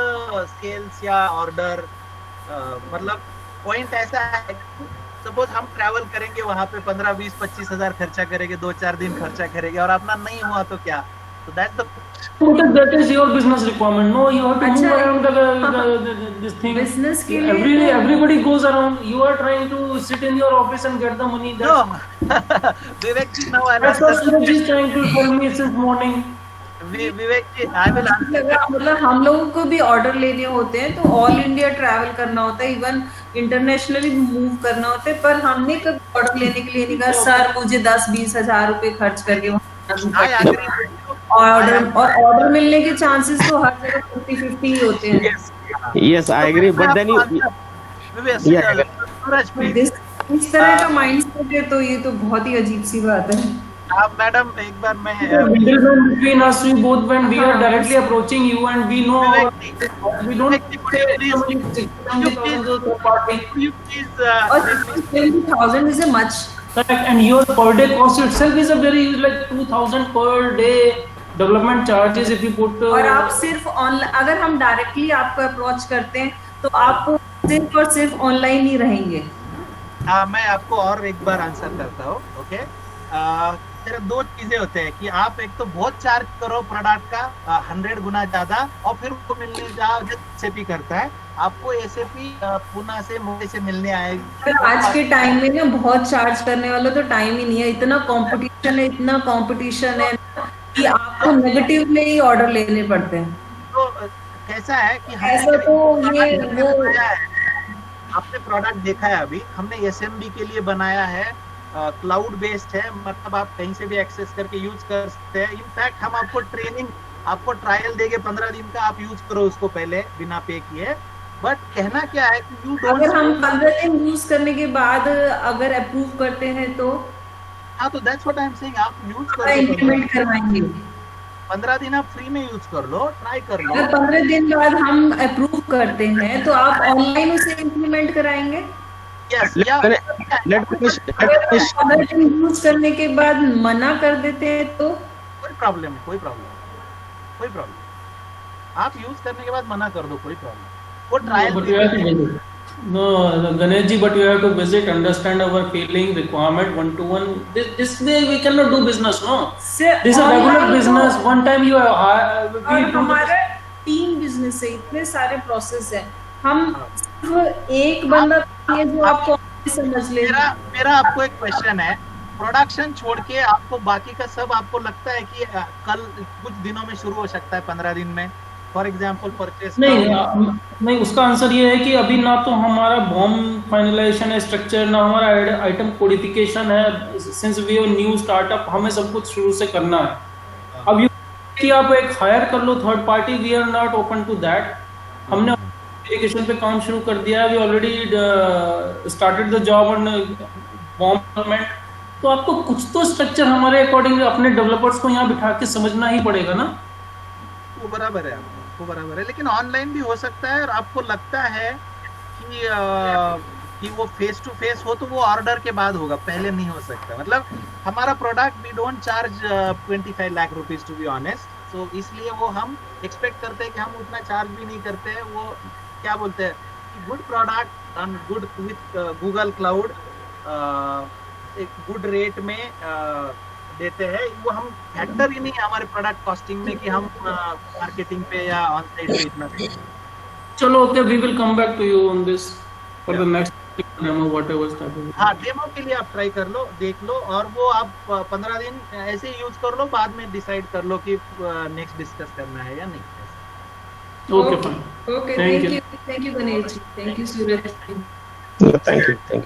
सेल्स या ऑर्डर. मतलब पॉइंट ऐसा है, सपोज हम ट्रैवल करेंगे वहाँ पे 15, 20, 25 हजार खर्चा करेंगे, 2-4 दिन खर्चा करेंगे, और अपना नहीं हुआ तो क्या? तो that's the that is your business requirement. No, you have to move around this thing. Business के Everybody goes around. You are trying to sit in your office and get the money. No. Vivek ji, now I That's what Suraj is trying to tell me since morning. Vivek ji, I will answer. मतलब हम लोगों को भी order लेने होते हैं, तो all India travel करना होता है, इवन इंटरनेशनली मूव करना होता है, पर हमने कभी ऑर्डर लेने के लिए नहीं कहा सर मुझे 10-20 हजार रुपए खर्च करके ऑर्डर मिलने के चांसेस तो हर जगह 50-50 ही होते हैं. Yes, I agree, but then इस तरह का माइंडसेट है, तो ये तो बहुत ही अजीब सी बात है. आप मैडम एक बार मैं Middleman between us, we both, when we are directly approaching you and we know we don't please 20,000 is a much. Correct, and your per day cost itself is a very like 2,000 per day development charges if you put. और आप सिर्फ online, अगर हम directly आपको approach करते हैं तो आप सिर्फ और सिर्फ ऑनलाइन ही रहेंगे. मैं आपको और एक बार आंसर करता हूँ. ओके. मेरा दो चीजें होते हैं कि आप एक तो बहुत चार्ज करो प्रोडक्ट का 100 गुना ज्यादा, और फिर उसको मिलने जाओ जो एसएपी करता है, आपको एसएपी पुणे से मुंबई से मिलने आएगी। पर आज के टाइम में ना बहुत चार्ज करने वाला तो टाइम ही नहीं है, इतना कंपटीशन है कि आपको नेगेटिव में ही ऑर्डर लेने पड़ते हैं। तो कैसा है कि ऐसा तो ये वो आपने प्रोडक्ट देखा है, अभी हमने एसएमबी के लिए बनाया है, क्लाउड बेस्ड है, मतलब आप कहीं से भी एक्सेस करके यूज कर सकते हैं। इनफैक्ट हम आपको ट्रेनिंग, आपको ट्रायल देंगे 15 दिन का, आप यूज करो उसको पहले बिना पे किए। बट कहना क्या है कि यू डोंट, अगर हम 15 दिन यूज करने के बाद अगर अप्रूव करते हैं तो हाँ तो that's what I am saying, आप यूज करो, इम्प्लीमेंट करवाएंगे। 15 दिन आप फ्री में यूज कर लो, ट्राई कर लो। अगर 15 दिन बाद हम अप्रूव करते हैं तो आप ऑनलाइन उसे इम्प्लीमेंट कराएंगे। यस, Let या me finish. अगर 15 दिन यूज करने के बाद मना कर देते हैं तो कोई प्रॉब्लम, कोई प्रॉब्लम, आप यूज करने के बाद मना कर दो, कोई प्रॉब्लम, वो trial. No, Ganesh ji, but you have to visit, understand our feeling, requirement, one-to-one. This way we cannot do business, no? This is a regular business. One time you have, और हमारा team business है, इतने सारे process है, हम सिर्फ एक बंदा ये जो आपको समझ ले। मेरा आपको एक क्वेश्चन है, प्रोडक्शन छोड़ के आपको बाकी का सब आपको लगता है कि कल कुछ दिनों में शुरू हो सकता है, 15 दिन में, फॉर एग्जांपल परचेस? नहीं, उसका आंसर ये है कि अभी ना तो हमारा बॉम फाइनलाइजेशन है, स्ट्रक्चर, ना हमारा आइटम कोडिफिकेशन है। Since we are new startup, हमें सब कुछ शुरू से करना है। अब ये कि आप एक हायर कर लो third party, we are not open to that. हमने एप्लीकेशन पे काम शुरू कर दिया है, we already started the job on BOM development. तो आपको कुछ तो स्ट्रक्चर हमारे अकॉर्डिंग अपने डेवलपर्स को यहाँ बिठा के समझना ही पड़ेगा ना। वो बराबर है, आपको बराबर है, लेकिन ऑनलाइन भी हो सकता है। और आपको लगता है कि वो फेस टू फेस हो तो वो ऑर्डर के बाद होगा, पहले नहीं हो सकता। मतलब हमारा product we don't charge 25 lakh rupees to be honest, तो इसलिए वो हम एक्सपेक्ट करते हैं कि हम उतना चार्ज भी नहीं करते हैं। वो क्या बोलते हैं, good product on good with Google cloud, एक गुड रेट में देते हैं। वो हम फैक्टर ही नहीं है हमारे प्रोडक्ट कॉस्टिंग में कि हम मार्केटिंग पे या ऑन साइट पे इतना। चलो okay, we will come back to you on this for the next demo whatever start. हाँ, डेमो के लिए आप ट्राई कर लो, देख लो, और वो आप 15 दिन ऐसे ही यूज कर लो, बाद में डिसाइड कर लो कि नेक्स्ट डिस्कस करना है या नहीं। Okay fine, okay, thank you Ganesh ji, thank you Suraj ji. Thank you.